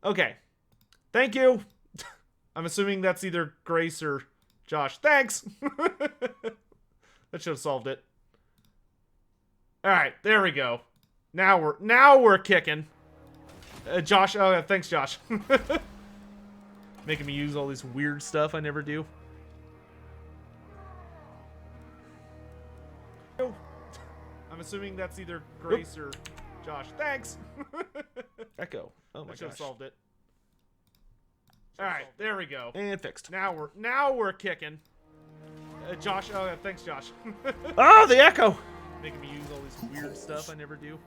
Okay. Thank you. I'm assuming that's either Grace or Josh. Thanks. That should have solved it. All right, there we go. Now we're kicking. Josh, oh yeah, thanks, Josh. Making me use all this weird stuff I never do. I'm assuming that's either Grace or Josh. Thanks. Echo. Oh my gosh. Should have solved it. All right, there we go. And fixed. Now we're kicking. Josh, oh yeah, thanks, Josh. Oh, the echo. Making me use all this weird stuff I never do.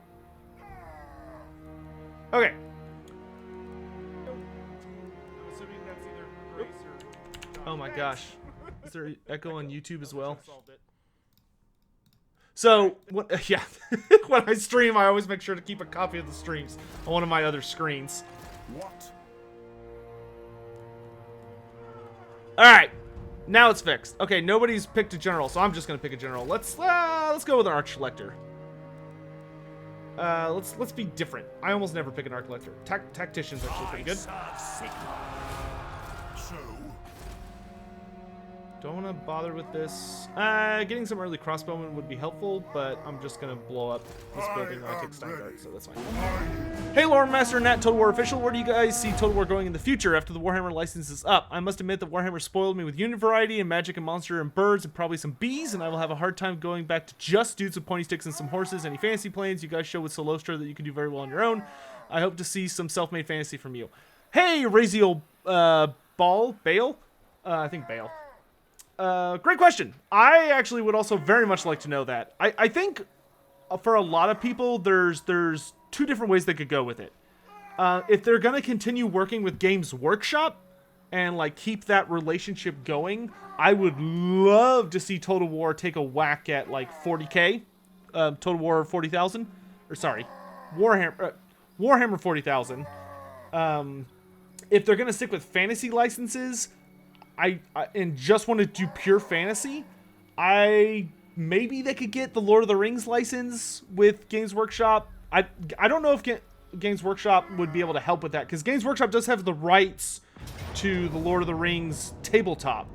Okay. I'm assuming that's either Grace or Josh. Oh my gosh. Is there echo on YouTube as well? Solved it. So, Yeah, when I stream, I always make sure to keep a copy of the streams on one of my other screens. What? all right. Now it's fixed. Okay, nobody's picked a general, so I'm just gonna pick a general. Let's go with an arch lector. Let's be different. I almost never pick an arch lector. Tactician's actually pretty good. Don't want to bother with this. Getting some early crossbowmen would be helpful, but I'm just going to blow up this building when I take Steingart, so that's fine. Hey, Lore Master and Nat Total War Official, where do you guys see Total War going in the future after the Warhammer license is up? I must admit that Warhammer spoiled me with unit variety and magic and monster and birds and probably some bees, and I will have a hard time going back to just dudes with pointy sticks and some horses. Any fantasy plans you guys show with Solostra that you can do very well on your own? I hope to see some self-made fantasy from you. Hey, Raziel Bale? I think Bale. Great question. I actually would also very much like to know that. I think for a lot of people, there's two different ways they could go with it. If they're going to continue working with Games Workshop and like keep that relationship going, I would love to see Total War take a whack at like 40k, Total War 40,000, or sorry, Warhammer 40,000. If they're going to stick with fantasy licenses, I and just want to do pure fantasy, maybe they could get the Lord of the Rings license with Games Workshop. I don't know if Games Workshop would be able to help with that, because Games Workshop does have the rights to the Lord of the Rings tabletop,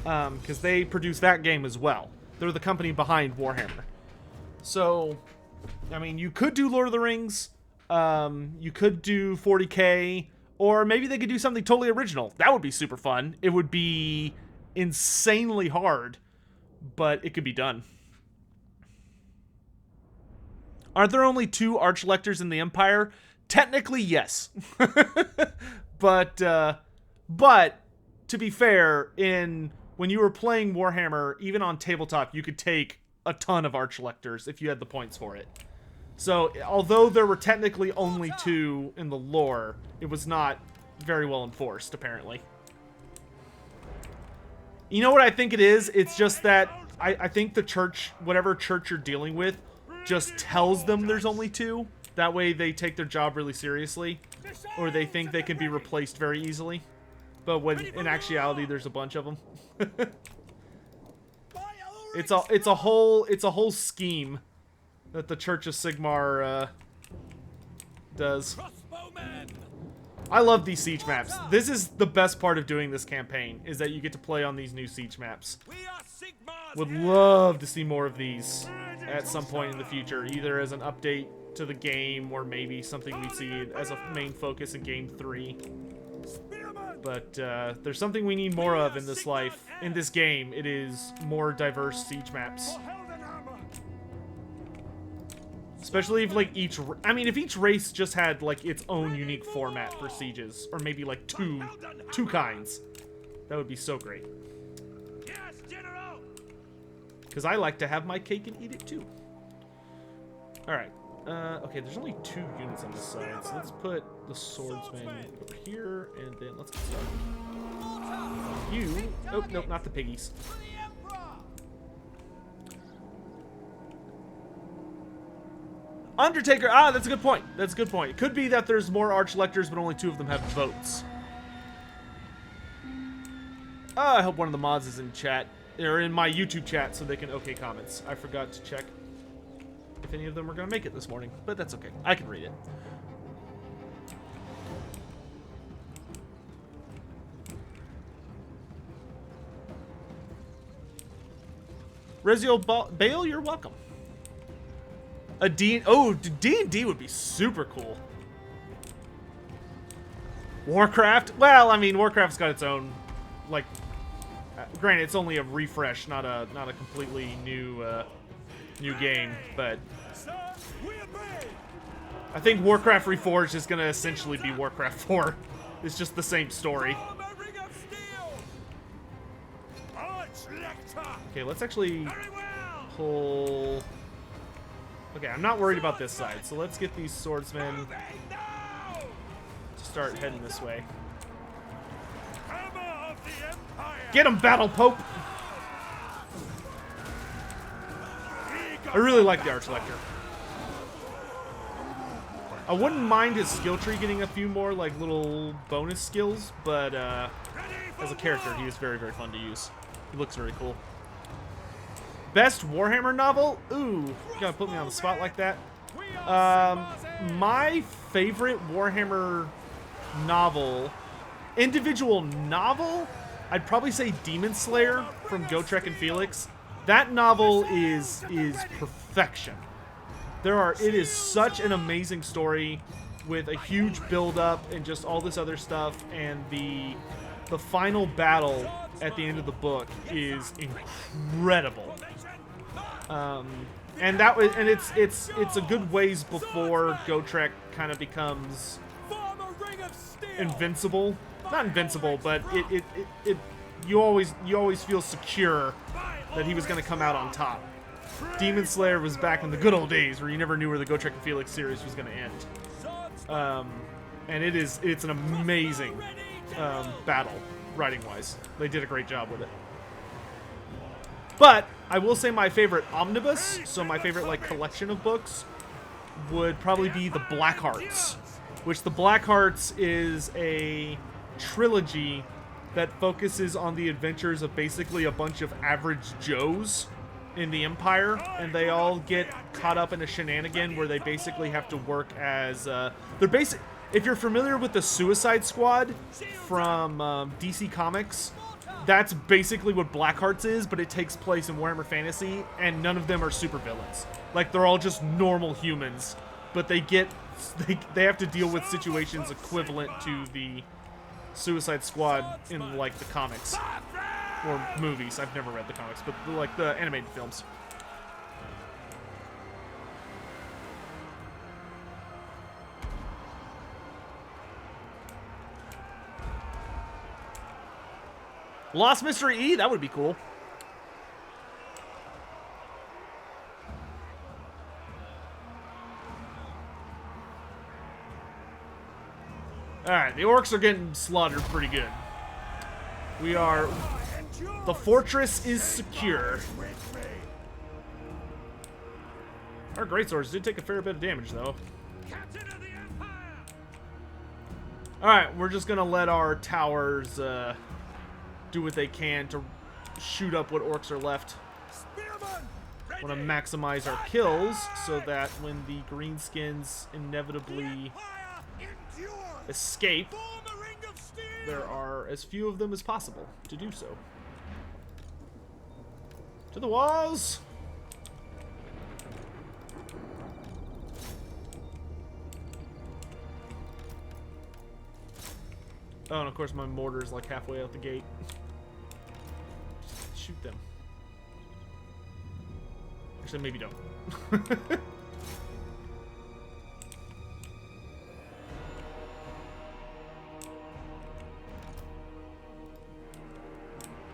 because they produce that game as well. They're the company behind Warhammer. So, I mean, you could do Lord of the Rings, you could do 40k. Or maybe they could do something totally original. That would be super fun. It would be insanely hard, but it could be done. Aren't there only 2 arch lectors in the Empire? Technically, yes. But to be fair, when you were playing Warhammer, even on tabletop, you could take a ton of arch lectors if you had the points for it. So, although there were technically only 2 in the lore, it was not very well enforced, apparently. You know what I think it is? It's just that I think the church, whatever church you're dealing with, just tells them there's only 2. That way they take their job really seriously. Or they think they can be replaced very easily. But when in actuality there's a bunch of them. It's a whole scheme that the Church of Sigmar does. I love these siege maps. This is the best part of doing this campaign, is that you get to play on these new siege maps. Would love to see more of these at some point in the future, either as an update to the game, or maybe something we see as a main focus in Game 3. But there's something we need more of in this life, in this game. It is more diverse siege maps. Especially if, like, if each race just had, like, its own unique format for sieges. Or maybe, like, two kinds. That would be so great. Because I like to have my cake and eat it, too. Alright. Okay, there's only 2 units on this side. So let's put the swordsman over here. And then let's get started. You... Oh, nope, not the piggies. Undertaker, that's a good point. That's a good point. It could be that there's more arch lectors, but only 2 of them have votes. I hope one of the mods is in chat, or in my YouTube chat, so they can okay comments. I forgot to check if any of them were going to make it this morning, but that's okay. I can read it. Rezio Bale, you're welcome. A D... Oh, D&D would be super cool. Warcraft? Well, I mean, Warcraft's got its own, like... granted, it's only a refresh, not a completely new game, but... I think Warcraft Reforged is going to essentially be Warcraft 4. It's just the same story. Okay, let's actually pull... Okay, I'm not worried about this side, so let's get these swordsmen to start heading this way. Get him, Battle Pope! I really like the Archlector. I wouldn't mind his skill tree getting a few more, like, little bonus skills, but as a character, he is very, very fun to use. He looks very cool. Best Warhammer novel? Ooh, you gotta put me on the spot like that. My favorite Warhammer novel, individual novel, I'd probably say Demon Slayer from Gotrek and Felix. That novel is perfection. It is such an amazing story with a huge build-up and just all this other stuff, and the final battle at the end of the book is incredible. And it's a good ways before Gotrek kind of becomes invincible. Not invincible, but you always feel secure that he was going to come out on top. Demon Slayer was back in the good old days where you never knew where the Gotrek and Felix series was going to end. And it's an amazing battle, writing-wise. They did a great job with it. But I will say my favorite omnibus, so my favorite like collection of books, would probably be the Blackhearts, which the Blackhearts is a trilogy that focuses on the adventures of basically a bunch of average Joes in the Empire, and they all get caught up in a shenanigan where they basically have to work as if you're familiar with the Suicide Squad from DC Comics, that's basically what Blackhearts is, but it takes place in Warhammer Fantasy, and none of them are supervillains. Like, they're all just normal humans, but they have to deal with situations equivalent to the Suicide Squad in, like, the comics. Or movies. I've never read the comics, but, like, the animated films. Lost Mystery E? That would be cool. Alright, the orcs are getting slaughtered pretty good. The fortress is secure. Our greatswords did take a fair bit of damage, though. Alright, we're just gonna let our towers, do what they can to shoot up what orcs are left. Want to maximize our kills so that when the greenskins inevitably escape, there are as few of them as possible to do so. To the walls! Oh, and of course my mortar is like halfway out the gate. Shoot them. Actually, maybe don't.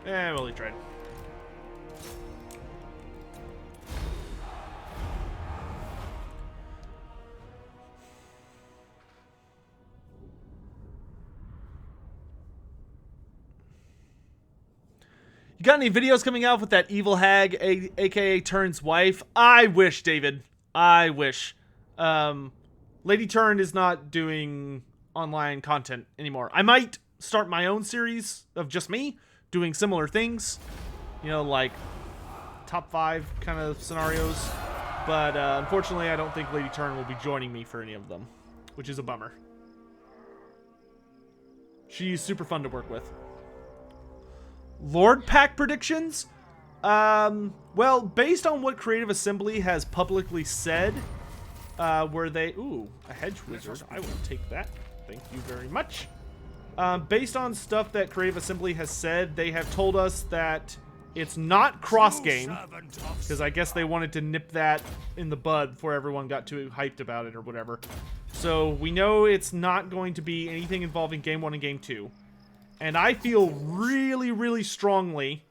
Well, he tried. You got any videos coming out with that evil hag, aka Turn's wife? I wish, David. I wish. Lady Turn is not doing online content anymore. I might start my own series of just me doing similar things. You know, like top 5 kind of scenarios. But unfortunately, I don't think Lady Turn will be joining me for any of them, which is a bummer. She's super fun to work with. Lord Pack predictions? Well, based on what Creative Assembly has publicly said, where they... Ooh, a hedge wizard. I will take that. Thank you very much. Based on stuff that Creative Assembly has said, they have told us that it's not cross-game, because I guess they wanted to nip that in the bud before everyone got too hyped about it or whatever. So we know it's not going to be anything involving Game 1 and Game 2. And I feel really, really strongly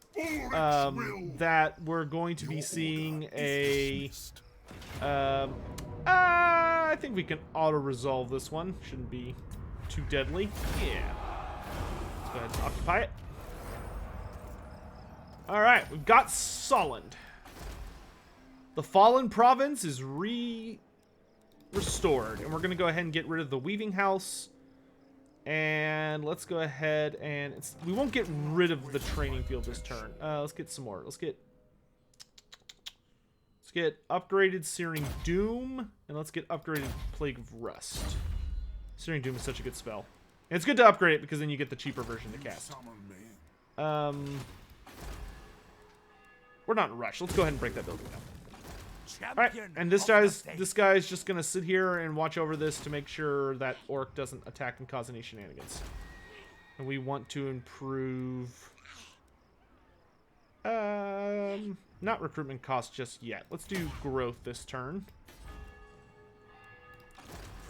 that we're going to be seeing a... I think we can auto-resolve this one. Shouldn't be too deadly. Yeah. Let's go ahead and occupy it. Alright, we've got Solent. The Fallen Province is restored. And we're going to go ahead and get rid of the Weaving House. And let's go ahead and... we won't get rid of the training field this turn. Let's get some more. Let's get upgraded Searing Doom. And let's get upgraded Plague of Rust. Searing Doom is such a good spell. And it's good to upgrade it because then you get the cheaper version to cast. We're not in a rush. Let's go ahead and break that building down. Alright, and this guy's just gonna sit here and watch over this to make sure that Orc doesn't attack and cause any shenanigans. And we want to improve... not recruitment cost just yet. Let's do growth this turn.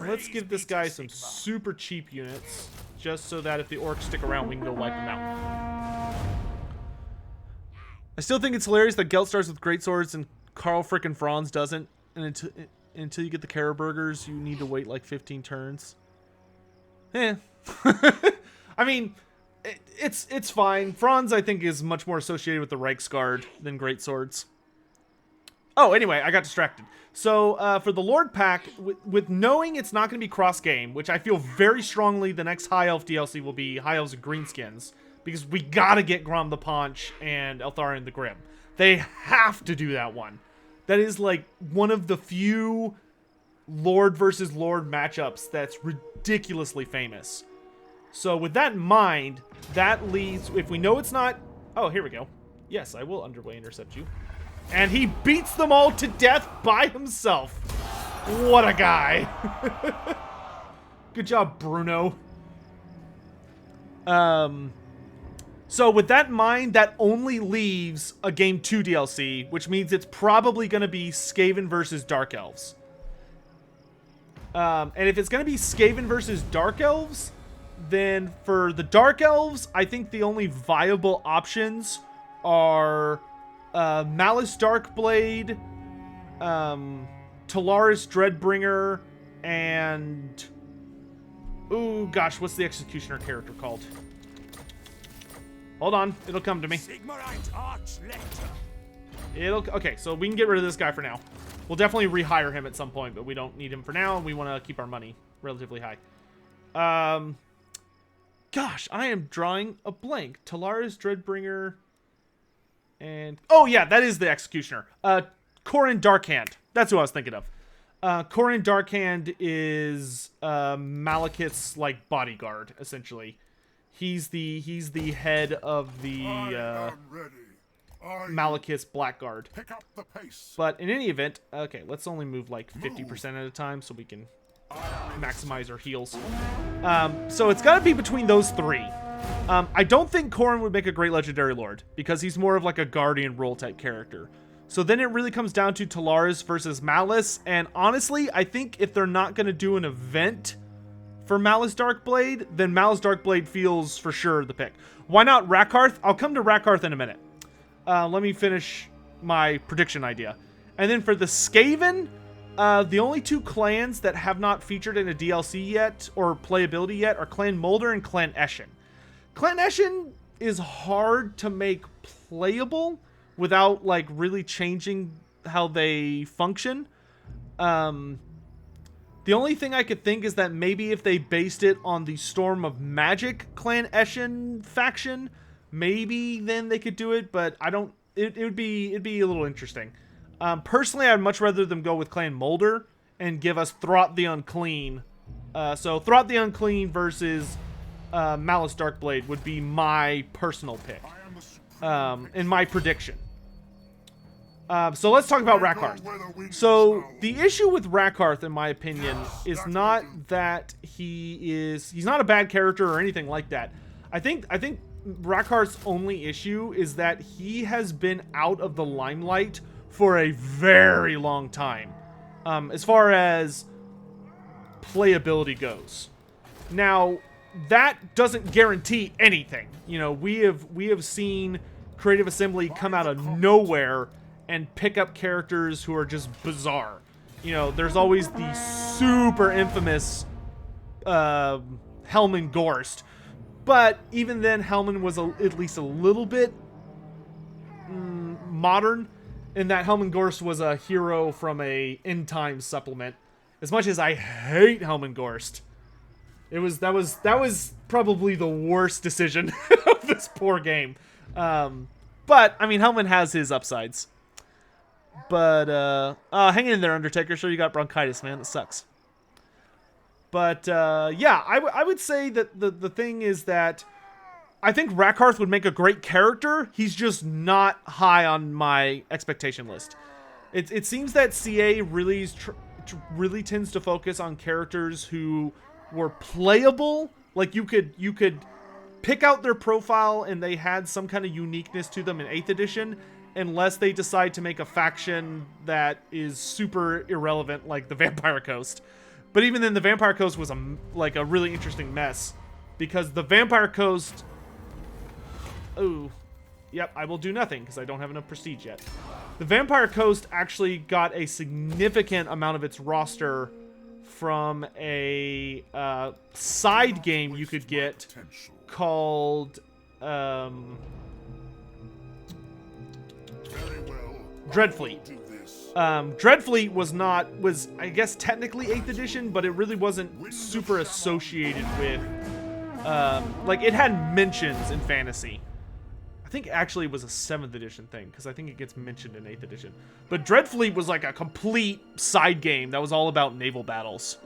Let's give this guy some super cheap units, just so that if the Orcs stick around, we can go wipe them out. I still think it's hilarious that Gelt starts with great swords and Carl frickin' Franz doesn't. And until you get the Karaburgers, you need to wait like 15 turns. Eh. I mean, it's fine. Franz, I think, is much more associated with the Reichsguard than great swords. Oh, anyway, I got distracted. So, for the Lord Pack, with knowing it's not going to be cross-game, which I feel very strongly the next High Elf DLC will be High Elves and Greenskins, because we gotta get Grom the Paunch and Eltharion the Grim. They have to do that one. That is, like, one of the few Lord versus Lord matchups that's ridiculously famous. So, with that in mind, that leads... If we know it's not... Oh, here we go. Yes, I will underway intercept you. And he beats them all to death by himself. What a guy. Good job, Bruno. So with that in mind, that only leaves a Game 2 DLC, which means it's probably going to be Skaven versus Dark Elves. And if it's going to be Skaven versus Dark Elves, then for the Dark Elves, I think the only viable options are... Malice Darkblade, Talaris Dreadbringer, and... Ooh, gosh, what's the Executioner character called? Hold on, it'll come to me. Okay, so we can get rid of this guy for now. We'll definitely rehire him at some point, but we don't need him for now, and we want to keep our money relatively high. Gosh, I am drawing a blank. Talaris Dreadbringer... And... Oh, yeah, that is the Executioner. Corin Darkhand. That's who I was thinking of. Corin Darkhand is Malekith's, like, bodyguard, essentially. He's the head of the Malekith's Blackguard. Pick up the pace. But in any event... Okay, let's only move, like, 50% at a time so we can maximize our heals. So it's got to be between those three. I don't think Corin would make a great Legendary Lord, because he's more of like a Guardian role type character. So then it really comes down to Talaris versus Malice, and honestly, I think if they're not going to do an event for Malice Darkblade, then Malice Darkblade feels for sure the pick. Why not Rakarth? I'll come to Rakarth in a minute. Let me finish my prediction idea. And then for the Skaven, the only two clans that have not featured in a DLC yet, or playability yet, are Clan Moulder and Clan Eshin. Clan Eshin is hard to make playable without, like, really changing how they function. The only thing I could think is that maybe if they based it on the Storm of Magic Clan Eshin faction, maybe then they could do it, but I don't... It'd be a little interesting. Personally, I'd much rather them go with Clan Moulder and give us Throt the Unclean. So Throt the Unclean versus... Malice Darkblade would be my personal pick, and my prediction. So let's talk about Rakarth. So the issue with Rakarth, in my opinion, is not that he's not a bad character or anything like that. I think Rakarth's only issue is that he has been out of the limelight for a very long time, as far as playability goes. Now, that doesn't guarantee anything. You know, we have seen Creative Assembly come out of nowhere and pick up characters who are just bizarre. You know, there's always the super infamous Hellman Gorst. But even then, Hellman was at least a little bit modern, in that Hellman Gorst was a hero from a End Times supplement. As much as I hate Hellman Gorst, that was probably the worst decision of this poor game. But I mean, Hellman has his upsides. But hang in there, Undertaker. Sure, you got bronchitis, man. That sucks. But yeah, I would say that the thing is that I think Rakarth would make a great character. He's just not high on my expectation list. It seems that CA really really tends to focus on characters who were playable. Like you could pick out their profile and they had some kind of uniqueness to them in 8th edition, unless they decide to make a faction that is super irrelevant, like the Vampire Coast. But even then, the Vampire Coast was a really interesting mess, because the Vampire Coast... Oh, yep, I will do nothing because I don't have enough prestige yet. The Vampire Coast actually got a significant amount of its roster from a side game you could get called Dreadfleet. Dreadfleet was I guess technically 8th edition, but it really wasn't super associated with like it had mentions in fantasy. I think actually it was a 7th edition thing, because I think it gets mentioned in 8th edition. But Dreadfleet was like a complete side game that was all about naval battles.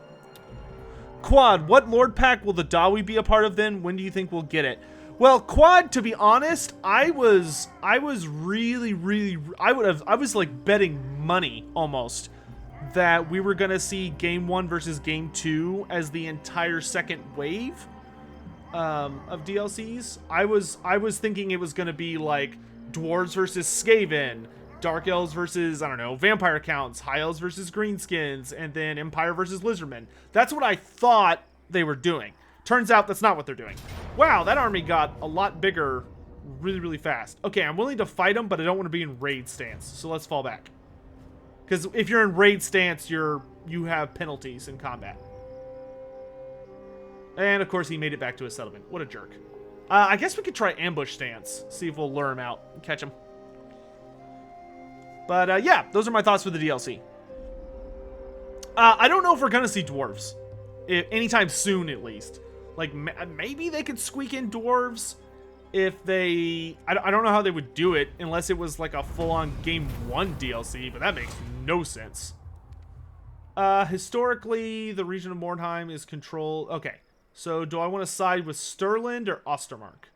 Quad, what Lord Pack will the Dawi be a part of then? When do you think we'll get it? Well, Quad, to be honest, I was really I was like betting money almost that we were gonna see Game 1 versus Game 2 as the entire second wave of DLCs. I was thinking it was gonna be like Dwarves versus Skaven, Dark Elves versus, I don't know, Vampire Counts, High Elves versus Greenskins, and then Empire versus Lizardmen. That's what I thought they were doing. Turns out that's not what they're doing. Wow, that army got a lot bigger really fast. Okay, I'm willing to fight them, but I don't want to be in raid stance, so let's fall back. Because if you're in raid stance, you have penalties in combat. And of course, he made it back to his settlement. What a jerk. I guess we could try ambush stance. See if we'll lure him out and catch him. But yeah, those are my thoughts for the DLC. I don't know if we're going to see dwarves. Anytime soon, at least. Like, maybe they could squeak in dwarves if they... I don't know how they would do it unless it was like a full-on Game 1 DLC, but that makes no sense. Historically, the region of Mordheim is controlled... Okay. So, do I want to side with Stirland or Ostermark?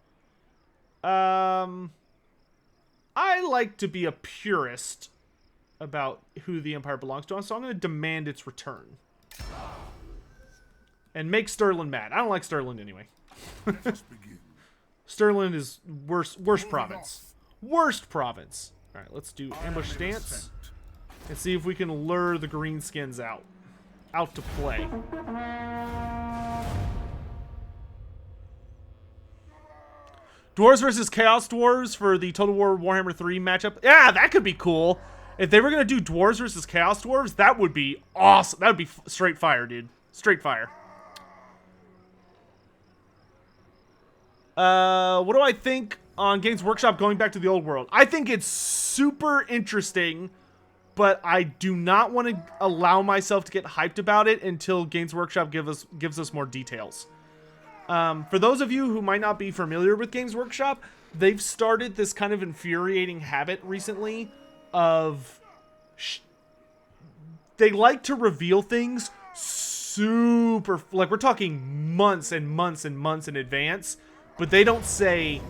I like to be a purist about who the Empire belongs to, so I'm going to demand its return. And make Stirland mad. I don't like Stirland anyway. Stirland is worst province. Worst province. Alright, let's do ambush stance. And see if we can lure the greenskins out. Out to play. Dwarves versus Chaos Dwarves for the Total War Warhammer 3 matchup. Yeah, that could be cool. If they were going to do Dwarves versus Chaos Dwarves, that would be awesome. That would be straight fire, dude. Straight fire. What do I think on Games Workshop going back to the old world? I think it's super interesting, but I do not want to allow myself to get hyped about it until Games Workshop gives us more details. For those of you who might not be familiar with Games Workshop, they've started this kind of infuriating habit recently of... they like to reveal things super... like, we're talking months and months and months in advance, but they don't say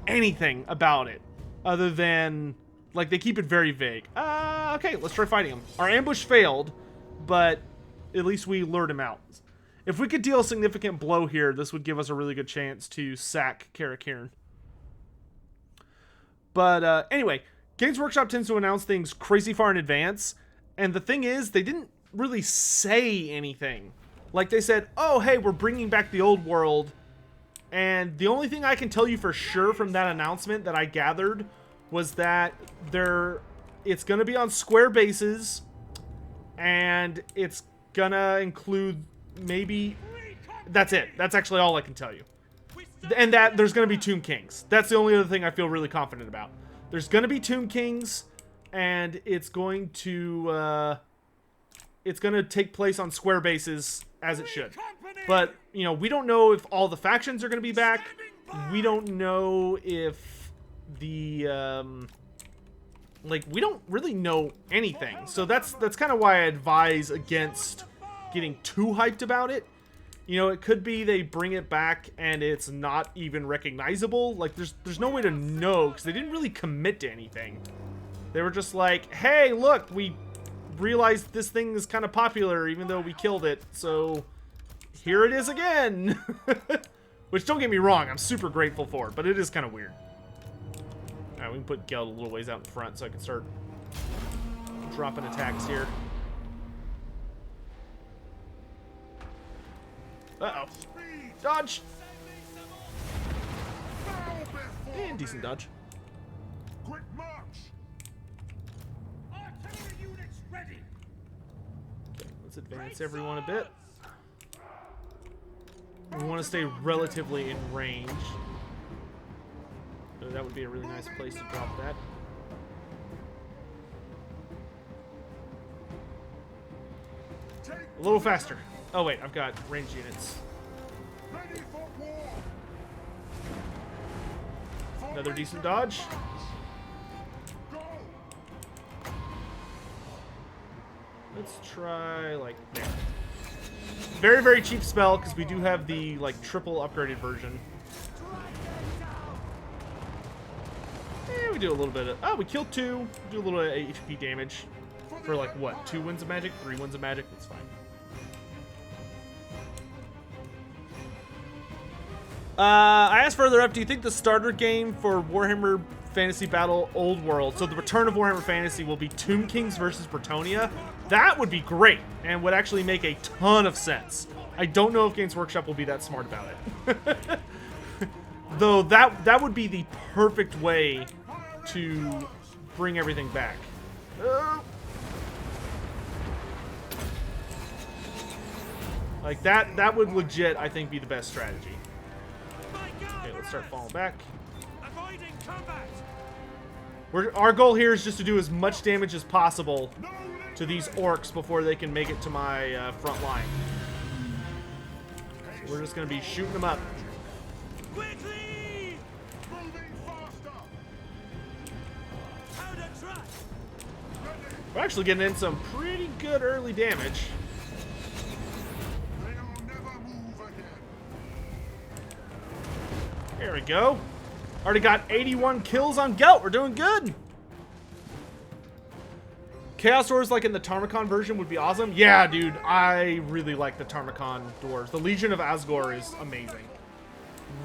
anything about it other than Like, they keep it very vague. Okay, let's try fighting him. Our ambush failed, but at least we lured him out. If we could deal a significant blow here, this would give us a really good chance to sack Karakirn. But anyway, Games Workshop tends to announce things crazy far in advance, and the thing is, they didn't really say anything. Like, they said, oh, hey, we're bringing back the old world, and the only thing I can tell you for sure from that announcement that I gathered was that it's going to be on square bases, and it's going to include maybe... That's it. That's actually all I can tell you. And that there's going to be Tomb Kings. That's the only other thing I feel really confident about. There's going to be Tomb Kings, and it's going to take place on square bases as it should. But, you know, we don't know if all the factions are going to be back. We don't know if the we don't really know anything. So that's kind of why I advise against getting too hyped about it. You know, it could be they bring it back and it's not even recognizable. Like, there's no way to know because they didn't really commit to anything. They were just like, hey, look, we realized this thing is kind of popular even though we killed it. So here it is again. Which, don't get me wrong, I'm super grateful for, but it is kind of weird. Alright, we can put Geld a little ways out in front so I can start dropping attacks here. Uh-oh. Dodge! And decent dodge. Quick march! Artillery units ready! Okay, let's advance everyone a bit. We want to stay relatively in range. So that would be a really nice place to drop that. A little faster. Oh wait, I've got range units. Ready for war! Another decent dodge. Go! Let's try, like, there. Very, very cheap spell, because we do have the, like, triple upgraded version. We do a little bit of... Oh, we killed 2. Do a little HP damage. For, like, what? 2 winds of magic? 3 winds of magic? That's fine. I asked further up, do you think the starter game for Warhammer Fantasy Battle Old World, so the return of Warhammer Fantasy, will be Tomb Kings versus Bretonnia? That would be great, and would actually make a ton of sense. I don't know if Games Workshop will be that smart about it. Though that would be the perfect way to bring everything back. Like, that would legit, I think, be the best strategy. Okay, let's start falling back. Our goal here is just to do as much damage as possible to these orcs before they can make it to my front line. So we're just going to be shooting them up. Quickly! Moving faster! Powder truck! We're actually getting in some pretty good early damage. They'll never move again. There we go. Already got 81 kills on Gelt. We're doing good. Chaos Dwarves, like in the Tarmacon version, would be awesome. Yeah, dude. I really like the Tarmacon Dwarves. The Legion of Asgore is amazing.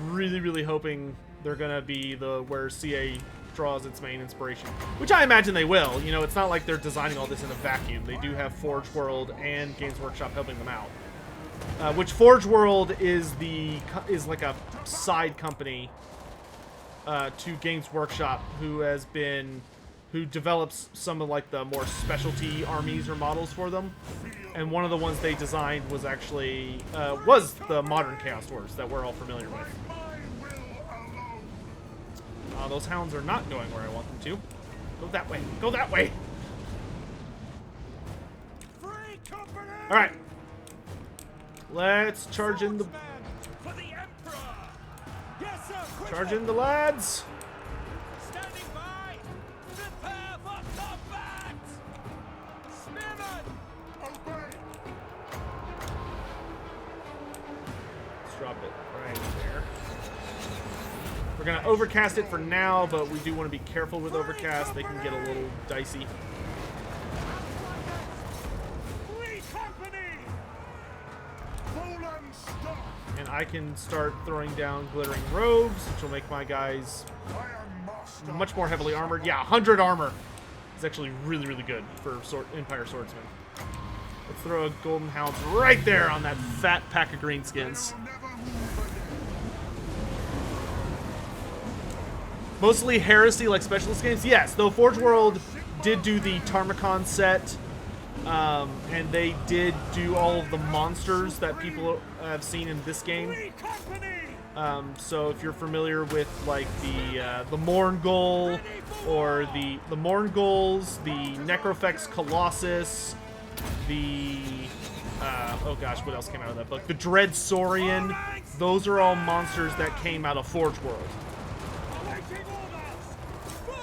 Really, really hoping they're going to be where CA draws its main inspiration. Which I imagine they will. You know, it's not like they're designing all this in a vacuum. They do have Forge World and Games Workshop helping them out. Which Forge World is like a side company to Games Workshop, who develops some of like the more specialty armies or models for them. And one of the ones they designed was actually was the modern Chaos Dwarves that we're all familiar with. Those hounds are not going where I want them to. Go that way. Go that way. All right. Let's charge in the... For the Emperor! Yes, sir! Quickly! Charge in the lads! Standing by! Prepare for combat! Spearman! Obey! Let's drop it right there. We're going to overcast it for now, but we do want to be careful with overcast. They can get a little dicey. Free company! Full and stop. And I can start throwing down glittering robes, which will make my guys I am master. much more heavily armored. Yeah, 100 armor is actually really, really good for Empire Swordsman. Let's throw a Golden Hound right there on that fat pack of greenskins. I'll never move again. Mostly Heresy, like Specialist games. Yes, though Forge World did do the Tarmacon set, and they did do all of the monsters that people have seen in this game. Free company! So if you're familiar with like the Morngol or the Morngols, the Necrofex Colossus, the oh gosh, what else came out of that book? The Dread Saurian. Those are all monsters that came out of Forge World, Awaiting orders! Fire!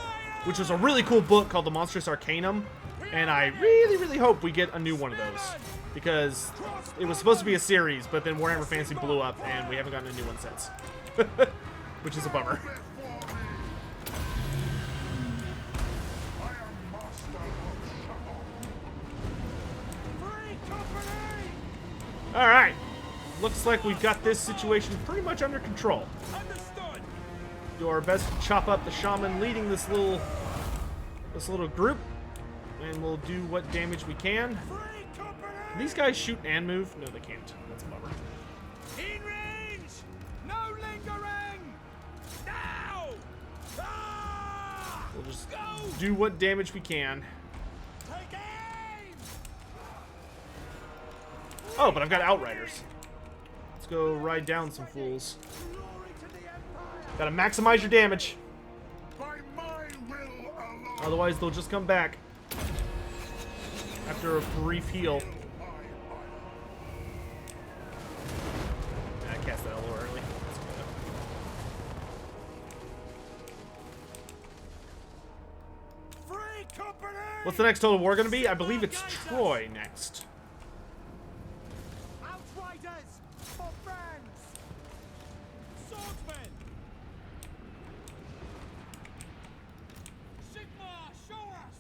which was a really cool book called The Monstrous Arcanum, and I really, really hope we get a new one of those, because it was supposed to be a series, but then Warhammer Fantasy blew up, and we haven't gotten a new one since, which is a bummer. I am master of Shabbat. Free company! All right, looks like we've got this situation pretty much under control. Understood! Do our best to chop up the shaman leading this little group, and we'll do what damage we can. Free company! Can these guys shoot and move? No, they can't. That's a bummer. In range! No lingering! Now! Ah! We'll just Go! do what damage we can. Take aim! Oh, but I've got Outriders. Let's go ride down some fools. Glory to the Empire! Gotta maximize your damage. By my will alone. Otherwise, they'll just come back after a brief heal. I cast that a little early. That's good. Free company! What's the next Total War gonna be? I believe it's Troy next. Outriders! For friends! Swordsmen! Sigma, show us!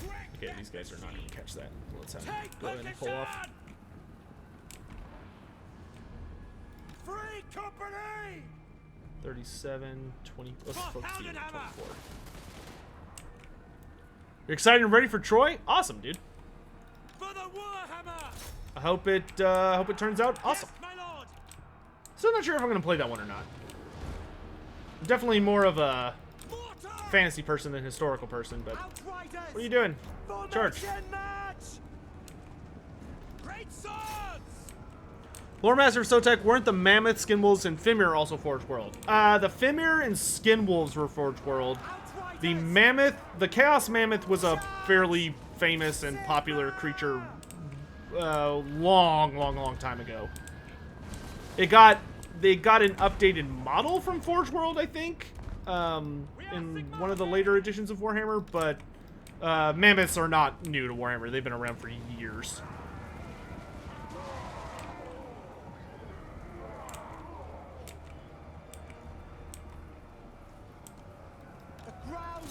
Quick, Okay, these guys are not gonna catch that. Let's have them take go ahead and pull off. position! Free company! 37, 20. Let's For focus the Heldenhammer! 24. You're excited and ready for Troy? Awesome, dude. For the Warhammer! I hope it turns out awesome. Yes, my lord! Still not sure if I'm gonna play that one or not. I'm definitely more of a Mortar! fantasy person than historical person, but Outriders! what are you doing? Charge. Formation match! Great swords! Lore Master of Sotek, weren't the Mammoth, Skinwolves, and Fimir also Forge World? The Fimir and Skinwolves were Forge World. Outriders! The Mammoth, the Chaos Mammoth was a fairly famous and popular creature long time ago. They got an updated model from Forge World, I think, in one of the later editions of Warhammer, but Mammoths are not new to Warhammer. They've been around for years. The ground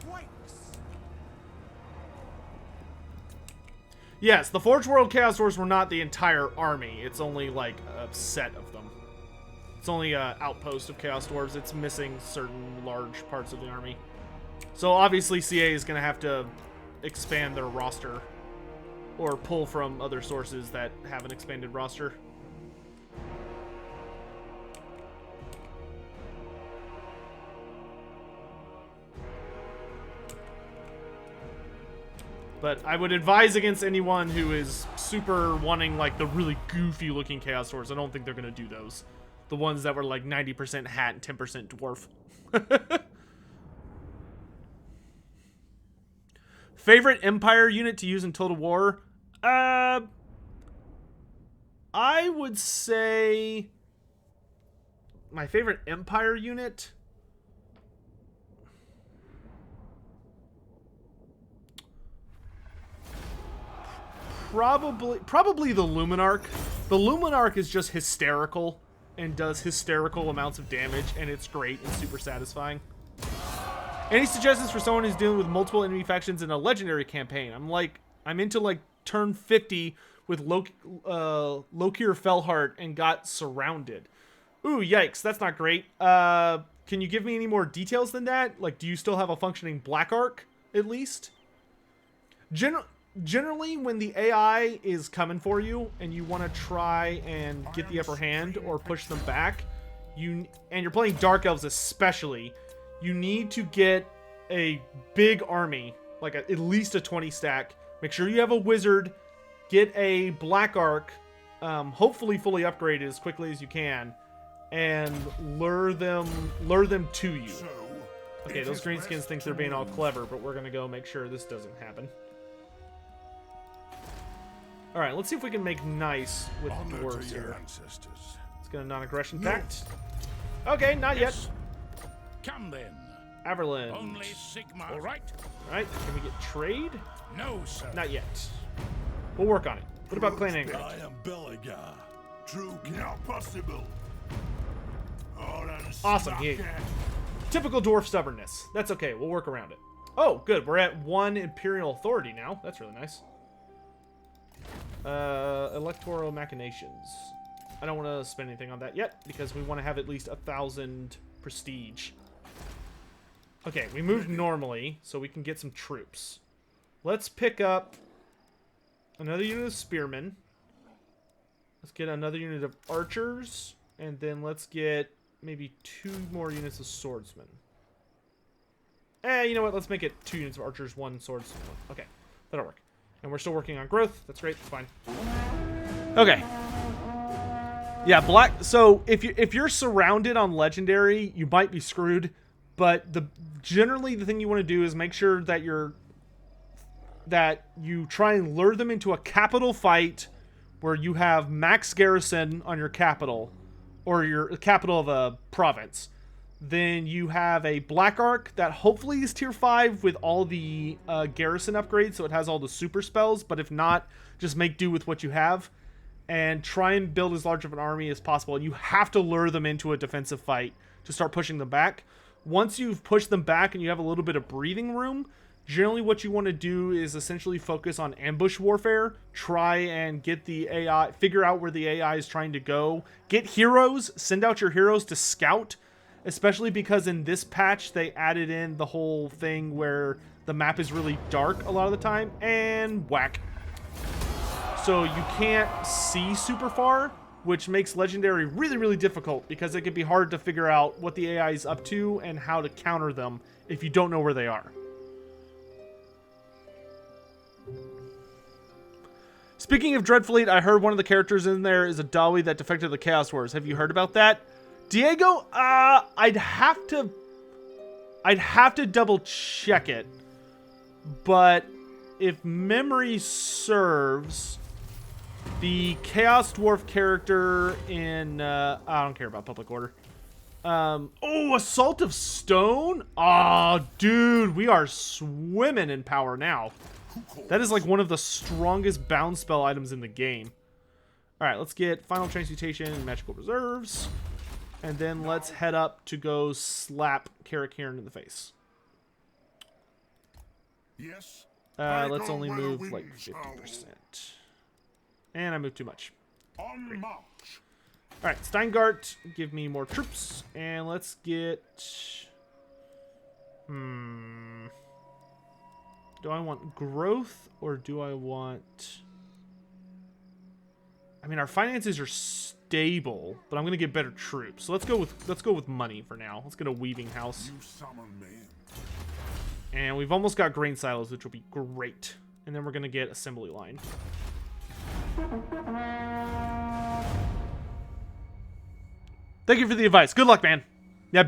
quakes! Yes, the Forge World Chaos Dwarves were not the entire army. It's only like a set of them. It's only an outpost of Chaos Dwarves. It's missing certain large parts of the army. So obviously CA is going to have to expand their roster or pull from other sources that have an expanded roster. But I would advise against anyone who is super wanting like the really goofy looking Chaos Dwarves. I don't think they're going to do those. The ones that were like 90% hat and 10% dwarf. Favorite Empire unit to use in Total War? I would say my favorite Empire unit. Probably the Luminarch. The Luminarch is just hysterical. and does hysterical amounts of damage, and it's great and super satisfying. Any suggestions for someone who's dealing with multiple enemy factions in a legendary campaign? I'm into like turn 50 with Lokir Fellheart and got surrounded. Ooh, yikes, that's not great. Can you give me any more details than that? Like, do you still have a functioning Black Arc, at least? Generally, when the AI is coming for you and you want to try and get the upper hand or push them back, and you're playing Dark Elves especially, you need to get a big army, like at least a 20 stack. Make sure you have a wizard, get a Black Arc, hopefully fully upgraded as quickly as you can, and lure them to you. Okay, those greenskins think they're being all clever, but we're gonna go make sure this doesn't happen. All right, let's see if we can make nice with dwarves here. Let's get a non-aggression pact. Okay, not yet. Come then. Averland. Only Sigma. All right. All right, can we get trade? No, sir. Not yet. We'll work on it. What about Clan Angry? I am Belagar. True, not possible. Awesome. Typical dwarf stubbornness. That's okay. We'll work around it. Oh, good. We're at 1 Imperial Authority now. That's really nice. Electoral machinations. I don't want to spend anything on that yet because we want to have at least 1,000 prestige. Okay, we moved normally, so we can get some troops. Let's pick up another unit of spearmen. Let's get another unit of archers, and then let's get maybe 2 more units of swordsmen. You know what? Let's make it 2 units of archers, 1 swordsman. Okay, that'll work. And we're still working on growth. That's great. That's fine. Okay. Yeah, black. So if you're surrounded on legendary, you might be screwed. But generally the thing you want to do is make sure that you try and lure them into a capital fight where you have max garrison on your capital, or your capital of a province. Then you have a Black Arc that hopefully is tier 5 with all the garrison upgrades, so it has all the super spells, but if not, just make do with what you have and try and build as large of an army as possible. And you have to lure them into a defensive fight to start pushing them back. Once you've pushed them back and you have a little bit of breathing room, generally what you want to do is essentially focus on ambush warfare. Try and get the AI, figure out where the AI is trying to go. Get heroes, send out your heroes to scout, especially because in this patch they added in the whole thing where the map is really dark a lot of the time, and whack. So you can't see super far, which makes Legendary really, really difficult because it can be hard to figure out what the AI is up to and how to counter them if you don't know where they are. Speaking of Dreadfleet, I heard one of the characters in there is a Dawi that defected the Chaos Wars. Have you heard about that? Diego, I'd have to double check it, but if memory serves, the Chaos Dwarf character in I don't care about Public Order. Oh, Assault of Stone. Oh, dude, we are swimming in power now. That is like one of the strongest bound spell items in the game. All right, let's get Final Transmutation and Magical Reserves. And then let's head up to go slap Karakirn in the face. Yes. Let's only move like 50%. And I moved too much. On march. Alright, Steingart, give me more troops. And let's get... Do I want growth or do I want... I mean, our finances are stable, but I'm gonna get better troops. So let's go with money for now. Let's get a weaving house. You summon me. And we've almost got grain silos, which will be great. And then we're gonna get assembly line. Thank you for the advice. Good luck, man. Yeah,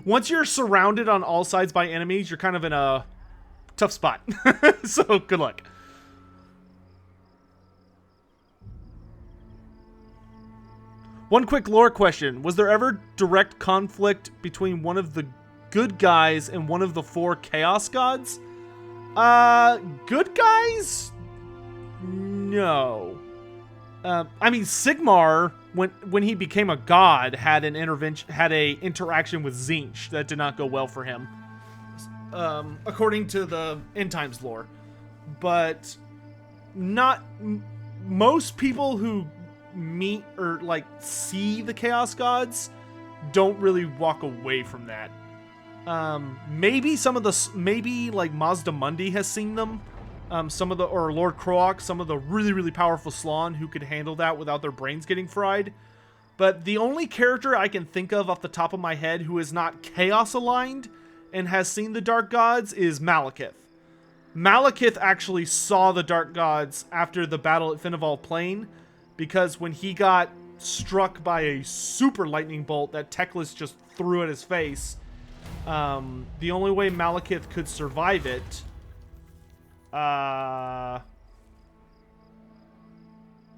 once you're surrounded on all sides by enemies, you're kind of in a tough spot. So good luck. One quick lore question. Was there ever direct conflict between one of the good guys and one of the 4 chaos gods? Good guys? No. I mean, Sigmar when he became a god, had an interaction with Tzeentch that did not go well for him, according to the End Times lore. But not most people who meet or like see the Chaos Gods don't really walk away from that. Maybe like Mazda Mundi has seen them. Or Lord Croak, some of the really, really powerful Slann who could handle that without their brains getting fried. But the only character I can think of off the top of my head who is not Chaos aligned and has seen the Dark Gods is Malekith. Malekith actually saw the Dark Gods after the battle at Finneval Plain, because when he got struck by a super lightning bolt that Teclis just threw at his face, the only way Malekith could survive it...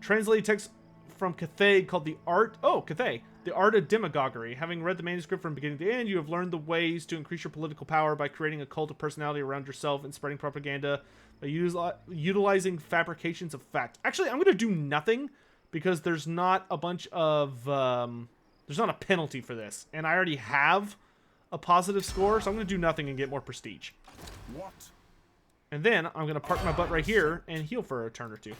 translated text from Cathay called The Art of Demagoguery. Having read the manuscript from beginning to end, you have learned the ways to increase your political power by creating a cult of personality around yourself and spreading propaganda by utilizing fabrications of fact. Actually, I'm going to do nothing because there's not a bunch of there's not a penalty for this, and I already have a positive score, so I'm going to do nothing and get more prestige. What? And then I'm going to park my butt right here and heal for a turn or two.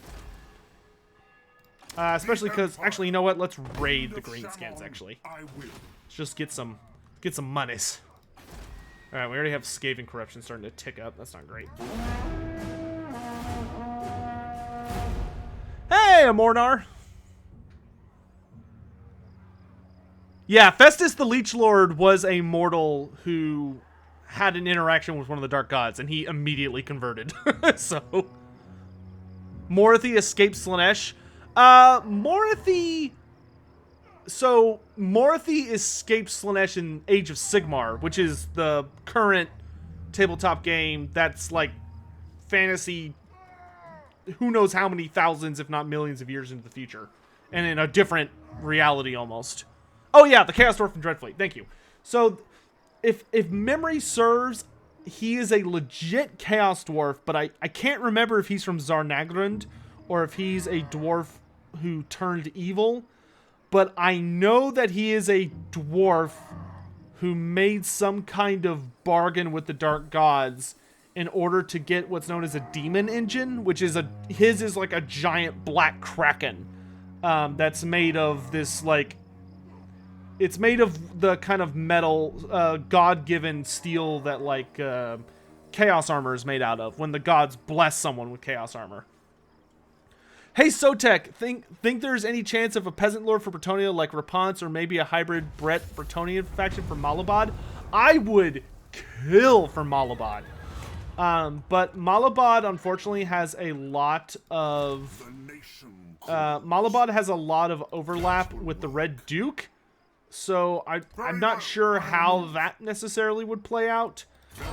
Especially because, actually, you know what? Let's raid the greenskins, actually. Let's just get some monies. Alright, we already have Scathing Corruption starting to tick up. That's not great. Hey, Amornar! Yeah, Festus the Leech Lord was a mortal who had an interaction with one of the Dark Gods, and he immediately converted. So, Morathi escapes Slaanesh. Morathi escapes Slaanesh in Age of Sigmar, which is the current tabletop game that's like fantasy, who knows how many thousands, if not millions of years into the future, and in a different reality almost. Oh yeah, the Chaos Dwarf from Dreadfleet. Thank you. So, if memory serves, he is a legit Chaos Dwarf, but I can't remember if he's from Zarnagrund or if he's a dwarf who turned evil. But I know that he is a dwarf who made some kind of bargain with the Dark Gods in order to get what's known as a demon engine, which is his is like a giant black kraken that's made of this like... It's made of the kind of metal, god-given steel that, like, Chaos Armor is made out of, when the gods bless someone with Chaos Armor. Hey, Sotek, think there's any chance of a Peasant Lord for Bretonnia like Rapunzel, or maybe a hybrid Bretonnian faction for Malabad? I would kill for Malabad. But Malabad, unfortunately, has a lot of... Malabad has a lot of overlap with the Red Duke. So I'm not sure how that necessarily would play out.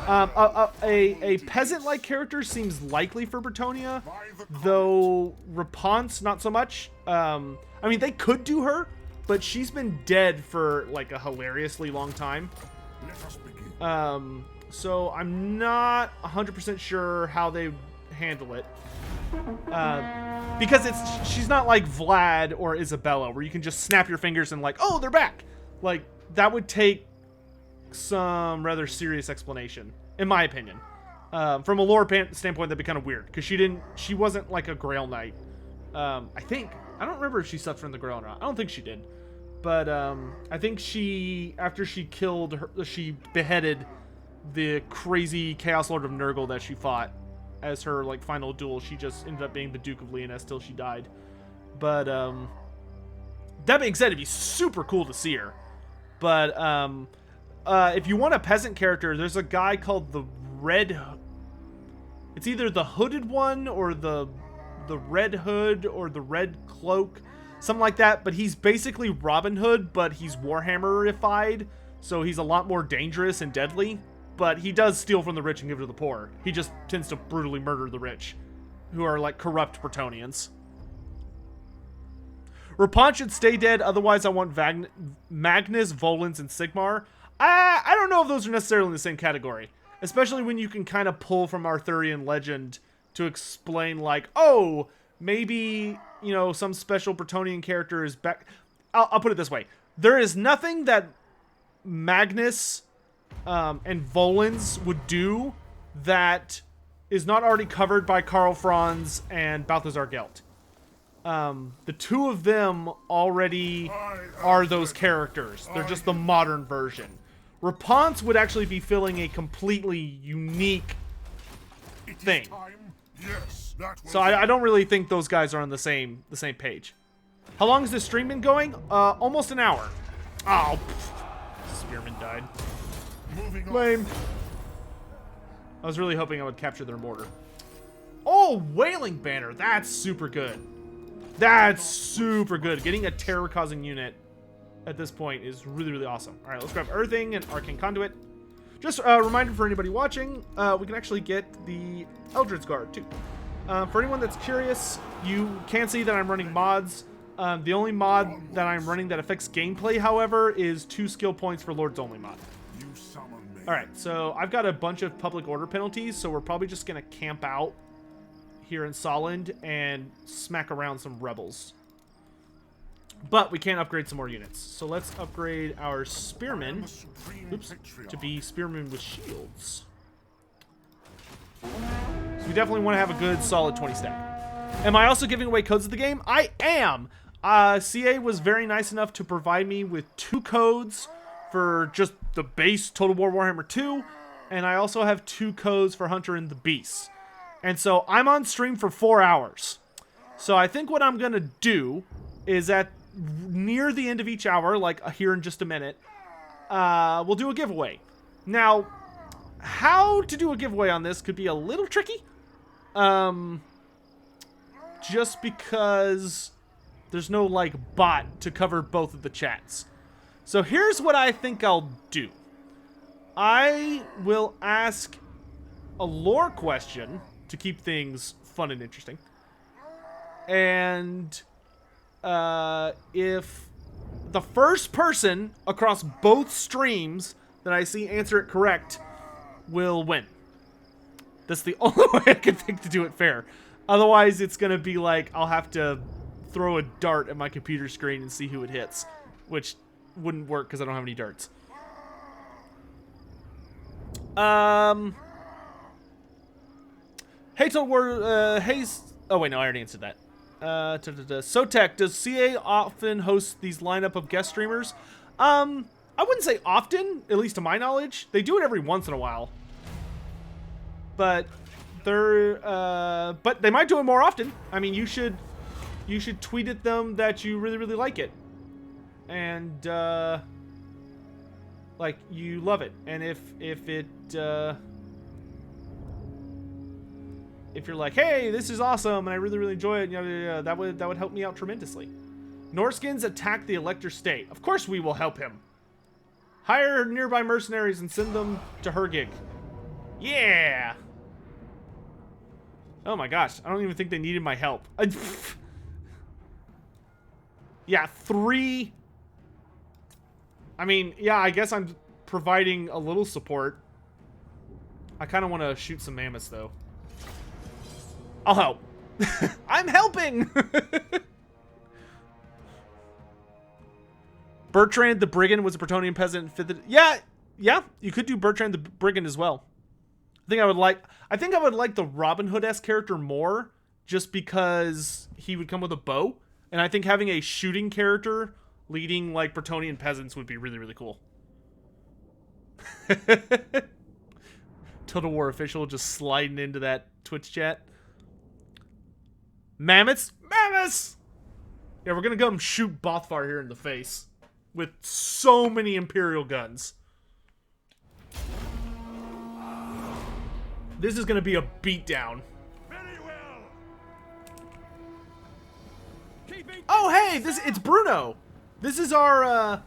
A peasant-like character seems likely for Bretonnia, though Rapunzel not so much. I mean, they could do her, but she's been dead for like a hilariously long time. So I'm not 100% sure how they handle it. Because she's not like Vlad or Isabella, where you can just snap your fingers and like, oh, they're back. Like, that would take some rather serious explanation, in my opinion. From a lore standpoint, that'd be kind of weird, because she wasn't like a Grail Knight. I don't remember if she suffered from the Grail or not. I don't think she did. But, I think after she beheaded the crazy Chaos Lord of Nurgle that she fought as her, like, final duel, she just ended up being the Duke of Lyonesse till she died. But, that being said, it'd be super cool to see her. But, if you want a peasant character, there's a guy called the Red... It's either the Hooded One, or the Red Hood, or the Red Cloak. Something like that, but he's basically Robin Hood, but he's Warhammerified, so he's a lot more dangerous and deadly. But he does steal from the rich and give to the poor. He just tends to brutally murder the rich, who are like corrupt Bretonnians. Rapont should stay dead, otherwise I want Magnus, Volans, and Sigmar. I don't know if those are necessarily in the same category. Especially when you can kind of pull from Arthurian legend to explain, like, oh, maybe, you know, some special Bretonnian character is back. I'll put it this way. There is nothing that Magnus and Volans would do that is not already covered by Karl Franz and Balthazar Gelt. The two of them already are those characters. They're just the modern version. Rapunzel would actually be filling a completely unique thing. Yes, So I don't really think those guys are on the same page. How long has this stream been going? Almost an hour. Oh, Spearman died. Lame. I was really hoping I would capture their mortar. Oh, Wailing Banner. That's super good. That's super good. Getting a terror-causing unit at this point is really, really awesome. All right, let's grab Earthing and Arcane Conduit. Just a reminder for anybody watching, we can actually get the Eldritch Guard, too. For anyone that's curious, you can see that I'm running mods. The only mod that I'm running that affects gameplay, however, is 2 skill points for Lords Only mod. Alright, so I've got a bunch of public order penalties, so we're probably just going to camp out here in Solend and smack around some rebels. But we can upgrade some more units. So let's upgrade our Spearmen to be Spearmen with shields. So we definitely want to have a good, solid 20 stack. Am I also giving away codes of the game? I am! CA was very nice enough to provide me with 2 codes for just the base Total War Warhammer 2, and I also have 2 codes for Hunter and the Beast. And so I'm on stream for 4 hours. So I think what I'm going to do is at near the end of each hour, like here in just a minute, we'll do a giveaway. Now, how to do a giveaway on this could be a little tricky. Just because there's no, like, bot to cover both of the chats. So here's what I think I'll do. I will ask a lore question to keep things fun and interesting. And if the first person across both streams that I see answer it correct will win. That's the only way I can think to do it fair. Otherwise, it's going to be like I'll have to throw a dart at my computer screen and see who it hits, which wouldn't work because I don't have any darts. Hey, Total War, oh wait, no, I already answered that. Sotech, does CA often host these lineup of guest streamers? I wouldn't say often, at least to my knowledge. They do it every once in a while. But but they might do it more often. I mean, you should tweet at them that you really, really like it. And, like, you love it. And if you're like, hey, this is awesome, and I really, really enjoy it, that would help me out tremendously. Norskins attack the Elector State. Of course we will help him. Hire nearby mercenaries and send them to Hergig. Yeah! Oh my gosh, I don't even think they needed my help. Yeah, 3... I mean, yeah, I guess I'm providing a little support. I kind of want to shoot some mammoths, though. I'll help. I'm helping! Bertrand the Brigand was a Bretonnian peasant. Yeah, you could do Bertrand the Brigand as well. I think I would like the Robin Hood-esque character more, just because he would come with a bow. And I think having a shooting character leading, like, Bretonnian peasants would be really, really cool. Total War official just sliding into that Twitch chat. Mammoths? Mammoths! Yeah, we're gonna go and shoot Bothvar here in the face. With so many Imperial guns. This is gonna be a beatdown. Very well. Oh, hey! It's Bruno! This is our,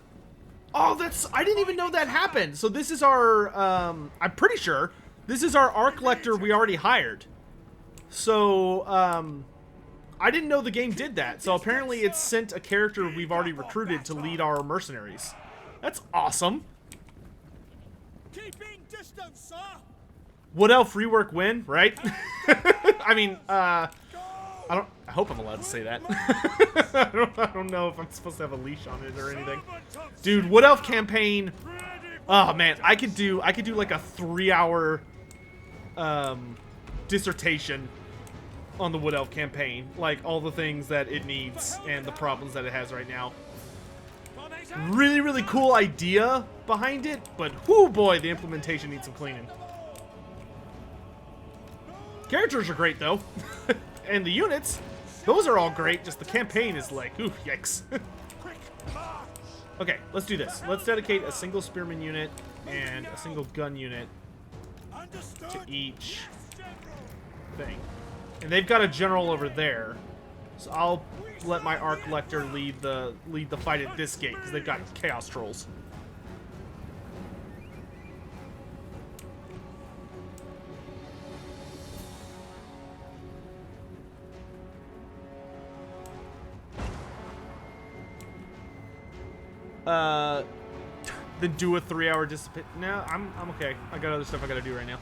oh, I didn't even know that happened. So this is our, I'm pretty sure, this is our Arc Lector we already hired. So, I didn't know the game did that. So apparently it sent a character we've already recruited to lead our mercenaries. That's awesome. Keeping distance, sir. Would Elf rework win, right? I mean, I hope I'm allowed to say that. I don't know if I'm supposed to have a leash on it or anything. Dude, Wood Elf campaign. Oh man, I could do like a 3-hour dissertation on the Wood Elf campaign, like all the things that it needs and the problems that it has right now. Really, really cool idea behind it, but whoo boy, the implementation needs some cleaning. Characters are great though, and the units, those are all great. Just the campaign is like, ooh, yikes. Okay, let's do this. Let's dedicate a single spearman unit and a single gun unit to each thing. And they've got a general over there, so I'll let my Arc Lector lead the fight at this gate because they've got Chaos Trolls. Then do a 3-hour dissipate. No, I'm okay. I got other stuff I gotta do right now.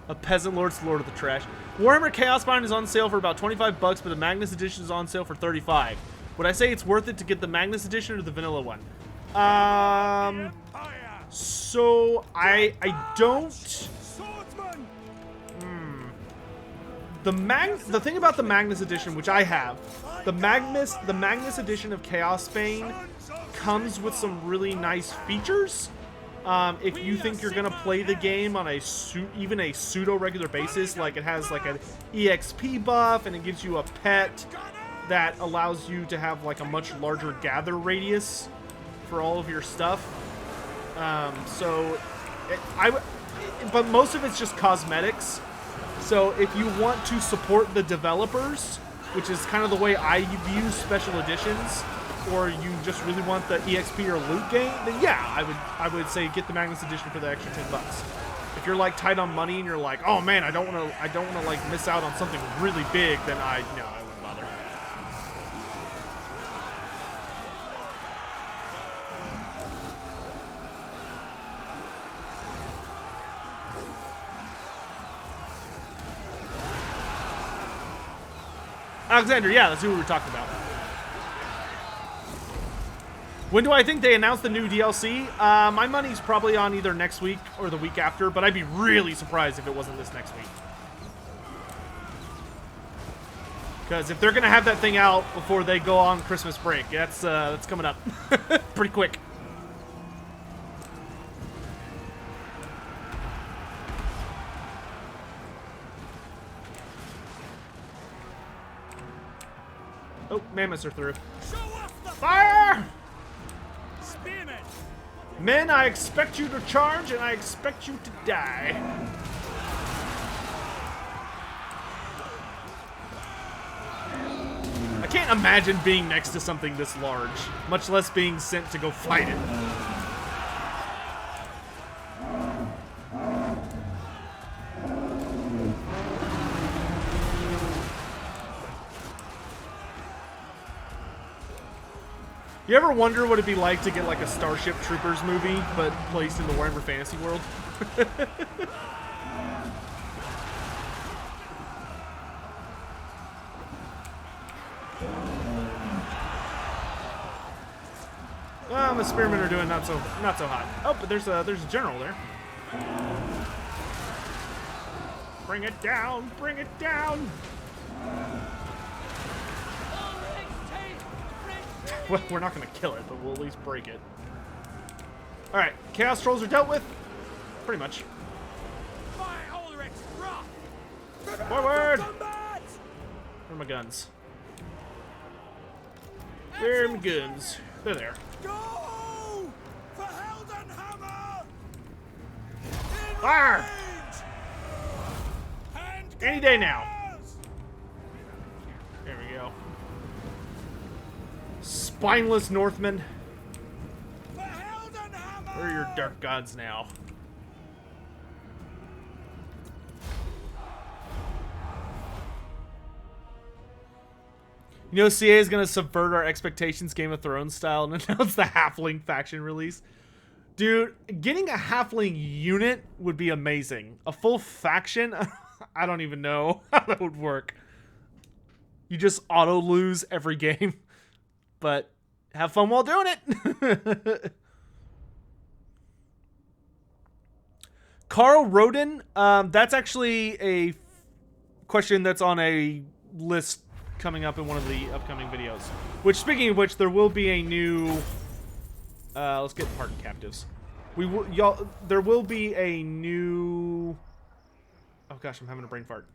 A Peasant Lord's Lord of the Trash. Warhammer Chaos Bind is on sale for about 25 bucks, but the Magnus Edition is on sale for 35. Would I say it's worth it to get the Magnus Edition or the vanilla one? So I don't. The thing about the Magnus Edition, which I have, the Magnus Edition of Chaosbane comes with some really nice features. If you think you're gonna play the game on even a pseudo regular basis, like it has like an EXP buff and it gives you a pet that allows you to have like a much larger gather radius for all of your stuff. But most of it's just cosmetics. So if you want to support the developers, which is kind of the way I view special editions, or you just really want the EXP or loot gain, then yeah, I would say get the Magnus Edition for the extra $10. If you're like tight on money and you're like, oh man, I don't want to like miss out on something really big, then I wouldn't bother. Alexander, yeah, that's who we were talking about. When do I think they announce the new DLC? My money's probably on either next week or the week after, but I'd be really surprised if it wasn't this next week. Because if they're gonna have that thing out before they go on Christmas break, that's coming up pretty quick. Oh, mammoths are through. Fire! Men, I expect you to charge, and I expect you to die. I can't imagine being next to something this large, much less being sent to go fight it. You ever wonder what it'd be like to get like a Starship Troopers movie, but placed in the Warhammer Fantasy world? Well, the spearmen are doing not so hot. Oh, but there's a general there. Bring it down! Bring it down! Well, we're not going to kill it, but we'll at least break it. Alright, Chaos Trolls are dealt with. Pretty much. Forward! Where are my guns? Where are my guns? They're there. Go! For Heldenhammer! Fire! Any day now. There we go. Spineless Northmen. Where are your dark gods now? You know, CA is going to subvert our expectations Game of Thrones style and announce the Halfling faction release. Dude, getting a Halfling unit would be amazing. A full faction? I don't even know how that would work. You just auto lose every game, but have fun while doing it. Carl Roden, that's actually a question that's on a list coming up in one of the upcoming videos. Which, speaking of which, there will be a new. Let's get pardon captives. There will be a new. Oh gosh, I'm having a brain fart.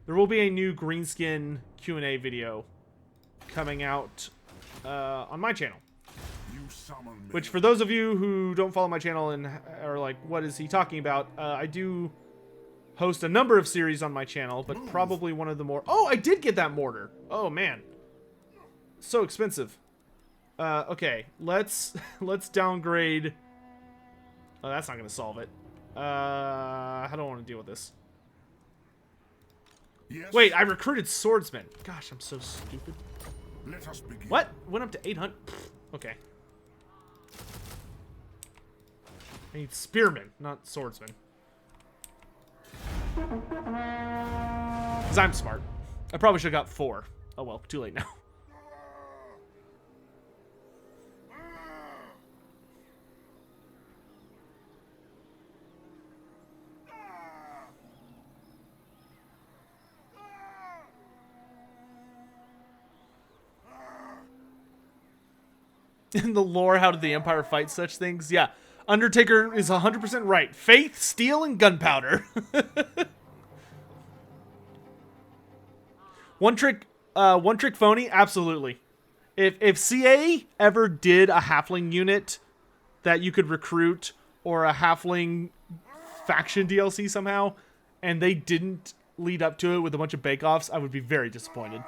There will be a new Greenskin Q&A video coming out on my channel. Which, for those of you who don't follow my channel and are like, what is he talking about? I do host a number of series on my channel, but probably one of the more... Oh, I did get that mortar! Oh, man. So expensive. Okay, let's downgrade... Oh, that's not going to solve it. How do I want to deal with this? Yes. Wait, I recruited swordsmen. Gosh, I'm so stupid. Let us begin. What? Went up to 800? Okay. I need spearmen, not swordsmen. Because I'm smart. I probably should have got 4. Oh well, too late now. In the lore, how did the Empire fight such things? Yeah. Undertaker is 100% right. Faith, steel, and gunpowder. One trick phony? Absolutely. If CA ever did a halfling unit that you could recruit, or a halfling faction DLC somehow, and they didn't lead up to it with a bunch of bake-offs, I would be very disappointed.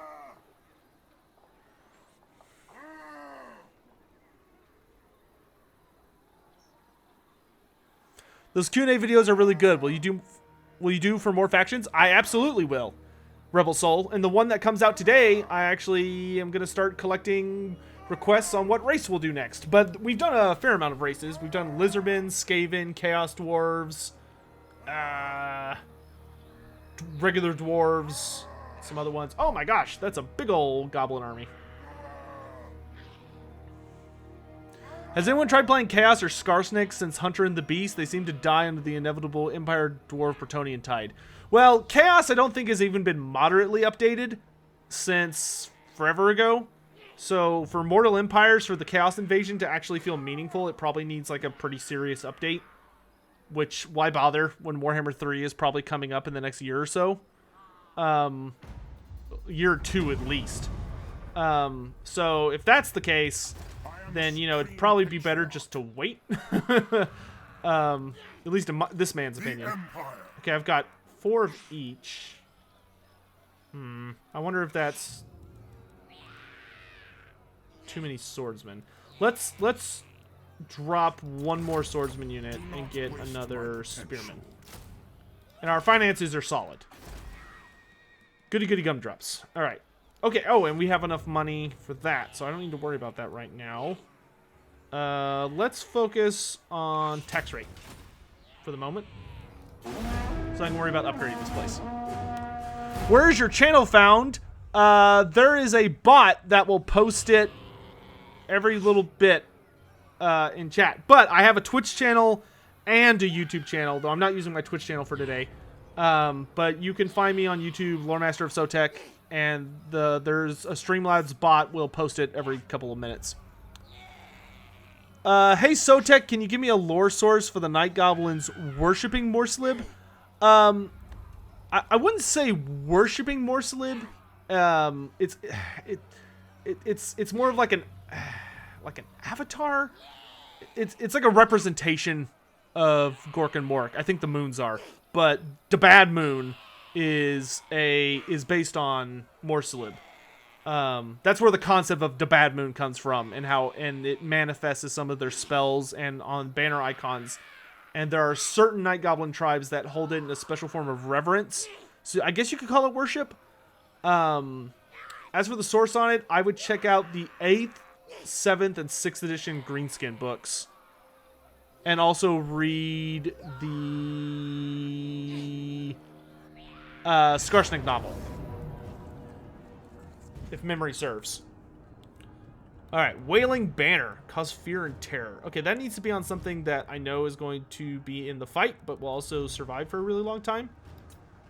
Those Q&A videos are really good. Will you do for more factions? I absolutely will. Rebel Soul. And the one that comes out today, I actually am going to start collecting requests on what race we'll do next. But we've done a fair amount of races. We've done Lizardmen, Skaven, Chaos Dwarves, regular Dwarves, some other ones. Oh my gosh, that's a big old Goblin army. Has anyone tried playing Chaos or Skarsnik since Hunter and the Beast? They seem to die under the inevitable Empire Dwarf Bretonnian tide. Well, Chaos I don't think has even been moderately updated since forever ago. So for Mortal Empires, for the Chaos Invasion to actually feel meaningful, it probably needs like a pretty serious update. Which, why bother when Warhammer 3 is probably coming up in the next year or so? Year or two at least. So if that's the case, then, you know, it'd probably be better just to wait. At least in this man's opinion. Okay, I've got 4 of each. I wonder if that's too many swordsmen. Let's drop 1 more swordsman unit and get another spearman. And our finances are solid. Goody goody gumdrops. All right. Okay, oh, and we have enough money for that, so I don't need to worry about that right now. Let's focus on tax rate for the moment, so I can worry about upgrading this place. Where is your channel found? There is a bot that will post it every little bit in chat. But I have a Twitch channel and a YouTube channel, though I'm not using my Twitch channel for today. But you can find me on YouTube, Loremaster of Sotek. And there's a Streamlabs bot will post it every couple of minutes. Hey Sotek, can you give me a lore source for the Night Goblins worshipping Morslib? I wouldn't say worshipping Morslib. It's more of like an avatar. It's like a representation of Gork and Mork. I think the moons are, but the bad moon is based on Morslib. That's where the concept of the bad moon comes from, and it manifests as some of their spells and on banner icons. And there are certain Night Goblin tribes that hold it in a special form of reverence. So I guess you could call it worship. As for the source on it, I would check out the 8th, 7th, and 6th edition Greenskin books. And also read the Skarsnik novel. If memory serves. Alright, Wailing Banner. Cause fear and terror. Okay, that needs to be on something that I know is going to be in the fight, but will also survive for a really long time.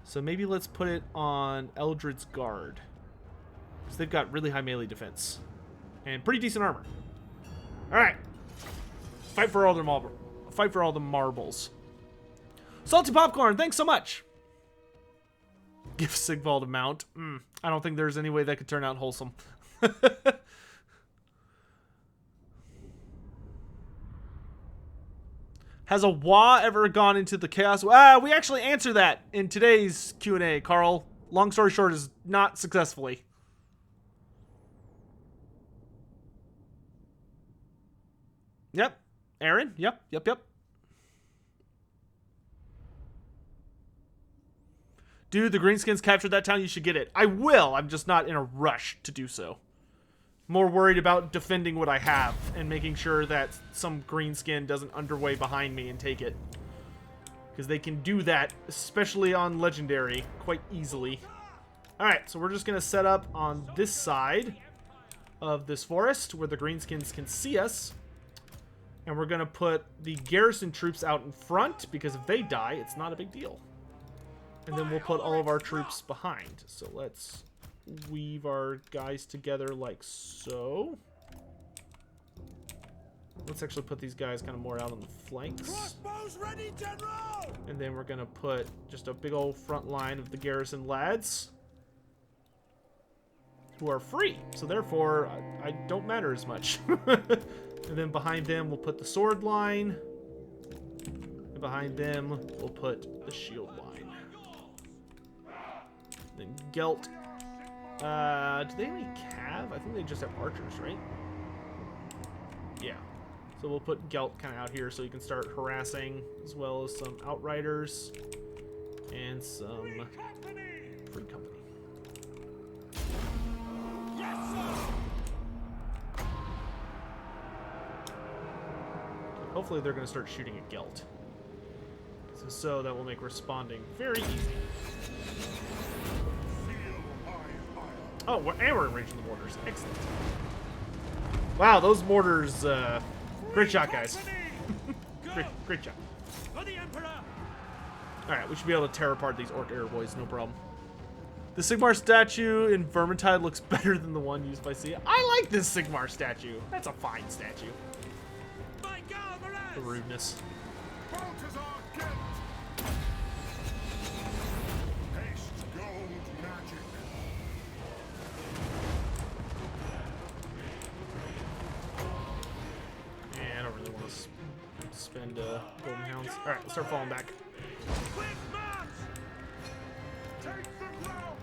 So maybe let's put it on Eldred's Guard. Because they've got really high melee defense. And pretty decent armor. Alright. Fight for all the marbles. Salty Popcorn, thanks so much. Give Sigvald a mount. I don't think there's any way that could turn out wholesome. Has a Wa ever gone into the chaos? We actually answer that in today's Q&A, Carl. Long story short is not successfully. Yep. Aaron? Yep. Dude, the Greenskins captured that town. You should get it. I will. I'm just not in a rush to do so. More worried about defending what I have and making sure that some Greenskin doesn't underway behind me and take it. Because they can do that, especially on Legendary, quite easily. Alright, so we're just going to set up on this side of this forest where the Greenskins can see us. And we're going to put the garrison troops out in front, because if they die, it's not a big deal. And then we'll put all of our troops behind. So let's weave our guys together like so. Let's actually put these guys kind of more out on the flanks. Crossbows ready, General! And then we're going to put just a big old front line of the garrison lads. Who are free. So therefore, I don't matter as much. And then behind them, we'll put the sword line. And behind them, we'll put the shield line. Then Gelt. Do they have any cav? I think they just have archers, right? Yeah. So we'll put Gelt kind of out here so you can start harassing, as well as some outriders and some free company. Yes, sir! Hopefully they're going to start shooting at Gelt. So that will make responding very easy. Oh, and we're in range of the mortars. Excellent. Wow, those mortars, great shot, guys. great shot. For the Emperor! Alright, we should be able to tear apart these Orc Air Boys, no problem. The Sigmar statue in Vermintide looks better than the one used by Sia. I like this Sigmar statue. That's a fine statue. My God, The rudeness. Balthazar Gelt! Haste gold magic. I don't really want to spend Golden Hounds. Alright, let's start falling back. quick march! Take the ground!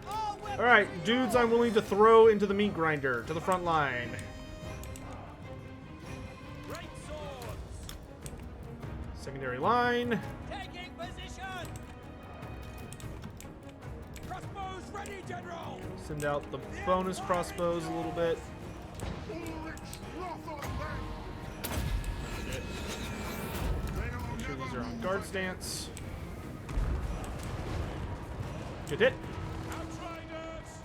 All weapons Alright, dudes I'm willing to throw into the meat grinder, to the front line. Great swords! Secondary line. Taking position! Crossbows ready, General! Send out the bonus crossbows a little bit. Ulrich Rotherland! Make sure these are on guard stance. Good hit. Outriders!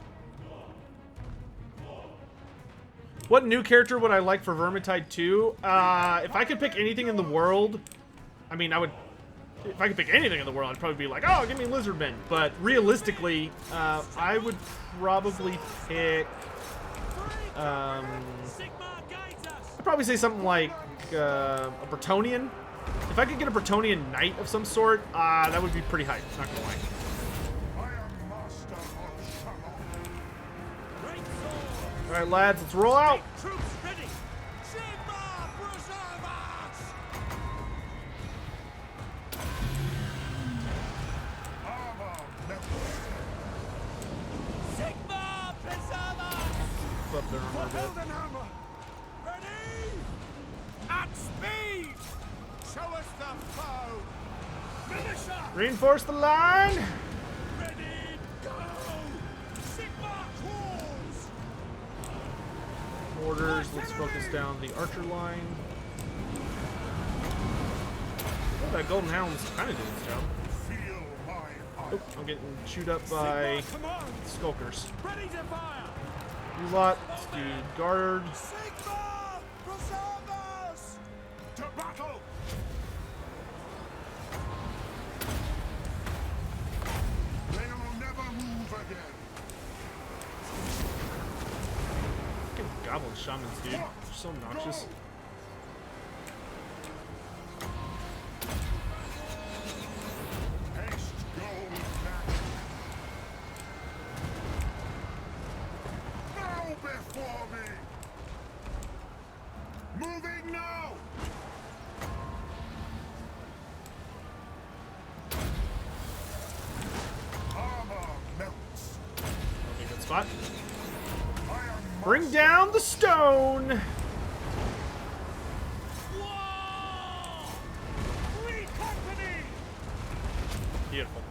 What new character would I like for Vermintide 2? If I could pick anything in the world, I mean, I would... If I could pick anything in the world, I'd probably be like, oh, give me Lizardmen. But realistically, I would probably pick... Sigma guides us! I'd probably say something like a Bretonnian. If I could get a Bretonnian knight of some sort, that would be pretty hype, not gonna lie. I am master of Shalom. Great swords! Alright, lads, let's roll out. Troops ready! Sigma preserve us! Armor level. Sigma preserve us! Up their armor a bit. Heldenhammer! Ready! At speed! Show us the foe! Militia! Reinforce the line. Ready! Go! Sigma calls! Orders, let's focus down the archer line. Oh, that Golden Hound's kind of doing its job. Feel my Oh, I'm getting chewed up by skulkers. Ready to fire! You lot, let's do guard. Sigma! Preservers! To battle! They'll never move again. Fucking goblin shamans, dude. They're so obnoxious. Haste goes back. Now before me! Moving now! Armor melts. Okay, good spot. I am Bring down the stone! Whoa! Free company! Beautiful.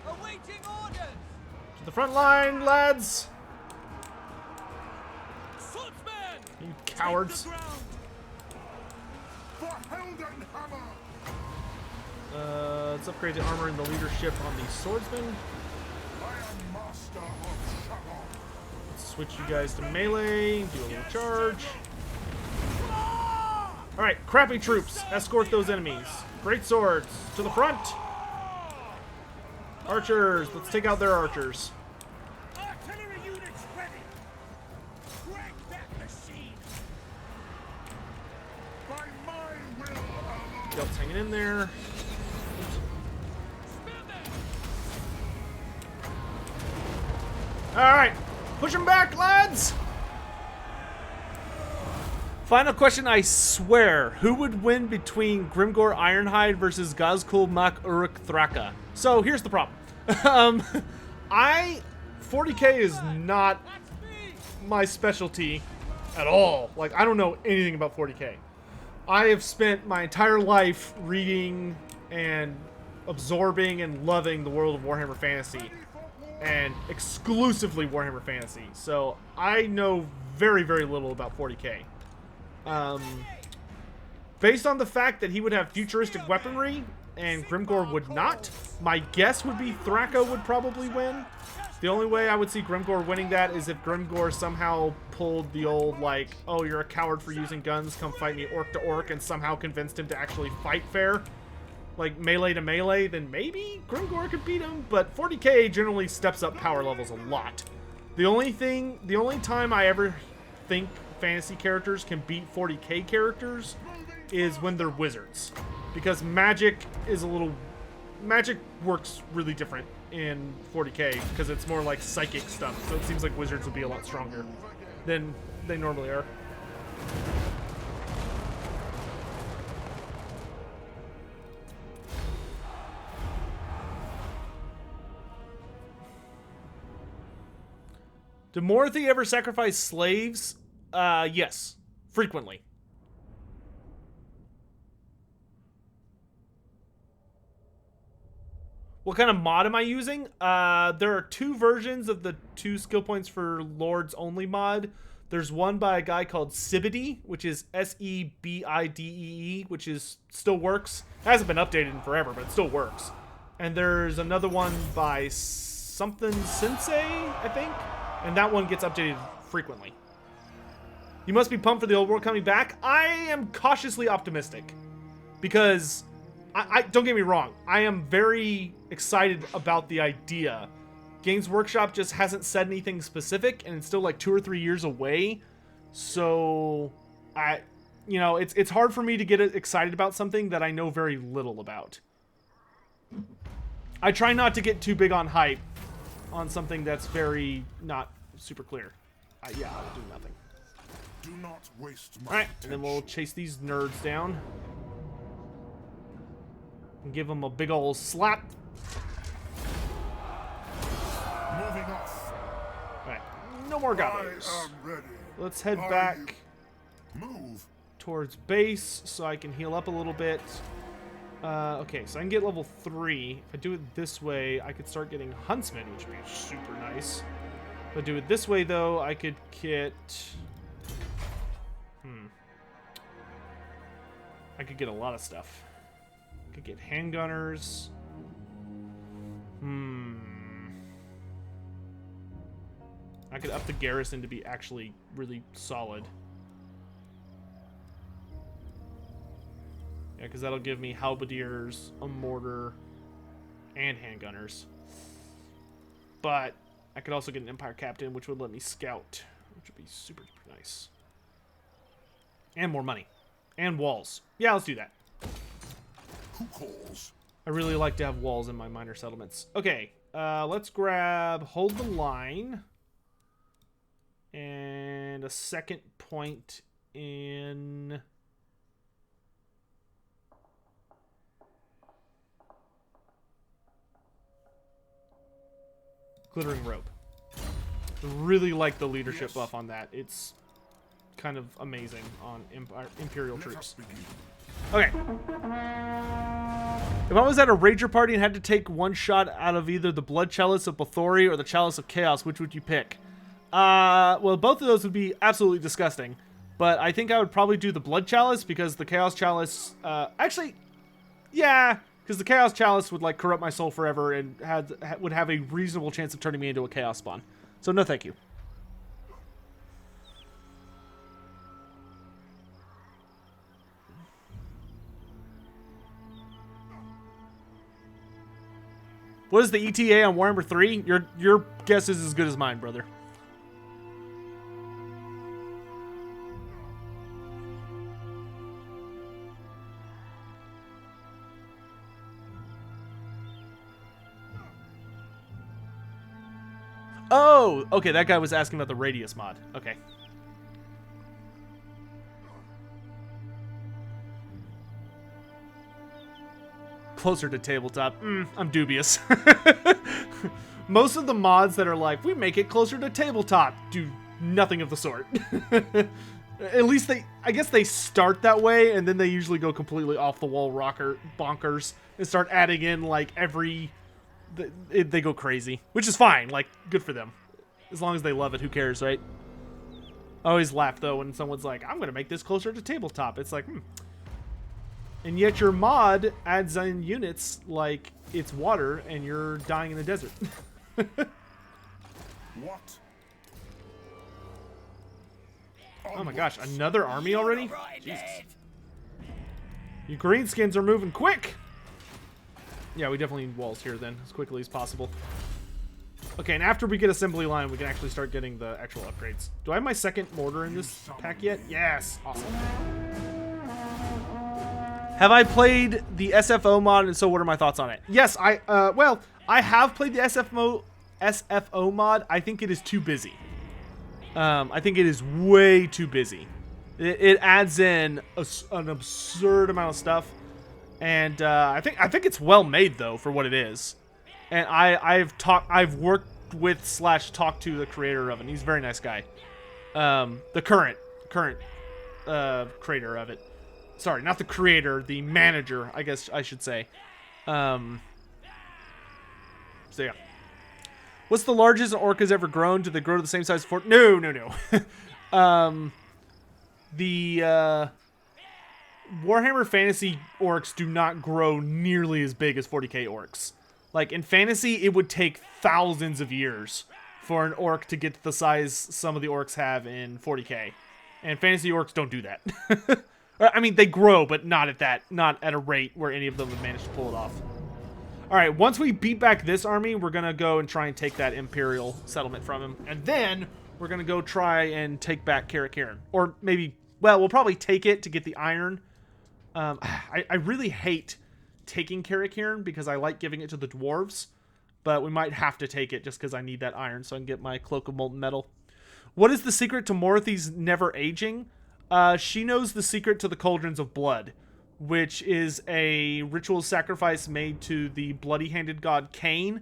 Awaiting orders! To the front line, lads! Swordsman! You cowards. The ground! for Heldenhammer! Let's upgrade the armor and the leadership on the swordsman. I am master of Shabbat. Let's switch you guys to melee, do a little charge. Alright, crappy troops, escort those enemies. Great swords, to the front! Archers, let's take out their archers. Artillery units ready! Crank that machine! By my will alone. Gelt's hanging in there. Spin them! Alright, push them back, lads! Final question, I swear. Who would win between Grimgor Ironhide versus Gazkul Mak Uruk Thraka? So here's the problem. 40k is not That's me! my specialty at all. Like, I don't know anything about 40k. I have spent my entire life reading and absorbing and loving the world of Warhammer Fantasy, and exclusively Warhammer Fantasy. So I know very, very little about 40k. Based on the fact that he would have futuristic weaponry and Grimgor would not, my guess would be Thraka would probably win. The only way I would see Grimgor winning that is if Grimgor somehow pulled the old, like, oh, you're a coward for using guns, come fight me orc to orc, and somehow convinced him to actually fight fair. Like, melee to melee, then maybe Grimgor could beat him, but 40k generally steps up power levels a lot. The only time I ever think fantasy characters can beat 40k characters is when they're wizards. Because magic works really different in 40k, because it's more like psychic stuff, so it seems like wizards would be a lot stronger than they normally are. Did Morothy ever sacrifice slaves? Yes. Frequently. What kind of mod am I using? There are two versions of the 2 skill points for Lords only mod. There's one by a guy called Sibidee, which is Sebidee, which still works. It hasn't been updated in forever, but it still works. And there's another one by something Sensei, I think, and that one gets updated frequently. You must be pumped for the old world coming back. I am cautiously optimistic, because I don't get me wrong, I am very excited about the idea. Games Workshop just hasn't said anything specific, and it's still like 2 or 3 years away. So it's hard for me to get excited about something that I know very little about. I try not to get too big on hype on something that's very not super clear. Yeah, I'll do nothing. Do not waste my Alright, and then we'll attention. chase these nerds down. And give them a big ol' slap. Moving off. Alright, no more I goblins. am ready. Let's head Are back you? Move. towards base so I can heal up a little bit. Okay, so I can get level 3. If I do it this way, I could start getting Huntsman, which would be super nice. If I do it this way, though, I could get... I could get a lot of stuff. I could get handgunners. I could up the garrison to be actually really solid. Yeah, because that'll give me halberdiers, a mortar, and handgunners. But I could also get an Empire Captain, which would let me scout, which would be super nice. And more money. And walls. Yeah, let's do that. Who calls? I really like to have walls in my minor settlements. Okay, let's grab hold the line. And a second point in... Glittering Rope. I really like the leadership buff on that. It's kind of amazing on Imperial troops. Okay. If I was at a Rager party and had to take one shot out of either the Blood Chalice of Bathory or the Chalice of Chaos, which would you pick? Well, both of those would be absolutely disgusting. But I think I would probably do the Blood Chalice because the Chaos Chalice... actually, yeah... Because the Chaos Chalice would, like, corrupt my soul forever and would have a reasonable chance of turning me into a Chaos Spawn. So, no thank you. What is the ETA on Warhammer 3? Your guess is as good as mine, brother. Oh, okay, that guy was asking about the radius mod. Okay. Closer to tabletop. I'm dubious. Most of the mods that are like, we make it closer to tabletop, do nothing of the sort. At least I guess they start that way, and then they usually go completely off the wall bonkers and start adding in like every... They go crazy, which is fine. Like, good for them. As long as they love it, who cares, right? I always laugh, though, when someone's like, I'm going to make this closer to tabletop. It's like, And yet your mod adds in units like it's water, and you're dying in the desert. What? Oh my gosh, another army already? Jesus. You greenskins are moving quick! Yeah, we definitely need walls here then, as quickly as possible. Okay, and after we get assembly line, we can actually start getting the actual upgrades. Do I have my second mortar in this pack yet? Yes! Awesome. Have I played the SFO mod, and so what are my thoughts on it? Yes, well, I have played the SFO mod. I think it is too busy. I think it is way too busy. It adds in an absurd amount of stuff. And I think it's well made though for what it is, and I've worked with / talked to the creator of it. And he's a very nice guy. The current creator of it. Sorry, not the creator, the manager, I guess I should say. So yeah. What's the largest an orc has ever grown? Do they grow to the same size as fort? No. The Warhammer Fantasy orcs do not grow nearly as big as 40k orcs. Like, in Fantasy, it would take thousands of years for an orc to get to the size some of the orcs have in 40k. And Fantasy orcs don't do that. I mean, they grow, but not at a rate where any of them have managed to pull it off. Alright, once we beat back this army, we're going to go and try and take that Imperial settlement from him. And then, we're going to go try and take back Karakieran. Or maybe, well, we'll probably take it to get the iron. I really hate taking Karakieran because I like giving it to the dwarves, but we might have to take it just because I need that iron so I can get my Cloak of Molten Metal. What is the secret to Morothy's never aging? She knows the secret to the Cauldrons of Blood, which is a ritual sacrifice made to the bloody-handed god Cain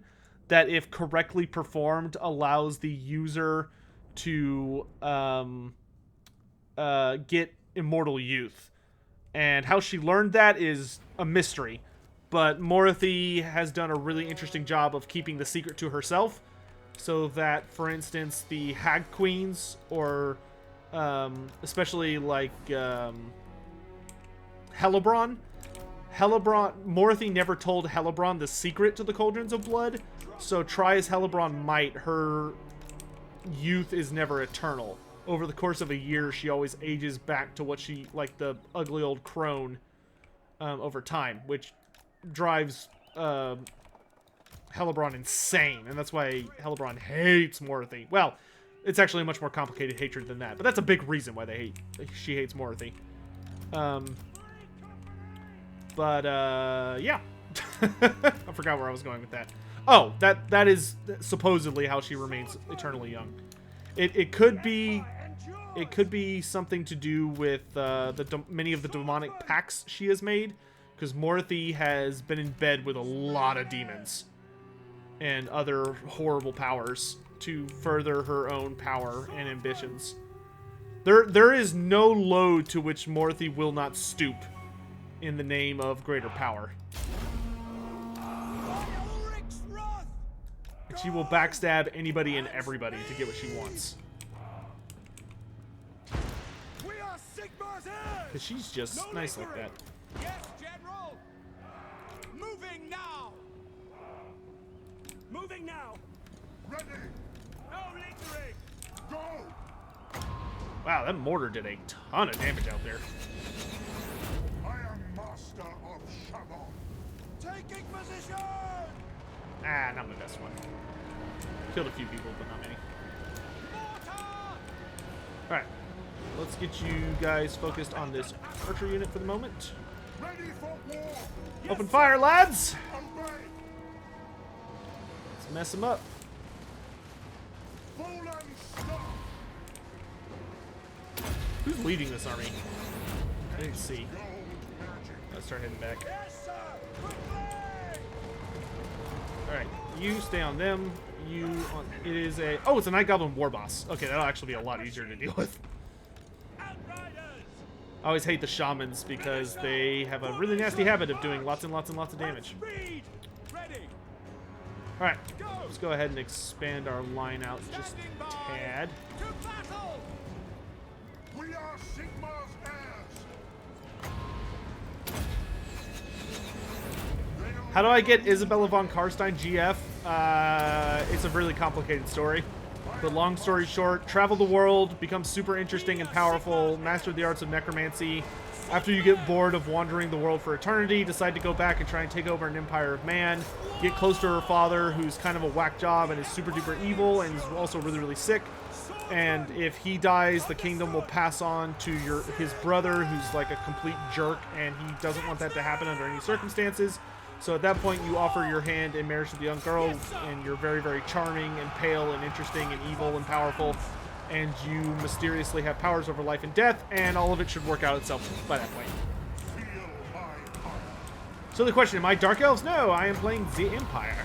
that, if correctly performed, allows the user to get immortal youth. And how she learned that is a mystery. But Morothy has done a really interesting job of keeping the secret to herself. So that, for instance, the Hag Queens, or especially like Hellebron. Morothy never told Hellebron the secret to the Cauldrons of Blood. So try as Hellebron might, her youth is never eternal. Over the course of a year, she always ages back to what she, like the ugly old crone, over time, which drives Hellebron insane, and that's why Hellebron hates Morothy. Well, it's actually a much more complicated hatred than that, but that's a big reason why she hates Morothy. Yeah. I forgot where I was going with that. Oh, that is supposedly how she remains eternally young. It could be something to do with many of the demonic pacts she has made, because Morothy has been in bed with a lot of demons and other horrible powers to further her own power and ambitions. There is no load to which Morothy will not stoop in the name of greater power. And she will backstab anybody and everybody to get what she wants. Because she's just nice like that. Yes, General. Moving now. Moving now. Ready! No lingering. Go! Wow, that mortar did a ton of damage out there. I am master of Shabon. Taking position. Ah, not my best one. Killed a few people, but not many. Mortar. Alright. Let's get you guys focused on this archer unit for the moment. Ready for war! Open fire, lads! Obey! Let's mess them up. Full and stop! Who's leading this army? I didn't see. Gold magic! Let's start heading back. Yes, sir. Quickly. Alright, you stay on them. You on... It is a... Oh, it's a Night Goblin War Boss. Okay, that'll actually be a lot easier to deal with. Outriders. I always hate the Shamans because they have a really nasty habit of doing lots and lots and lots of damage. Speed. Ready. Alright, let's go ahead and expand our line out just Standing a by. tad. To battle. We are Sigma's heirs! How do I get Isabella von Karstein GF? It's a really complicated story. But long story short, travel the world, become super interesting and powerful, master the arts of necromancy. After you get bored of wandering the world for eternity, decide to go back and try and take over an empire of man. Get close to her father, who's kind of a whack job and is super duper evil and is also really, really sick. And if he dies, the kingdom will pass on to his brother, who's like a complete jerk, and he doesn't want that to happen under any circumstances. So at that point, you offer your hand in marriage to the young girl, and you're very, very charming and pale and interesting and evil and powerful, and you mysteriously have powers over life and death, and all of it should work out itself by that point. So the question, am I Dark Elves? No, I am playing the Empire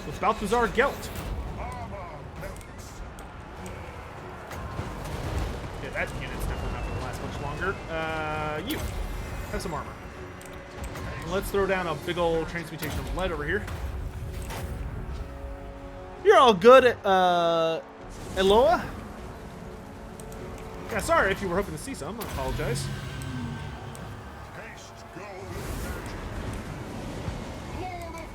with Balthazar Gelt. Yeah, that unit's definitely not going to last much longer. You have some armor. Let's throw down a big old transmutation of lead over here. You're all good at, Eloa? Yeah, sorry if you were hoping to see some. I apologize. Haste gold magic! Lord of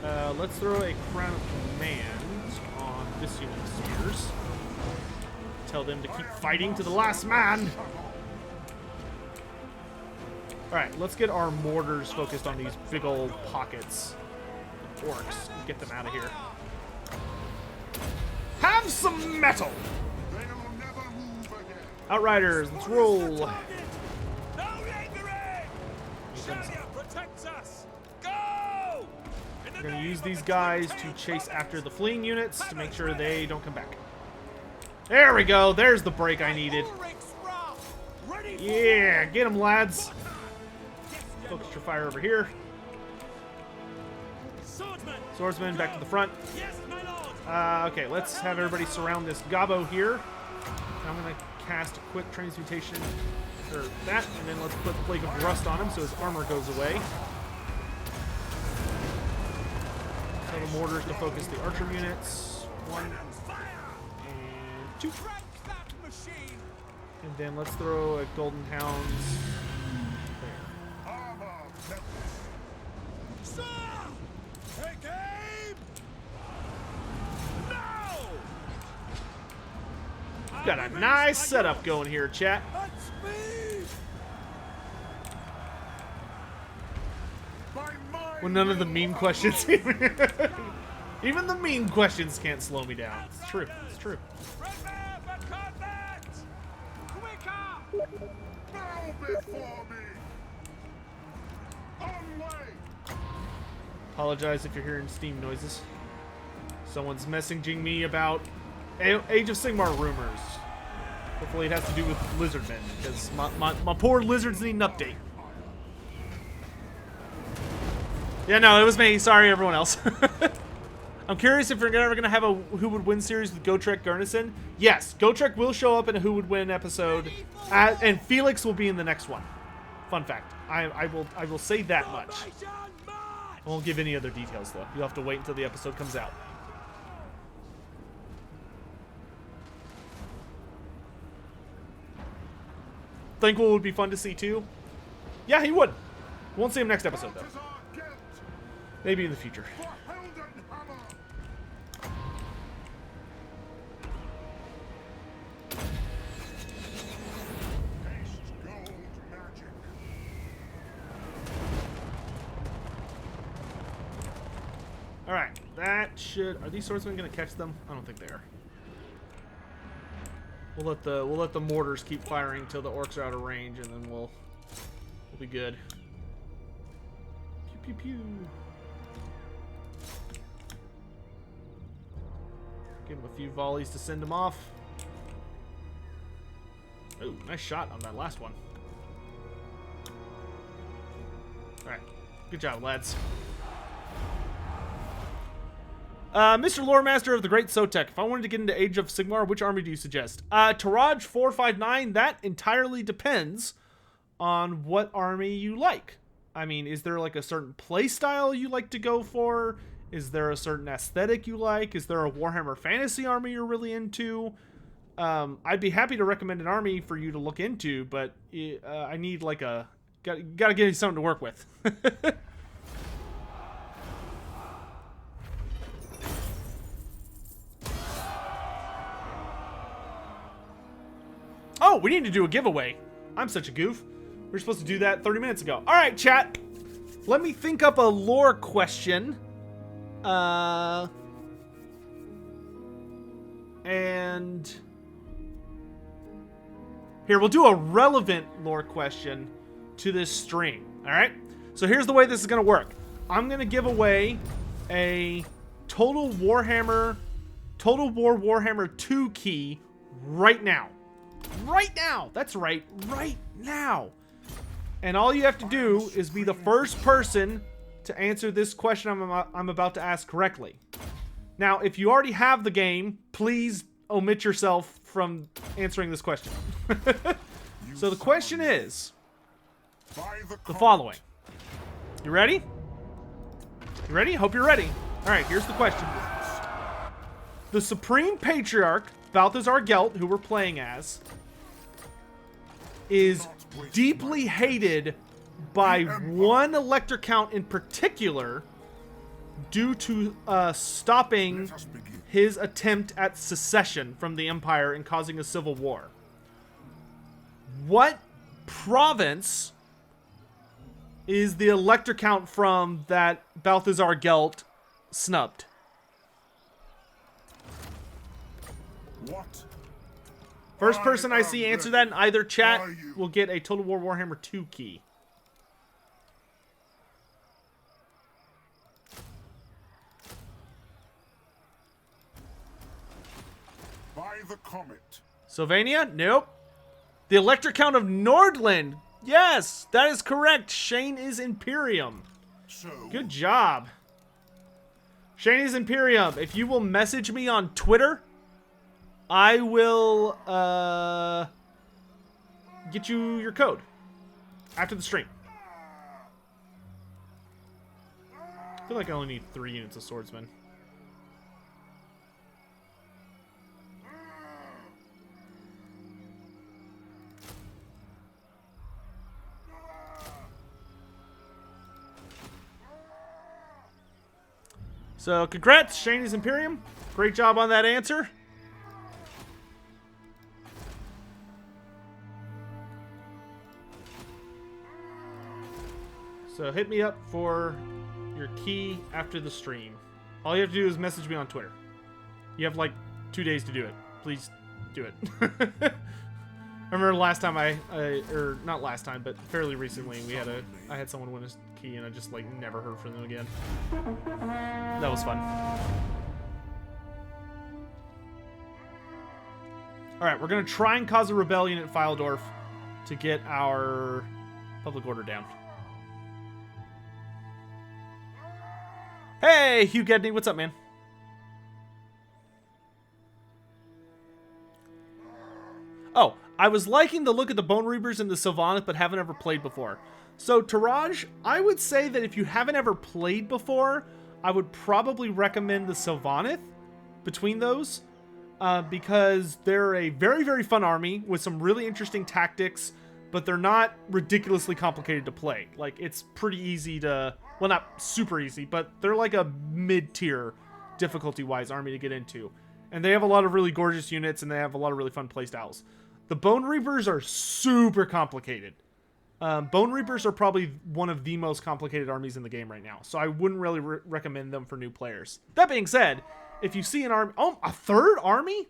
metal! Let's throw a crown of command on this unit of spears. Tell them to keep fighting to the last man. Alright, let's get our mortars focused on these big old pockets. Orcs. Get them out of here. Have some metal! They'll never move again! Outriders, let's roll. No lingering. Shadia protects us. Go. We're going to use these guys to chase after the fleeing units to make sure they don't come back. There we go. There's the break I needed. Yeah, get them, lads. Focus your fire over here. Swordsman, back to the front. Yes, my lord. Okay, let's have everybody surround this gobbo here. I'm going to cast a quick transmutation, or that, and then let's put Plague of Rust on him so his armor goes away. Tell the mortars to focus the archer units. 1 and 2. And then let's throw a Golden Hounds there. Armor Sir! Take aim! Now! Got a nice setup going here, chat. At speed! By my When none of the will, meme questions even the meme questions can't slow me down. It's true. It's true. Prepare for combat! Quicker! bow before me. On way. Apologize if you're hearing steam noises. Someone's messaging me about Age of Sigmar rumors. Hopefully it has to do with lizardmen, because my poor lizards need an update. Yeah, no, it was me. Sorry, everyone else. I'm curious if we're ever going to have a Who Would Win series with Gotrek Garnison. Yes, Gotrek will show up in a Who Would Win episode, and Felix will be in the next one. Fun fact. I will say that much. Formation march! I won't give any other details, though. You'll have to wait until the episode comes out. Thankful would be fun to see, too. Yeah, he would. Won't see him next episode, though. Balthazar Gelt Maybe in the future. for Heldenhammer. Taste gold magic. Alright, that should... Are these swordsmen going to catch them? I don't think they are. We'll let the mortars keep firing until the orcs are out of range, and then we'll be good. Pew pew pew. Give him a few volleys to send him off. Oh, nice shot on that last one. Alright. Good job, lads. Mr. Loremaster of the Great Sotek, if I wanted to get into Age of Sigmar, which army do you suggest? Taraj 459, that entirely depends on what army you like. I mean, is there like a certain play style you like to go for? Is there a certain aesthetic you like? Is there a Warhammer Fantasy army you're really into? I'd be happy to recommend an army for you to look into, but I need like a... Gotta give you something to work with. Oh, we need to do a giveaway. I'm such a goof. We were supposed to do that 30 minutes ago. All right, chat. Let me think up a lore question. And here, we'll do a relevant lore question to this stream. All right? So here's the way this is going to work. I'm going to give away a Total War Warhammer 2 key right now. Right now! That's right, right now! And all you have to do is be the first person to answer this question I'm about to ask correctly. Now, if you already have the game, please omit yourself from answering this question. So the question is By the following. You ready? You ready? Hope you're ready. Alright, here's the question. The Supreme Patriarch, Balthazar Gelt, who we're playing as, is deeply hated by one elector count in particular due to stopping Let us begin. his attempt at secession from the Empire and causing a civil war. What province is the elector count from that Balthazar Gelt snubbed? What? First person I see answer that in either chat Are you? will get a Total War Warhammer 2 key. By the comet. Sylvania? Nope. The elector count of Nordland. Yes, that is correct. Shane is Imperium. So Good job. Shane is Imperium. If you will message me on Twitter, I will get you your code after the stream. I feel like I only need 3 units of swordsmen. So, congrats, Shaney's Imperium. Great job on that answer. So hit me up for your key after the stream. All you have to do is message me on Twitter. You have like 2 days to do it. Please do it. I remember last time or not last time, but fairly recently, I had someone win a key and I just like never heard from them again. That was fun. All right, we're gonna try and cause a rebellion at Fyldorf to get our public order down. Hey, Hugh Gedney, what's up, man? Oh, I was liking the look of the Bone Reapers and the Sylvaneth, but haven't ever played before. So, Taraj, I would say that if you haven't ever played before, I would probably recommend the Sylvaneth between those, because they're a very, very fun army with some really interesting tactics, but they're not ridiculously complicated to play. Like, it's pretty easy to... Well, not super easy, but they're like a mid-tier difficulty-wise army to get into. And they have a lot of really gorgeous units, and they have a lot of really fun playstyles. The Bone Reapers are super complicated. Bone Reapers are probably one of the most complicated armies in the game right now, so I wouldn't really recommend them for new players. That being said, if you see an army... Oh, a third army?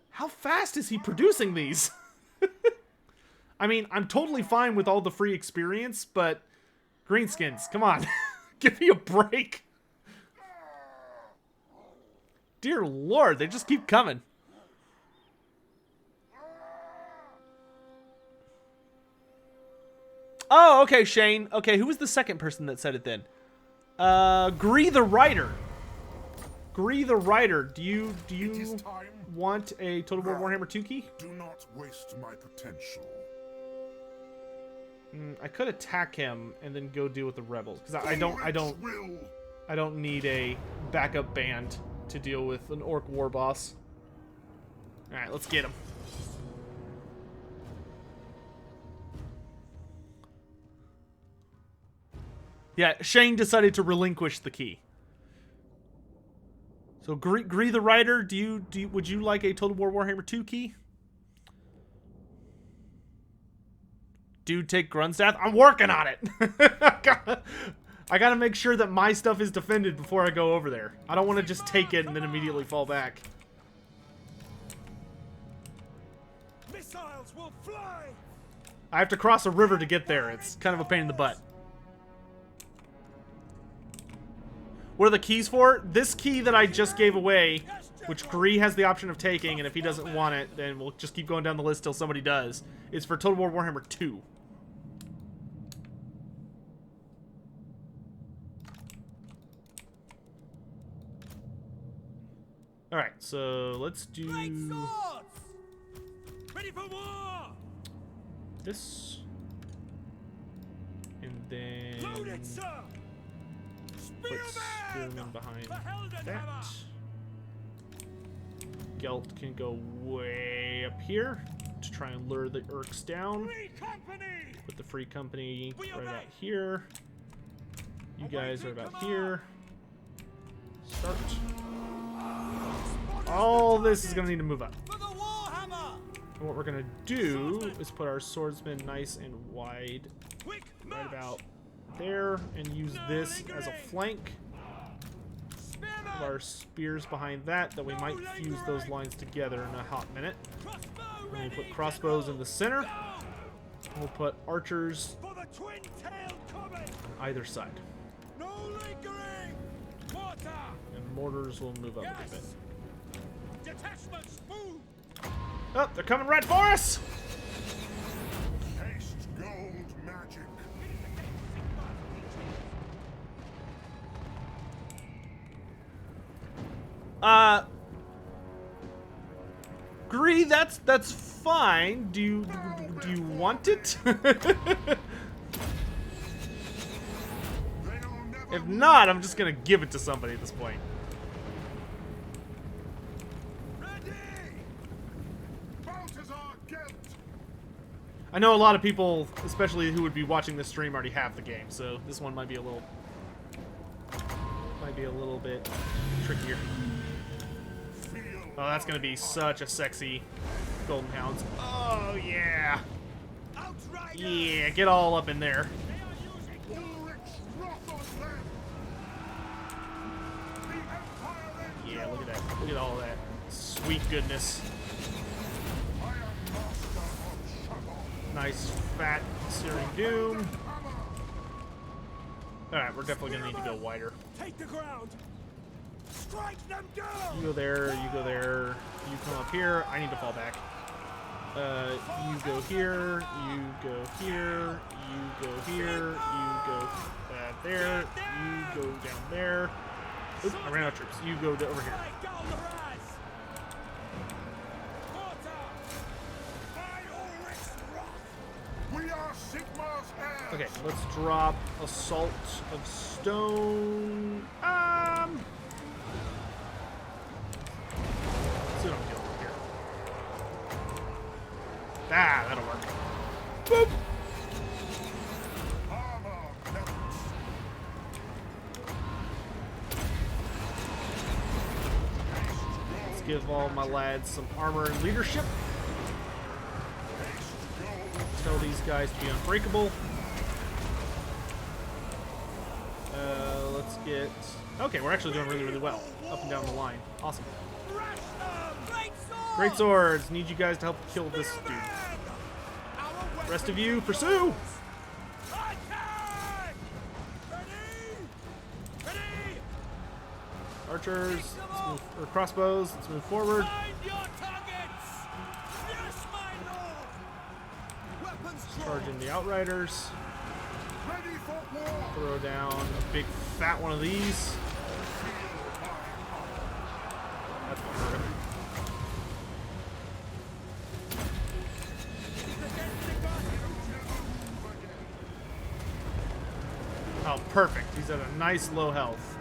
How fast is he producing these? I mean, I'm totally fine with all the free experience, but... Greenskins, come on. Give me a break. Dear Lord, they just keep coming. Oh, okay, Shane. Okay, who was the second person that said it then? Gree the Writer. Gree the Writer, do you want a Total War Warhammer 2 key? Do not waste my potential. I could attack him and then go deal with the rebels because I don't need a backup band to deal with an orc war boss. All right, let's get him. Yeah, Shane decided to relinquish the key. So Gree the Writer, would you like a Total War Warhammer 2 key? Dude, take Grunstaff? I'm working on it. I gotta make sure that my stuff is defended before I go over there. I don't want to just take it and then immediately fall back. Missiles will fly. I have to cross a river to get there. It's kind of a pain in the butt. What are the keys for? This key that I just gave away, which Gree has the option of taking, and if he doesn't want it, then we'll just keep going down the list till somebody does, is for Total War Warhammer 2. Alright, so let's do Ready for war. this. And then Loaded, sir. put Spearman behind that. Gelt can go way up here to try and lure the Urks down. Put the Free Company right about here. You guys are about here. Start. All this is going to need to move up. And what we're going to do is put our swordsmen nice and wide right about there and use this as a flank. Put our spears behind that we might fuse those lines together in a hot minute. And we'll put crossbows in the center. And we'll put archers on either side. And mortars will move up a bit. Oh, they're coming right for us! Haste gold magic. Gree, that's fine. Do you want it? If not, I'm just gonna give it to somebody at this point. Ready! Balthazar Gelt. I know a lot of people, especially who would be watching this stream, already have the game, so this one might be a little bit trickier. Oh, that's gonna be such a sexy Golden Hounds. Oh yeah, yeah, get all up in there. Look at all that sweet goodness. Nice fat searing doom. Alright, we're definitely gonna need to go wider. Take the ground. Strike them down. You go there, you go there, you come up here, I need to fall back. You go here, you go here, you go here, you go there, you go down there. Oop, I ran out of troops. You go over here. Okay, let's drop Assault of Stone. Let's see what I'm doing over here. Ah, that'll work. Boop. Let's give all my lads some armor and leadership. Tell these guys to be unbreakable. Let's get... Okay, we're actually doing really, really well. Up and down the line. Awesome. Great swords. Need you guys to help kill this dude. Rest of you, pursue! Archers, let's move, or crossbows, let's move forward. Charge in the Outriders. Throw down a big fat one of these. That's gonna hurt him. Oh, perfect. He's at a nice low health.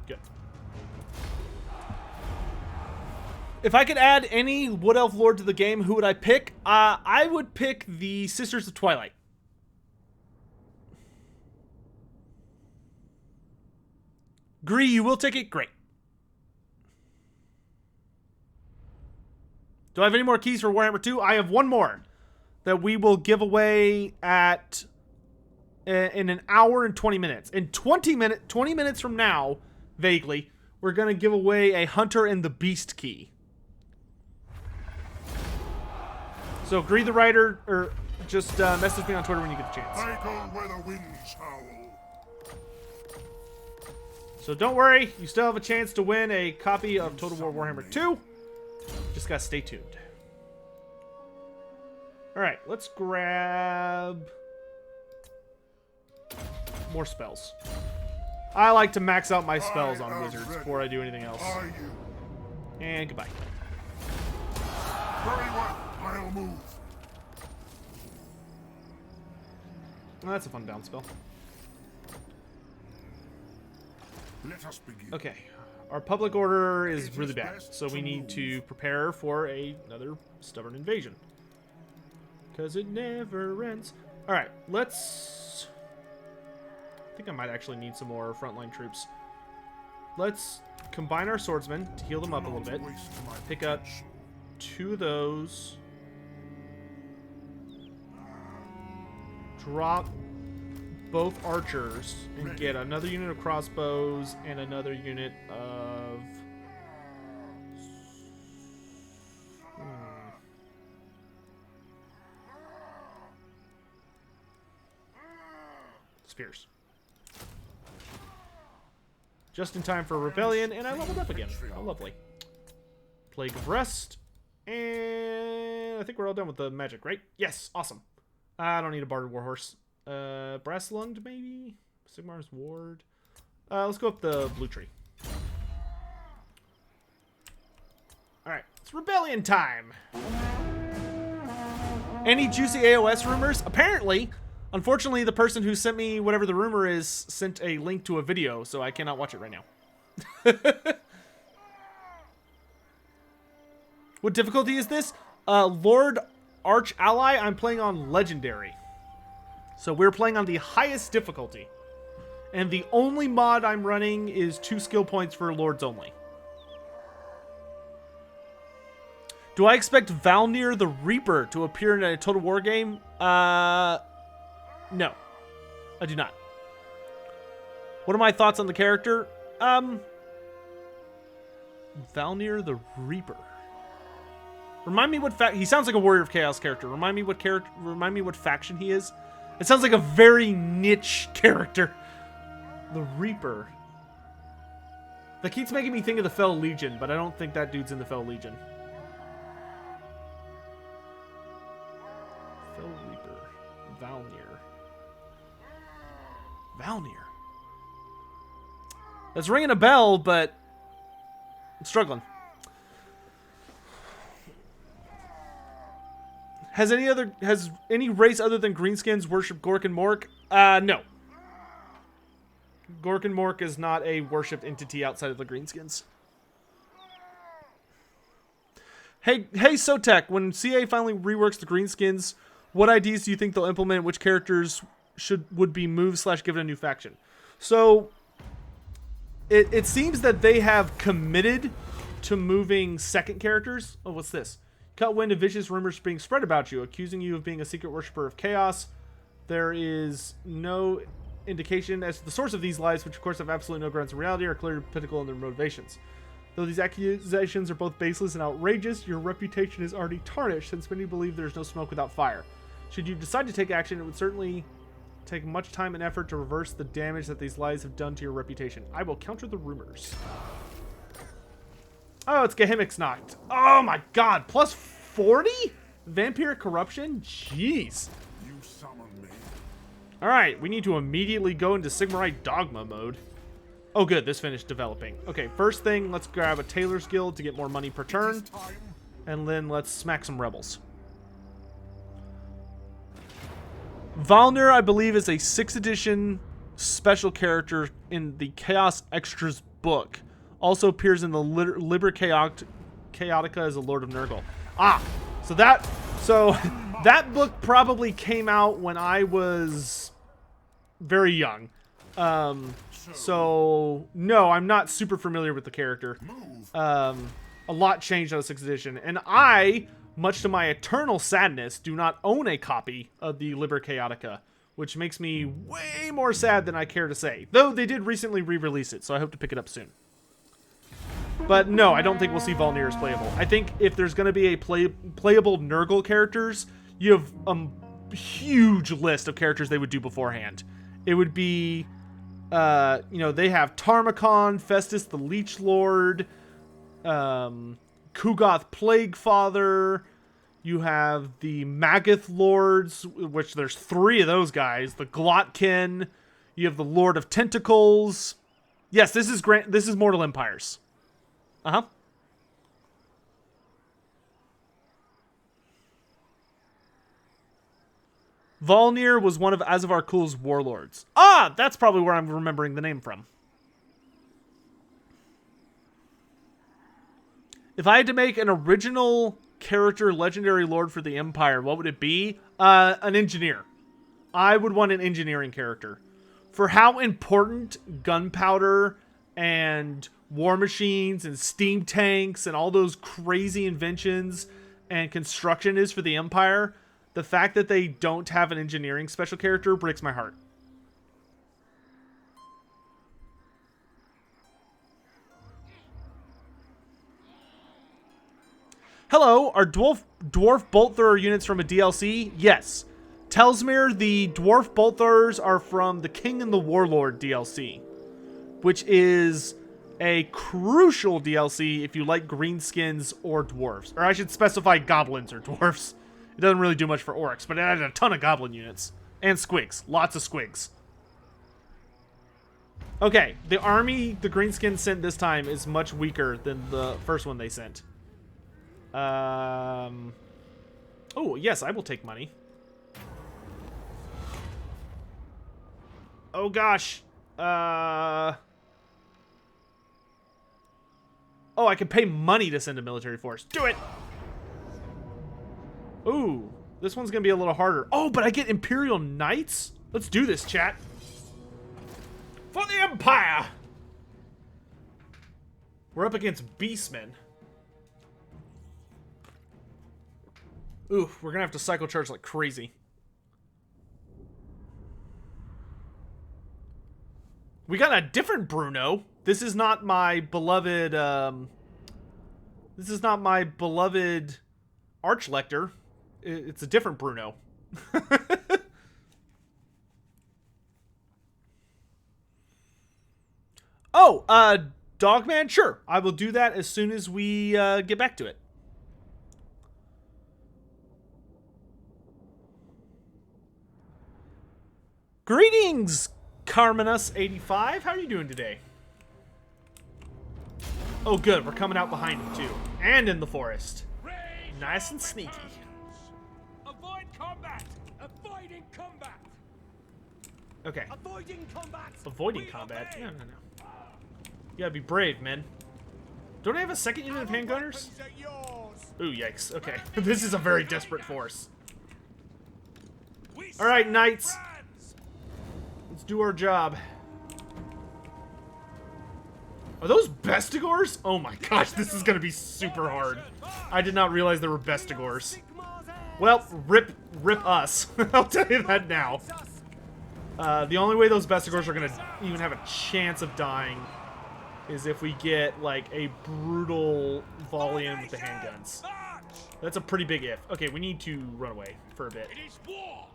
Good. If I could add any Wood Elf Lord to the game, who would I pick? I would pick the Sisters of Twilight. Gree, you will take it? Great. Do I have any more keys for Warhammer 2? I have one more that we will give away at in an hour and 20 minutes. In 20 minutes from now, vaguely, we're going to give away a Hunter and the Beast key. So Gree the Writer, or just message me on Twitter when you get the chance. I go where the winds howl. So don't worry, you still have a chance to win a copy of Total War Warhammer 2. Just gotta stay tuned. Alright, let's grab more spells. I like to max out my spells on wizards before I do anything else. And goodbye. Very well, I'll move. Well, that's a fun down spell. Let us begin. Okay, our public order is really bad, so we need to prepare for another stubborn invasion. Because it never ends. Alright, let's... I think I might actually need some more frontline troops. Let's combine our swordsmen to heal them up a little bit. Pick up 2 of those. Drop both archers and get another unit of crossbows and another unit of spears. Just in time for rebellion, and I leveled up again. Oh, lovely. Plague of Rest, and I think we're all done with the magic, right? Yes, awesome. I don't need a Barded Warhorse. Brass Lunged, maybe? Sigmar's Ward. Let's go up the blue tree. Alright, it's rebellion time! Any juicy AOS rumors? Apparently, unfortunately, the person who sent me whatever the rumor is sent a link to a video, so I cannot watch it right now. What difficulty is this? Lord Arch Ally, I'm playing on Legendary. So we're playing on the highest difficulty. And the only mod I'm running is 2 skill points for Lords only. Do I expect Valnir the Reaper to appear in a Total War game? No. I do not. What are my thoughts on the character? Valnir the Reaper. Remind me what he sounds like a Warrior of Chaos character. Remind me what faction he is. It sounds like a very niche character. The Reaper. That keeps making me think of the Fel Legion, but I don't think that dude's in the Fel Legion. Fel Reaper. Valnir. Valnir. That's ringing a bell, but I'm struggling. Has any race other than Greenskins worship Gork and Mork? No. Gork and Mork is not a worshipped entity outside of the Greenskins. Hey Sotek, when CA finally reworks the Greenskins, what ideas do you think they'll implement? Which characters would be moved / given a new faction? So it seems that they have committed to moving second characters. Oh, what's this? Caught wind of vicious rumors being spread about you, accusing you of being a secret worshiper of chaos. There is no indication as to the source of these lies, which of course have absolutely no grounds in reality, are clearly political in their motivations. Though these accusations are both baseless and outrageous, your reputation is already tarnished, since many believe there's no smoke without fire. Should you decide to take action, it would certainly take much time and effort to reverse the damage that these lies have done to your reputation. I will counter the rumors. Oh, it's Gehemix knocked. Oh my god, plus 40? Vampiric corruption? Jeez. You summon me. Alright, we need to immediately go into Sigmarite Dogma mode. Oh good, this finished developing. Okay, first thing, let's grab a Tailor's Guild to get more money per turn. And then let's smack some rebels. Valnir, I believe, is a 6th edition special character in the Chaos Extras book. Also appears in the Liber Chaotica as a Lord of Nurgle. So that book probably came out when I was very young. So no, I'm not super familiar with the character. A lot changed on the 6th edition, and I, much to my eternal sadness, do not own a copy of the Liber Chaotica, which makes me way more sad than I care to say. Though they did recently re-release it, so I hope to pick it up soon. But no, I don't think we'll see Valnir as playable. I think if there's going to be a playable Nurgle characters, you have a huge list of characters they would do beforehand. It would be, they have Tarmakon, Festus the Leech Lord, Kugoth Plaguefather. You have the Magath Lords, which there's 3 of those guys. The Glotkin. You have the Lord of Tentacles. Yes, this is Mortal Empires. Uh-huh. Valnir was one of Azavar Kul's warlords. That's probably where I'm remembering the name from. If I had to make an original character legendary lord for the Empire, what would it be? An engineer. I would want an engineering character. For how important gunpowder and war machines and steam tanks and all those crazy inventions and construction is for the Empire, the fact that they don't have an engineering special character breaks my heart. Hello, are dwarf bolt thrower units from a DLC? Yes. Telsmere, the dwarf bolt throwers are from the King and the Warlord DLC, which is a crucial DLC if you like greenskins or dwarves. Or I should specify goblins or dwarves. It doesn't really do much for orcs, but it added a ton of goblin units. And squigs. Lots of squigs. Okay, the army the greenskins sent this time is much weaker than the first one they sent. Oh, yes, I will take money. Oh, gosh. Oh, I can pay money to send a military force. Do it! Ooh, this one's gonna be a little harder. Oh, but I get Imperial Knights? Let's do this, chat. For the Empire! We're up against Beastmen. Ooh, we're gonna have to cycle charge like crazy. We got a different Bruno. This is not my beloved, this is not my beloved Archlector. It's a different Bruno. Oh, Dogman? Sure. I will do that as soon as we get back to it. Greetings, Carminus85. How are you doing today? Oh, good. We're coming out behind him, too. And in the forest. Nice and sneaky. Avoid combat. Avoiding combat. Okay. Avoiding combat. Avoiding combat? No, no, no. You gotta be brave, men. Don't I have a second unit of handgunners? Ooh, yikes. Okay. This is a very desperate force. Alright, knights. Let's do our job. Are those Bestigors? Oh my gosh, this is gonna be super hard. I did not realize there were Bestigors. Well, rip us. I'll tell you that now. The only way those Bestigors are gonna even have a chance of dying is if we get, like, a brutal volley in with the handguns. That's a pretty big if. Okay, we need to run away for a bit. It is war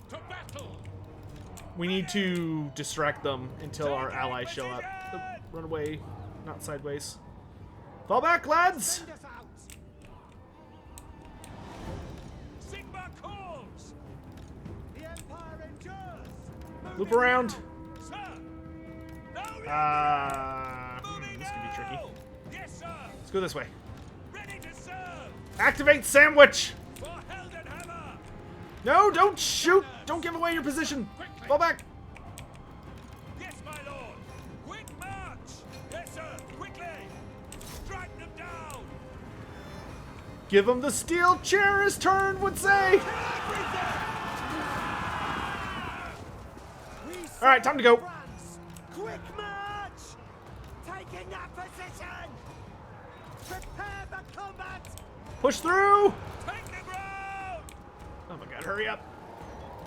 to battle. We need to distract them until our allies show up. Oh, run away, not sideways. Fall back, lads! Sigma calls. The Empire endures. Loop around. Sir. No, This could be tricky. yes, sir. Let's go this way. Ready to serve. Activate sandwich! For Heldenhammer. No, don't shoot! Don't give away your position! Fall back! Yes, my lord. Quick march. Yes, sir. Quickly. Strike them down. Give him the steel chair, his turn would say! Alright, time to go. Quick march. Taking that position. Prepare for combat. Push through! Take the ground. Oh my god, hurry up.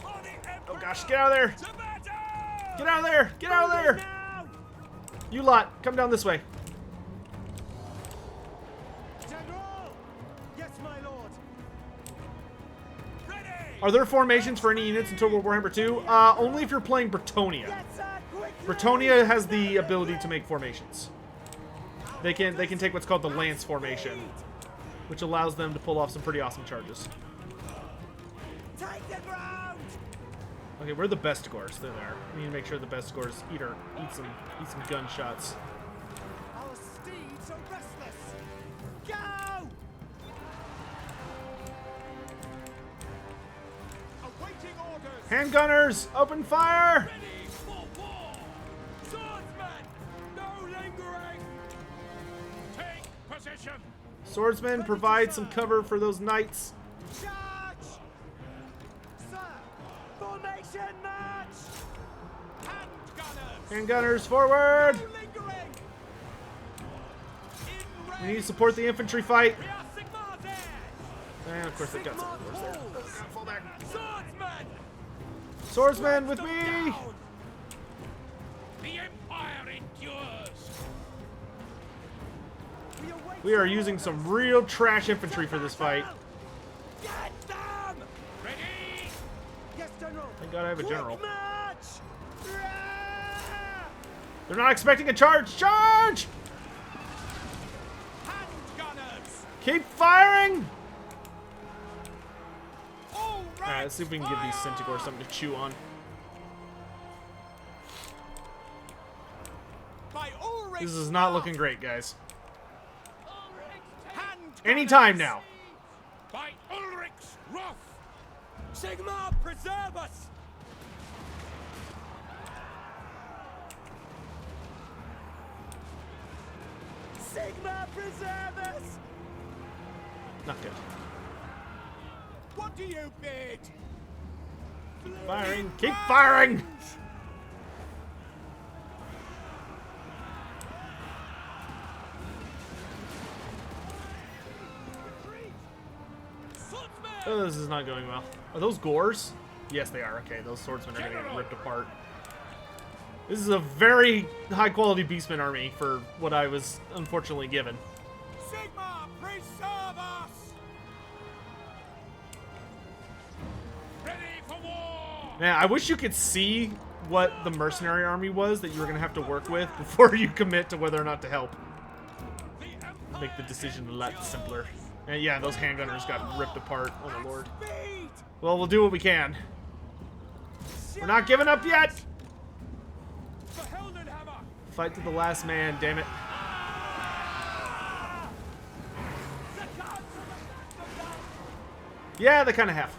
For the Emperor. Oh gosh, get out of there! To battle. Get out of there! Get out of there! Now. You lot, come down this way. General. Yes, my lord. Ready. Are there formations for any units in Total War Warhammer 2? Only if you're playing Bretonia. Yes, sir. Quickly. Bretonia has the ability to make formations. They can take what's called the Lance formation, which allows them to pull off some pretty awesome charges. Take the ground. Okay, where are the Bestigors? They're there. We need to make sure the Bestigors eat some gunshots. Our steeds are restless. Go. Awaiting orders. Handgunners, open fire! Ready for war. Swordsmen. No lingering. Take position. Swordsmen, provide some cover for those knights. Charge. Sir. Formation march. Handgunners. Handgunners, forward! No lingering. In We need to range. support the infantry fight. We are Sigma there. And of course, they've got some force there. Fall back. Swordsmen. Swordsmen with me! The Empire endures. We are using some real trash infantry for this fight. Get them! Ready? Yes, General. Thank God I have a general. March! They're not expecting a charge! Charge! Handgunners! Keep firing! All right. Alright, let's see if we can give these Centaurs something to chew on. By Ulrich's This is not wrath. looking great, guys. Handgunners. Anytime now. By Ulrich's wrath. Sigma, preserve us! Sigma, preserve us! Not good. What do you bid? Firing! Keep firing! Oh, this is not going well. Are those Gores? Yes, they are. Okay, those swordsmen are going to get ripped apart. This is a very high-quality Beastman army for what I was unfortunately given. Sigma, preserve us! Ready for war! Man, I wish you could see what the mercenary army was that you were going to have to work with before you commit to whether or not to help. Make the decision a lot simpler. And yeah, those handgunners got ripped apart. Oh my lord. Well, we'll do what we can. We're not giving up yet! Fight to the last man, damn it. Yeah, they kind of have.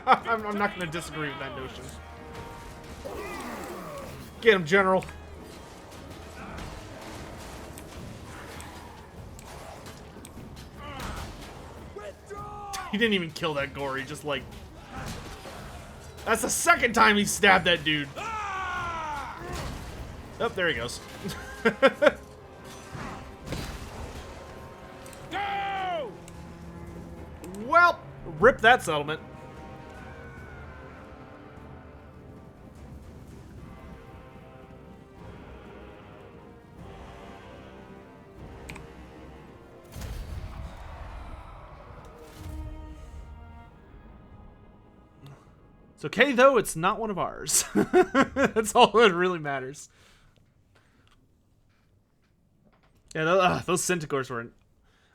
I'm not going to disagree with that notion. Get him, General. He didn't even kill that gore. He just like... That's the second time he stabbed that dude. Oh, there he goes. Go! Well, rip that settlement. It's okay, though. It's not one of ours. That's all that really matters. Yeah, those Centaurs were...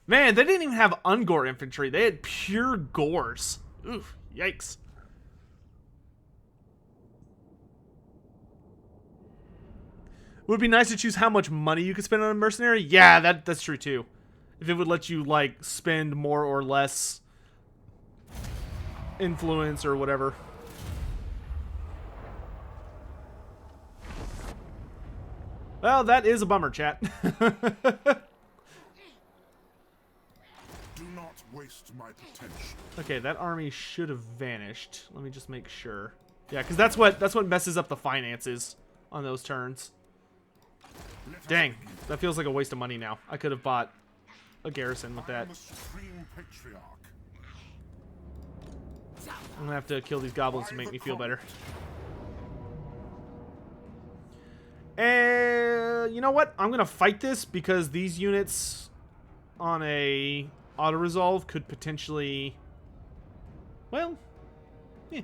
Man, they didn't even have ungore infantry. They had pure gores. Oof, yikes. Would it be nice to choose how much money you could spend on a mercenary? Yeah, that's true, too. If it would let you, like, spend more or less influence or whatever. Well, that is a bummer, chat. Do not waste my potential. Okay, that army should have vanished. Let me just make sure. Yeah, because that's what messes up the finances on those turns. Dang, that feels like a waste of money now. I could have bought a garrison with that. I'm a Supreme Patriarch. I'm gonna have to kill these goblins to make me feel better. And you know what? I'm gonna fight this because these units on a auto resolve could potentially, well, yeah.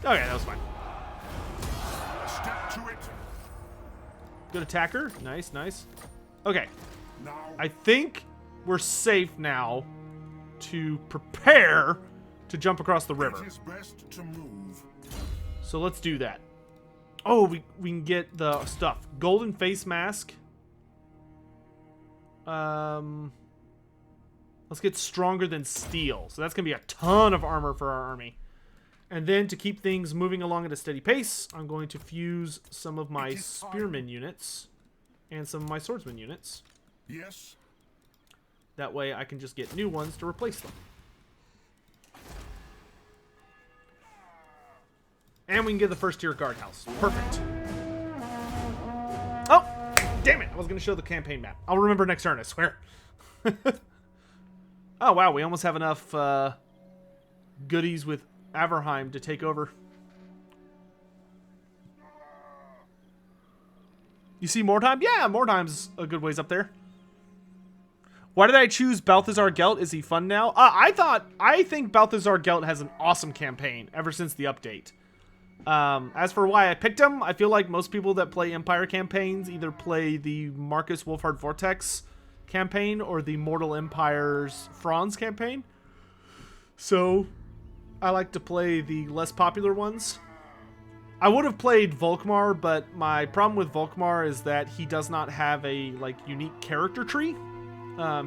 Okay, that was fine. Step to it. Good attacker. Nice, nice. Okay, Now I think we're safe now to prepare to jump across the river. it is best to move. So let's do that. Oh, we can get the stuff. Golden face mask. Let's get stronger than steel. So that's going to be a ton of armor for our army. And then to keep things moving along at a steady pace, I'm going to fuse some of my spearmen units and some of my swordsman units. Yes. That way I can just get new ones to replace them. And we can get the first tier guardhouse. Perfect. Oh, damn it. I was going to show the campaign map. I'll remember next turn, I swear. Oh, wow. We almost have enough goodies with Averheim to take over. You see Mordheim? Yeah, Mordheim's a good ways up there. Why did I choose Balthazar Gelt? Is he fun now? I think Balthazar Gelt has an awesome campaign ever since the update. As for why I picked him, I feel like most people that play Empire campaigns either play the Marcus Wolfhard Vortex campaign or the Mortal Empire's Franz campaign. So, I like to play the less popular ones. I would have played Volkmar, but my problem with Volkmar is that he does not have a, like, unique character tree.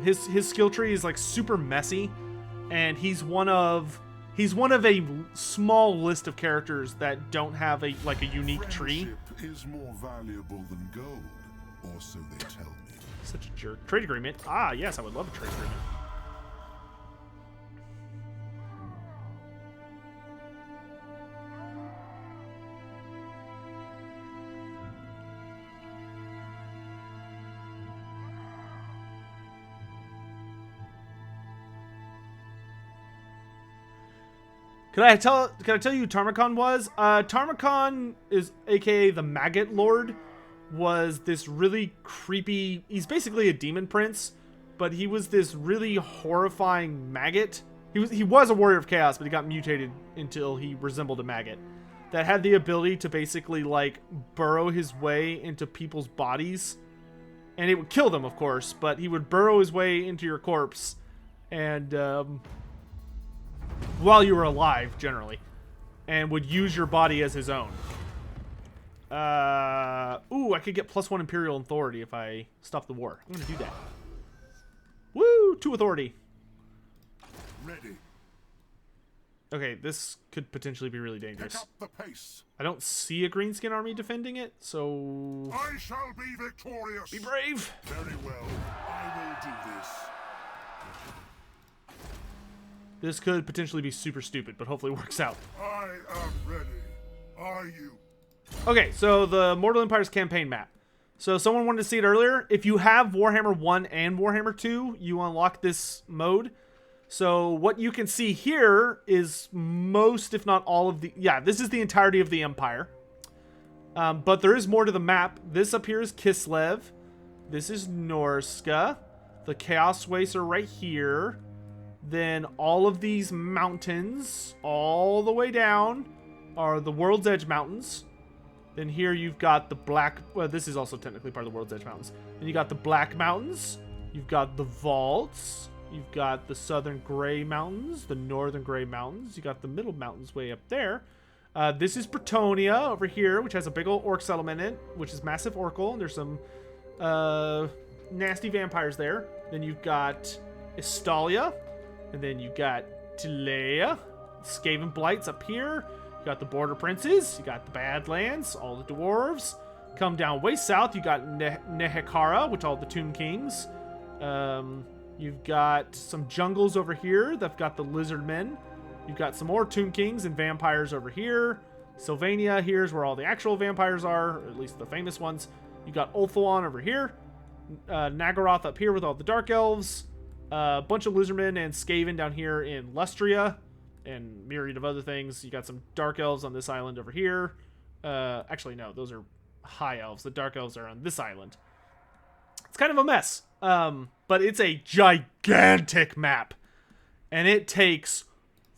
His skill tree is, like, super messy, and he's one of a small list of characters that don't have a unique tree. Friendship is more valuable than gold, or so they tell me. Such a jerk. Trade agreement. Ah, yes, I would love a trade agreement. Can I tell you who Tarmacon was? Tarmacon is aka the Maggot Lord. Was this really creepy... He's basically a demon prince, but he was this really horrifying maggot. He was a warrior of chaos, but he got mutated until he resembled a maggot that had the ability to basically like burrow his way into people's bodies, and it would kill them, of course, but he would burrow his way into your corpse, and while you were alive, generally, and would use your body as his own. Ooh, I could get +1 Imperial Authority if I stop the war. I'm gonna do that. Woo! 2 authority. Ready. Okay, this could potentially be really dangerous. Pick up the pace. I don't see a greenskin army defending it, so... I shall be victorious. Be brave! Very well. I will do this. This could potentially be super stupid, but hopefully it works out. I am ready. Are you? Okay, so the Mortal Empire's campaign map. So someone wanted to see it earlier. If you have Warhammer 1 and Warhammer 2, you unlock this mode. So what you can see here is most, if not all of the... Yeah, this is the entirety of the Empire. But there is more to the map. This up here is Kislev. This is Norska. The Chaos Wastes are right here. Then all of these mountains, all the way down, are the World's Edge Mountains. Then here you've got the Black... Well, this is also technically part of the World's Edge Mountains. Then you got the Black Mountains. You've got the Vaults. You've got the Southern Gray Mountains. The Northern Gray Mountains. You got the Middle Mountains way up there. This is Bretonia over here, which has a big old orc settlement in it, which is Massive Oracle. And there's some nasty vampires there. Then you've got Estalia. And then you've got Tilea. Skaven Blights up here. You got the Border Princes. You got the Badlands. All the Dwarves. Come down way south. You got Nehekara, which are all the Tomb Kings. You've got some jungles over here that've got the Lizard Men. You've got some more Tomb Kings and vampires over here. Sylvania, here's where all the actual vampires are, or at least the famous ones. You got Ulthuan over here. Nagaroth up here with all the Dark Elves. A bunch of Lizardmen and Skaven down here in Lustria. And myriad of other things. You got some Dark Elves on this island over here. Actually, no, those are High Elves. The Dark Elves are on this island. It's kind of a mess. But it's a gigantic map. And it takes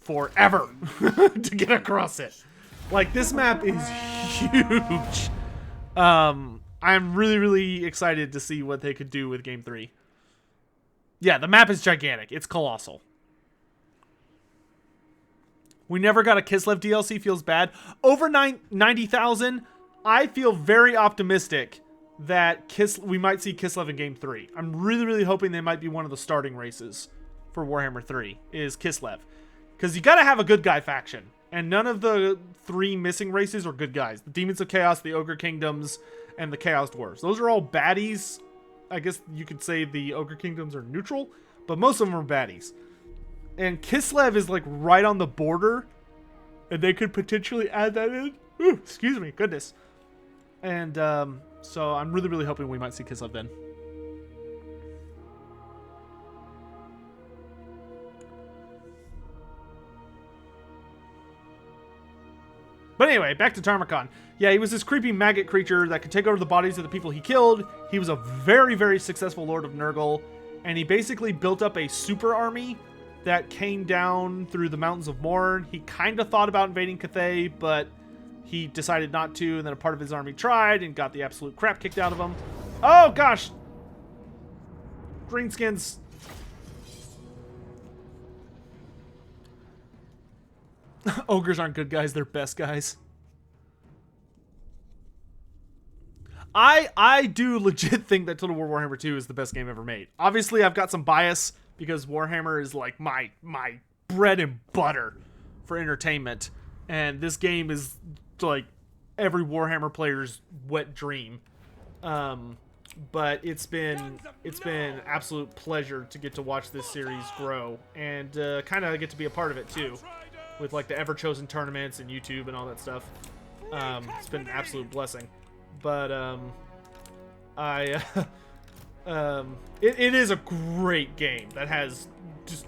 forever to get across it. Like, this map is huge. I'm really, really excited to see what they could do with Game 3. Yeah, the map is gigantic. It's colossal. We never got a Kislev DLC. Feels bad. Over 90,000. I feel very optimistic that we might see Kislev in Game 3. I'm really, really hoping they might be one of the starting races for Warhammer 3 is Kislev. Because you got to have a good guy faction. And none of the 3 missing races are good guys. The Demons of Chaos, the Ogre Kingdoms, and the Chaos Dwarves. Those are all baddies. I guess you could say the Ogre Kingdoms are neutral, but most of them are baddies. And Kislev is like right on the border, and they could potentially add that in. Ooh, excuse me, goodness. And so I'm really, really hoping we might see Kislev then. But anyway, back to Tarmacon. Yeah, he was this creepy maggot creature that could take over the bodies of the people he killed. He was a very, very successful Lord of Nurgle, and he basically built up a super army that came down through the Mountains of Morn. He kind of thought about invading Cathay, but he decided not to, and then a part of his army tried and got the absolute crap kicked out of him. Oh, gosh! Greenskins. Ogres aren't good guys, they're best guys. I do legit think that Total War Warhammer 2 is the best game ever made. Obviously, I've got some bias because Warhammer is like my bread and butter for entertainment. And this game is like every Warhammer player's wet dream. But it's been an absolute pleasure to get to watch this series grow and kind of get to be a part of it too. With like the ever-chosen tournaments and YouTube and all that stuff. It's been an absolute blessing. But it is a great game that has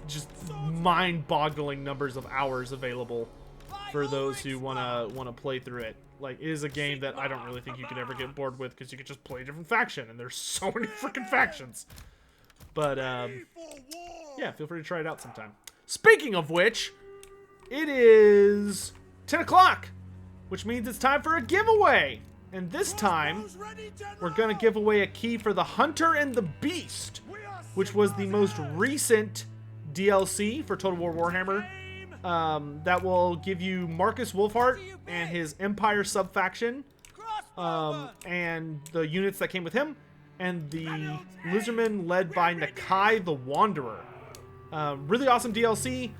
just mind-boggling numbers of hours available for those who wanna play through it. Like, it is a game that I don't really think you could ever get bored with because you could just play a different faction, and there's so many freaking factions. But yeah, feel free to try it out sometime. Speaking of which, it is 10 o'clock, which means it's time for a giveaway. And this time, we're gonna give away a key for the Hunter and the Beast, which was the most recent DLC for Total War Warhammer. That will give you Marcus Wolfhart and his Empire sub-faction, and the units that came with him, and the Lizardmen led by Nakai the Wanderer. Really awesome DLC.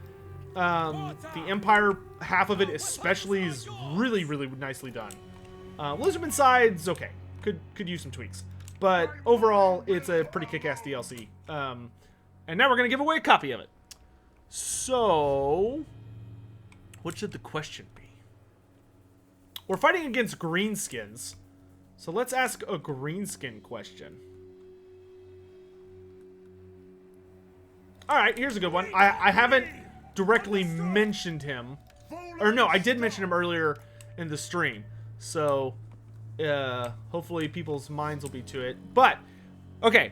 The Empire half of it especially is really, really nicely done. Lizardman side's okay. Could use some tweaks. But overall, it's a pretty kick-ass DLC. And now we're going to give away a copy of it. So, what should the question be? We're fighting against greenskins. So let's ask a greenskin question. Alright, here's a good one. I haven't directly mentioned him. Or no, I did mention him earlier in the stream. So, hopefully people's minds will be to it. But, okay.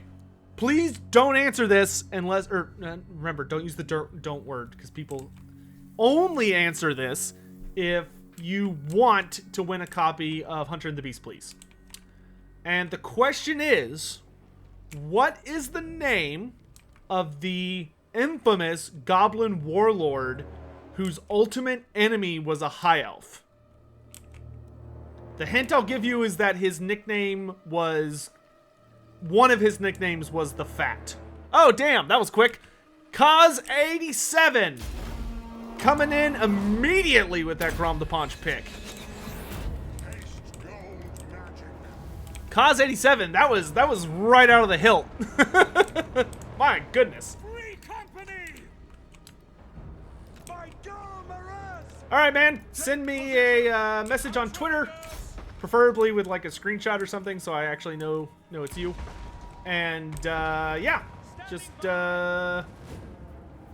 Please don't answer this unless, or remember, don't use the don't word, because people only answer this if you want to win a copy of Hunter and the Beast, please. And the question is, what is the name of the infamous Goblin Warlord whose ultimate enemy was a High Elf? The hint I'll give you is that his nickname was... One of his nicknames was the Fat. Oh, damn, that was quick. Kaz87 coming in immediately with that Grom the Paunch pick. Kaz87, that was right out of the hilt. My goodness. All right, man. Send me a message on Twitter, preferably with like a screenshot or something, so I actually know it's you. And yeah, just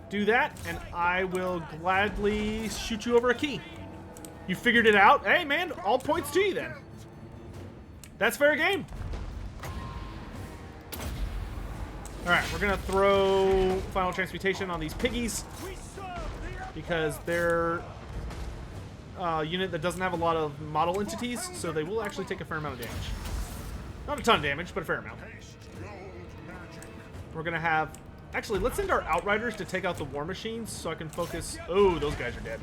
do that, and I will gladly shoot you over a key. You figured it out? Hey, man, all points to you then. That's fair game. All right, we're gonna throw Final Transmutation on these piggies because they're a unit that doesn't have a lot of model entities, so they will actually take a fair amount of damage. Not a ton of damage, but a fair amount. We're gonna have... Actually, let's send our Outriders to take out the War Machines so I can focus... Oh, those guys are dead.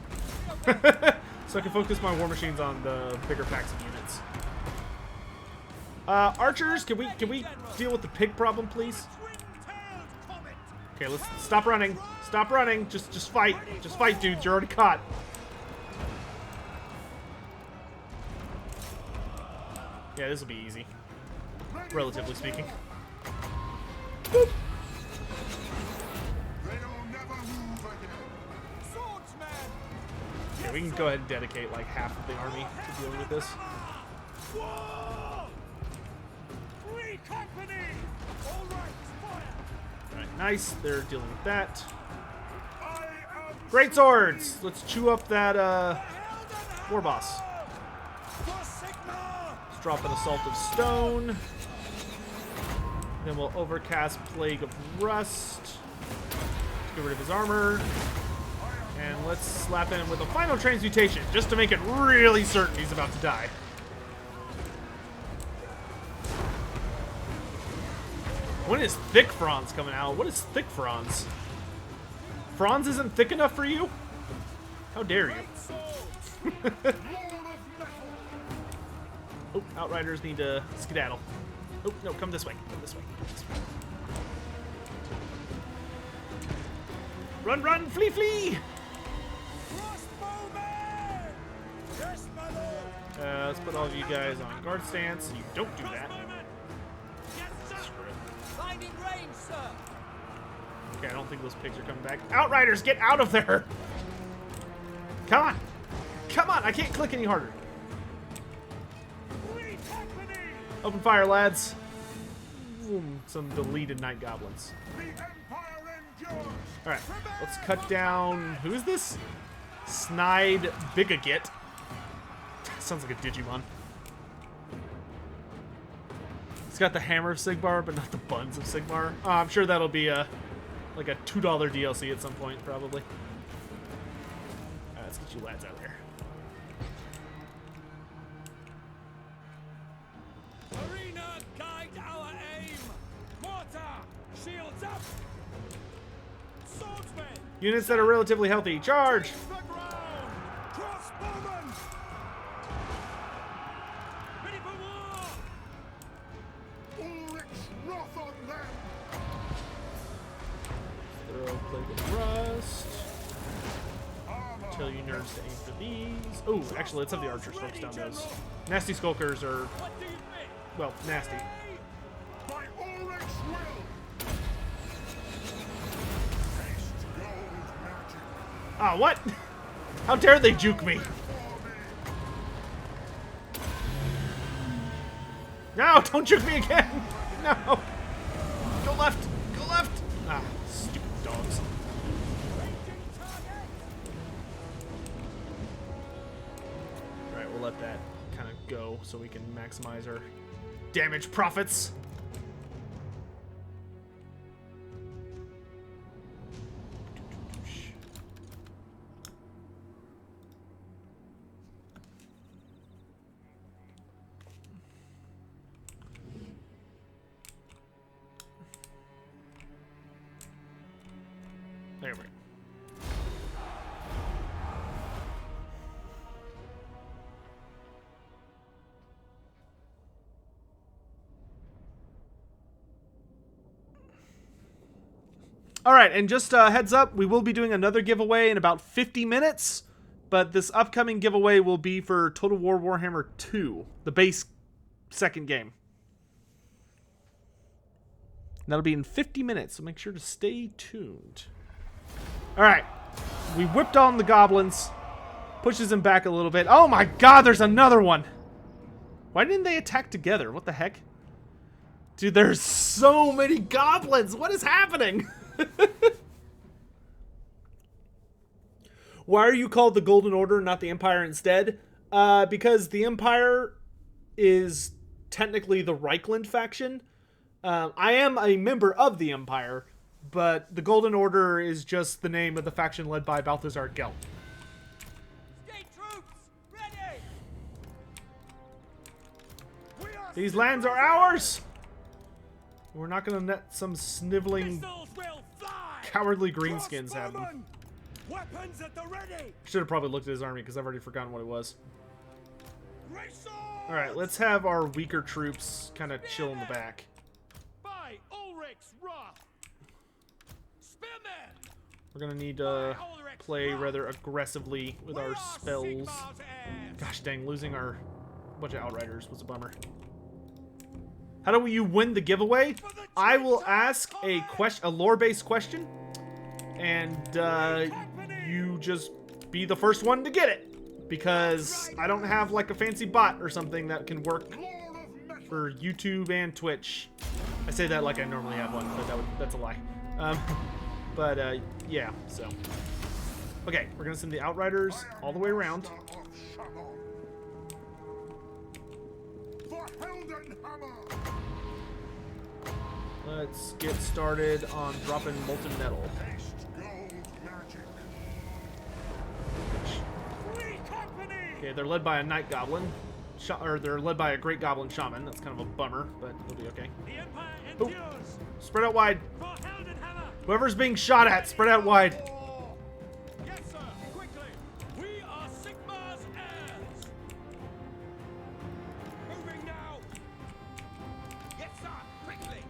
So I can focus my War Machines on the bigger packs of units. Archers, can we deal with the pig problem, please? Okay, let's stop running. Stop running. Just fight. Just fight, dudes. You're already caught. Yeah, this will be easy. Relatively speaking. Boop. Yeah, we can go ahead and dedicate like half of the army to dealing with this. Alright, nice. They're dealing with that. Great swords! Let's chew up that war boss. Let's drop an Assault of Stone. Then we'll overcast Plague of Rust. Get rid of his armor. And let's slap in with a Final Transmutation, just to make it really certain he's about to die. When is Thick Franz coming out? What is Thick Franz? Franz isn't thick enough for you? How dare you? Oh, Outriders need to skedaddle. Oh, no, come this way. Come this way. Come this way. Run, run, flee, flee! Let's put all of you guys on guard stance so you don't do that. Screw it. Okay, I don't think those pigs are coming back. Outriders, get out of there! Come on! Come on, I can't click any harder. Open fire, lads. Boom, some deleted night goblins. Alright, let's cut down... Who is this? Snide Bigagit. Sounds like a Digimon. It's got the Hammer of Sigmar, but not the Buns of Sigmar. I'm sure that'll be like a $2 DLC at some point, probably. Alright, let's get you lads out there. Arena, guide our aim. Mortar, shields up. Swordsmen, Units that are relatively healthy, charge! the ground. Crossbowmen, ready for war. Ulrich's wrath on them! Throw Plague of Rust. Tell you nerds to aim for these. Oh, actually, let's have the archers focus down those. Nasty Skulkers are, What do you think? well, nasty. By Ulrich's will! Haste gold magic Ah, what? How dare they juke me? for me! No, don't juke me again! No! Go left! Go left! Ah, stupid dogs. Alright, we'll let that kind of go so we can maximize our damage profits. There we go. All right, and just heads up, we will be doing another giveaway in about 50 minutes, but this upcoming giveaway will be for Total War Warhammer 2, the base second game. That'll be in 50 minutes, so make sure to stay tuned. All right, we whipped on the goblins, pushes him back a little bit. Oh my god, there's another one. Why didn't they attack together? What the heck? Dude, there's so many goblins. What is happening? Why are you called the Golden Order, not the Empire instead? Because the Empire is technically the Reichland faction. I am a member of the Empire, but the Golden Order is just the name of the faction led by Balthazar Gelt. State troops, ready. We are These lands are ours! We're not gonna let some sniveling, missiles will fly. cowardly greenskins have them. Crossbowmen, weapons at the ready. Should have probably looked at his army because I've already forgotten what it was. Race on. Alright, let's have our weaker troops kind of chill in the back. By Ulrich's wrath. Spearmen. We're gonna need to play rather aggressively with We our are spells. Sigmar's heirs. Gosh dang, losing our bunch of Outriders was a bummer. How do you win the giveaway? I will ask a lore-based question, and you just be the first one to get it, because I don't have like a fancy bot or something that can work for YouTube and Twitch. I say that like I normally have one, but that's a lie. Yeah, so. Okay, we're gonna send the Outriders all the way around. For Heldenhammer! Let's get started on dropping molten metal. Haste gold magic! 3 company. Okay, they're led by a Night Goblin. Or they're led by a Great Goblin Shaman. That's kind of a bummer, but it'll be okay. The Empire Oh. endures. Spread out wide. For Heldenhammer. Whoever's being shot at, spread out wide. Yes, sir. Quickly. We are Sigmar's heirs. Moving now. Yes, sir. Quickly.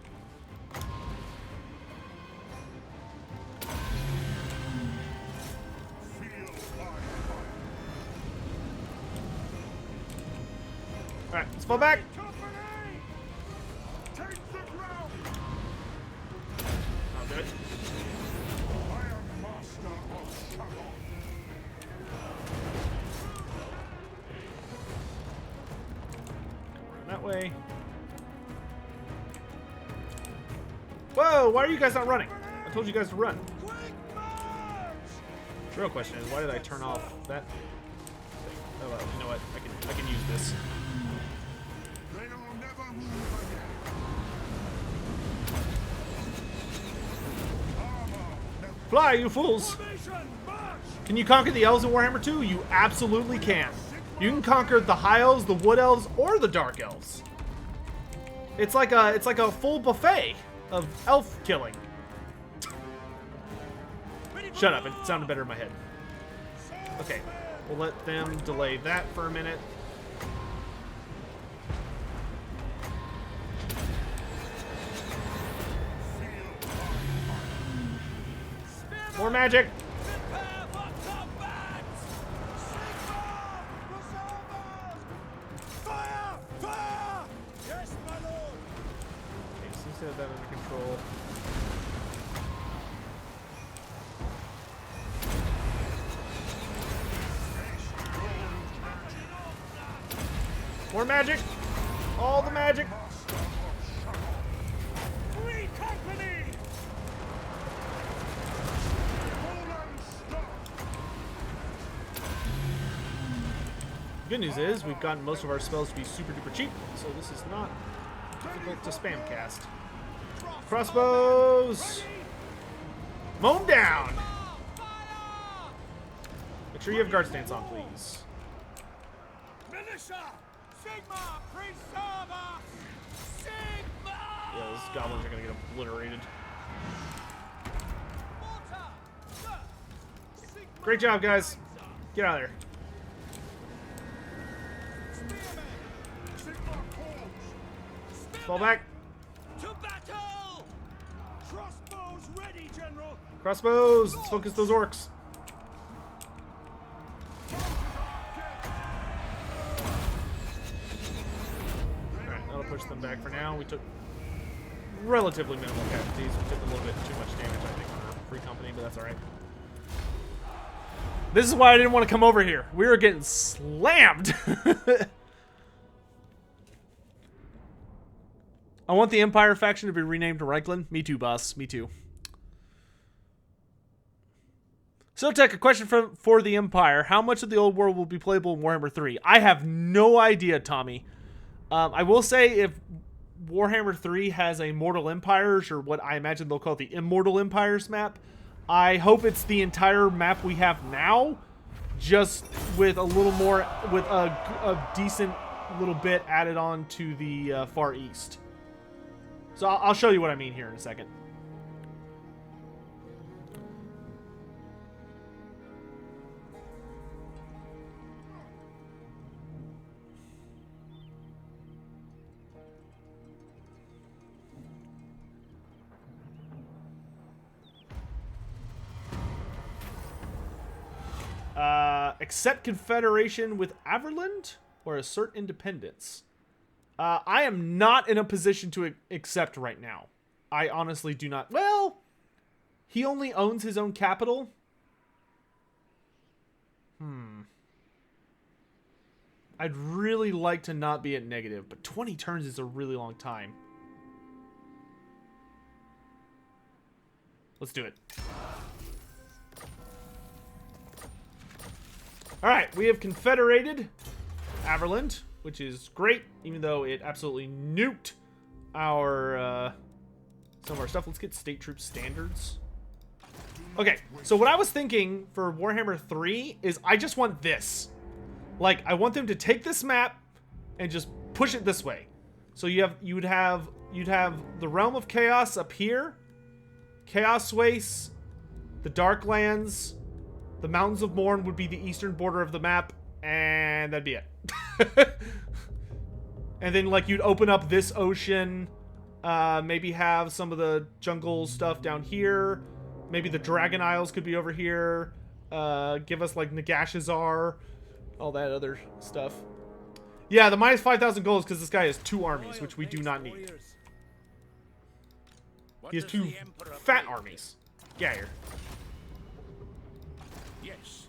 Feel my fire! Alright, let's fall back. Company. Take the ground! I'll do it. I am master of Shalom! Run that way. Whoa, why are you guys not running? I told you guys to run. Quick march. The real question is, why did I turn off that thing? Oh, well, you know what? I can use this. They'll never move again. Fly, you fools! Can you conquer the elves in Warhammer 2? You absolutely can. You can conquer the high elves, the wood elves, or the dark elves. It's like a full buffet of elf killing. Shut up, it sounded better in my head. Okay, we'll let them delay that for a minute. More magic! Fire! Fire! Yes, my lord! Okay, seems to have that under control. More magic! All the magic! Free company! Good news is we've gotten most of our spells to be super duper cheap, so this is not difficult to spam cast. Crossbows! Mow 'em down! Make sure you have guard stance on, please. Militia! Sigma! Preserve us! Sigma! Yeah, those goblins are gonna get obliterated. Great job, guys. Get out of there. Fall back. To battle! Crossbows ready, General! Crossbows! Let's focus those orcs. Alright, that'll push them back for now. We took relatively minimal casualties. We took a little bit too much damage, I think, on our free company, but that's alright. This is why I didn't want to come over here. We were getting slammed. I want the Empire faction to be renamed to Reichland. Me too, boss. Me too. So, Tech, a question for the Empire. How much of the old world will be playable in Warhammer 3? I have no idea, Tommy. I will say if Warhammer 3 has a Mortal Empires, or what I imagine they'll call the Immortal Empires map, I hope it's the entire map we have now, just with a little more, with a decent little bit added on to the Far East. So I'll show you what I mean here in a second. Accept confederation with Averland or assert independence? I am not in a position to accept right now. I honestly do not. Well, he only owns his own capital. I'd really like to not be at negative, but 20 turns is a really long time. Let's do it. Alright, we have confederated Averland, which is great, even though it absolutely nuked our some of our stuff. Let's get state troop standards. Okay, so what I was thinking for Warhammer 3 is I just want this. Like, I want them to take this map and just push it this way. So you'd have the Realm of Chaos up here, Chaos Wastes, the Darklands, the Mountains of Morn would be the eastern border of the map, and that'd be it. And then, like, you'd open up this ocean, maybe have some of the jungle stuff down here, maybe the Dragon Isles could be over here, give us, like, Nagashazar, all that other stuff. Yeah, the minus 5,000 gold is because this guy has 2 armies, which we do not need. He has 2 fat armies. Get out of here. Yes.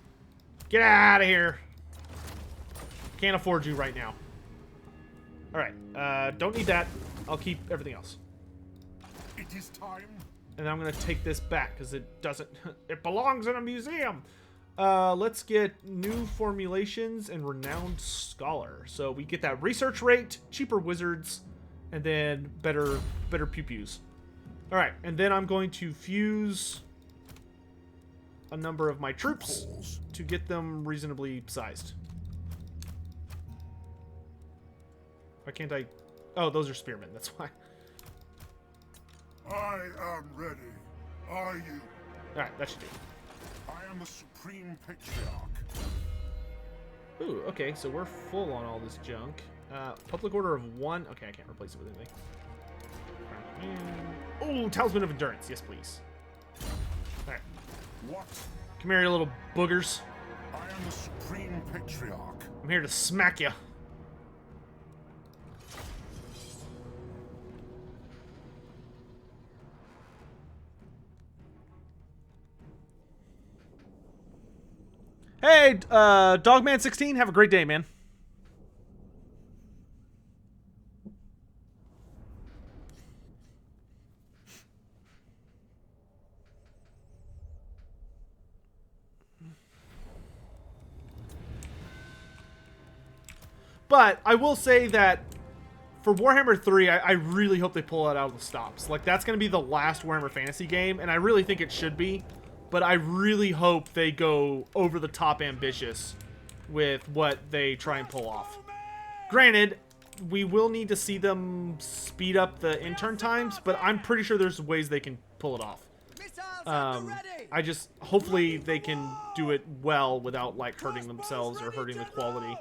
Get out of here. Can't afford you right now. Alright, don't need that. I'll keep everything else. It is time. And I'm going to take this back because it doesn't... It belongs in a museum. Let's get new formulations and renowned scholar. So we get that research rate, cheaper wizards, and then better pew-pews. All right, and then I'm going to fuse a number of my troops to get them reasonably sized. Why can't I? Oh, those are spearmen. That's why. I am ready. Are you? All right, that should do. I am the Supreme Patriarch. Ooh, okay, so we're full on all this junk. Public order of 1. Okay, I can't replace it with anything. Oh, Talisman of Endurance. Yes, please. All right. What? Come here, you little boogers. I am the Supreme Patriarch. I'm here to smack you. Hey, Dogman16, have a great day, man. But I will say that for Warhammer 3, I really hope they pull it out of the stops. Like, that's going to be the last Warhammer Fantasy game, and I really think it should be. But I really hope they go over the top ambitious with what they try and pull off. Granted, we will need to see them speed up the intern times, but I'm pretty sure there's ways they can pull it off. I just, hopefully they can do it well without, like, hurting themselves or hurting the quality.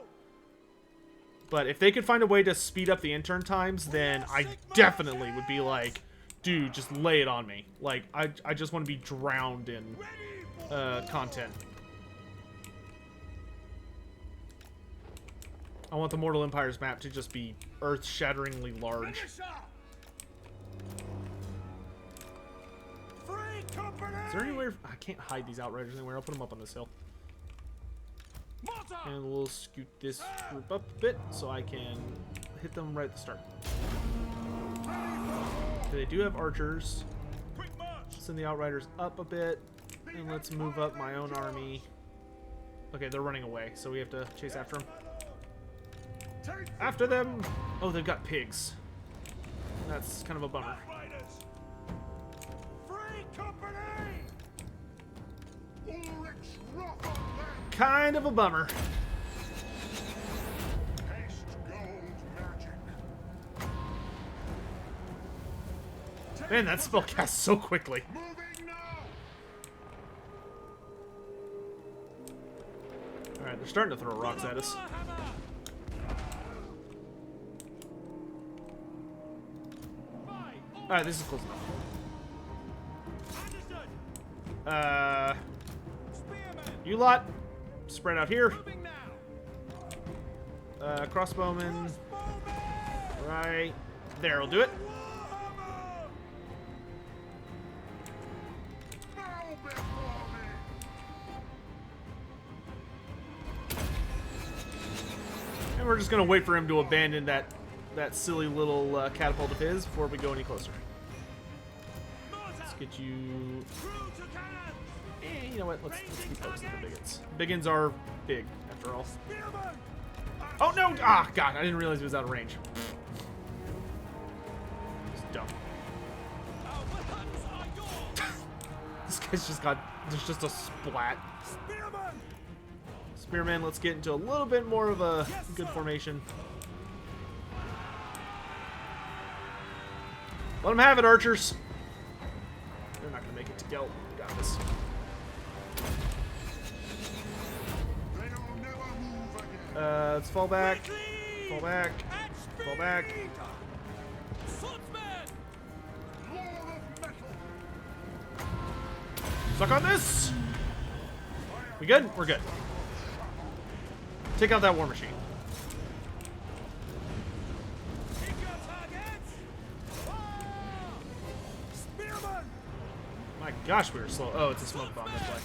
But if they could find a way to speed up the intern times, then I definitely would be like, dude, just lay it on me. Like, I just want to be drowned in content. I want the Mortal Empires map to just be earth-shatteringly large. Is there anywhere... I can't hide these Outriders anywhere. I'll put them up on this hill. And we'll scoot this group up a bit so I can hit them right at the start. They do have archers. Send the Outriders up a bit. And let's move up my own army. Okay, they're running away, so we have to chase after them. After them! Oh, they've got pigs. That's kind of a bummer. Kind of a bummer. Man, that spell casts so quickly. Alright, they're starting to throw rocks at us. Alright, this is close enough. You lot, spread out here. Crossbowmen. Right there, will do it. And we're just gonna wait for him to abandon that silly little catapult of his before we go any closer. Let's get you. You know what? Let's keep focusing on the biggins. Biggins are big, after all. Oh no! Ah, God! I didn't realize he was out of range. It's dumb. This guy's just got. There's just a splat. Spearman, let's get into a little bit more of a good formation. Let them have it, archers. They're not gonna make it to Gelt. We got this. Let's fall back. Fall back. Fall back. Suck on this! We good? We're good. Take out that war machine. My gosh, we were slow. Oh, it's a smoke bomb. That's why.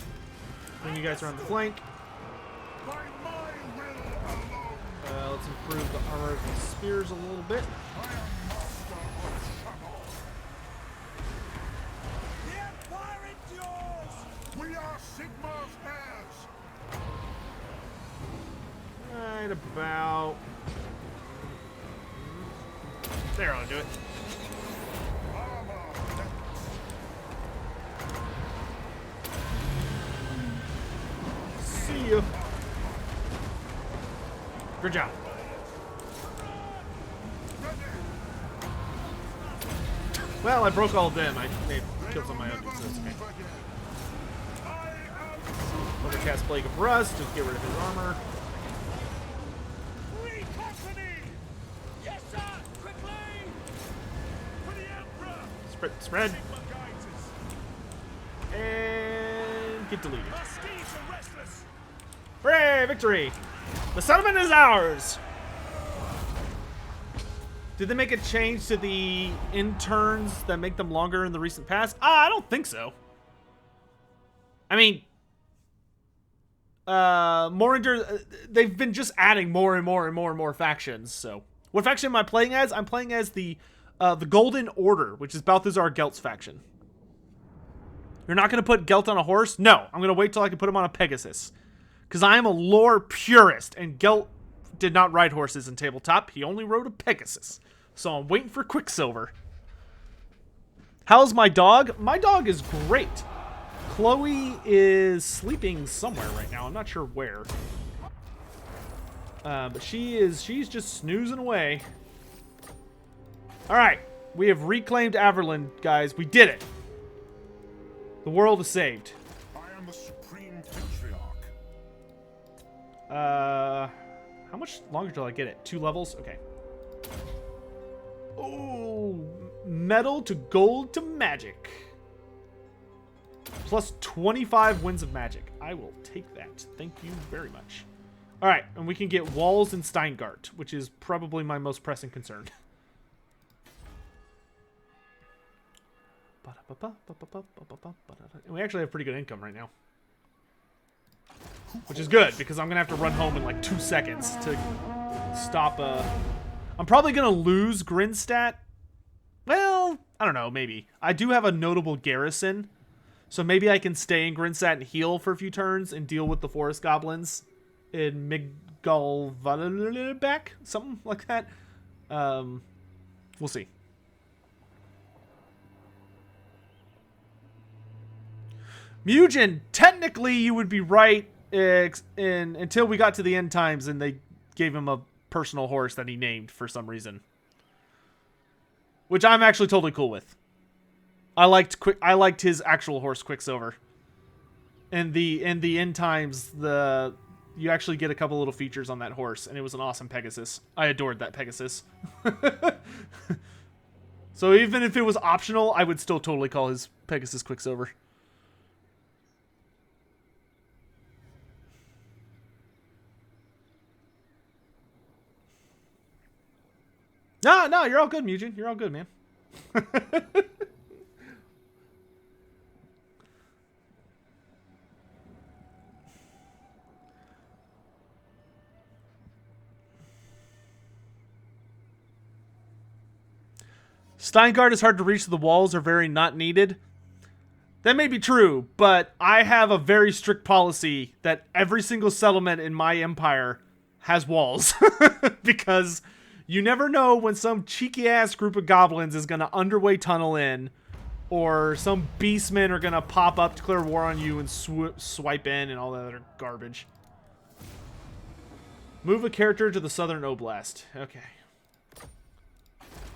Bring you guys around the flank. Let's improve the armor of these spears a little bit. We are Sigmar's heirs. right about... There, I'll do it. See ya. Good job. Well, I broke all of them. I made kills on my own, so it's okay. Overcast Plague of Rust, just get rid of his armor. Free company! Yes, sir! Quickly! For the Emperor! Spread. Sigma guides us. And get deleted. Our steeds are restless. Hooray! Victory! The settlement is ours! Did they make a change to the interns that make them longer in the recent past? I don't think so. I mean, they've been just adding more and more and more and more factions. So, what faction am I playing as? I'm playing as the Golden Order, which is Balthazar Gelt's faction. You're not going to put Gelt on a horse? No, I'm going to wait till I can put him on a Pegasus. Because I am a lore purist, and Gelt did not ride horses in tabletop. He only rode a Pegasus. So I'm waiting for Quicksilver. How's my dog? My dog is great. Chloe is sleeping somewhere right now. I'm not sure where. But she's just snoozing away. Alright. We have reclaimed Averland, guys. We did it. The world is saved. I am the Supreme Patriarch. How much longer till I get it? 2 levels? Okay. Oh, metal to gold to magic. Plus 25 winds of magic. I will take that. Thank you very much. All right, and we can get walls and Steingart, which is probably my most pressing concern. And we actually have pretty good income right now. Which is good, because I'm going to have to run home in like 2 seconds to stop... I'm probably going to lose Grinstat. Well, I don't know, maybe. I do have a notable garrison, so maybe I can stay in Grinstat and heal for a few turns and deal with the Forest Goblins in Migdalvalback, something like that. We'll see. Mugen, technically you would be right until we got to the end times and they gave him a personal horse that he named for some reason. Which I'm actually totally cool with. I liked his actual horse, Quicksilver. In the end times, you actually get a couple little features on that horse, and it was an awesome Pegasus. I adored that Pegasus. So even if it was optional, I would still totally call his Pegasus Quicksilver. No, you're all good, Mugen. You're all good, man. Steingart is hard to reach, so the walls are very not needed. That may be true, but I have a very strict policy that every single settlement in my empire has walls. Because you never know when some cheeky-ass group of goblins is going to underway tunnel in, or some beastmen are going to pop up, declare war on you, and swipe in, and all that other garbage. Move a character to the southern oblast. Okay.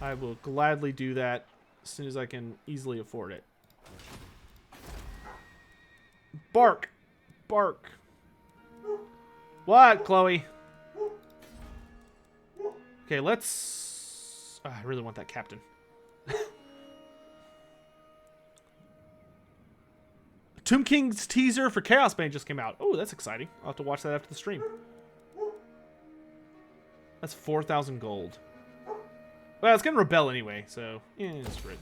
I will gladly do that as soon as I can easily afford it. Bark! Bark! What, Chloe? Okay, let's... Oh, I really want that captain. Tomb King's teaser for Chaos Bane just came out. Oh, that's exciting. I'll have to watch that after the stream. That's 4,000 gold. Well, it's going to rebel anyway, so... Yeah, it's right.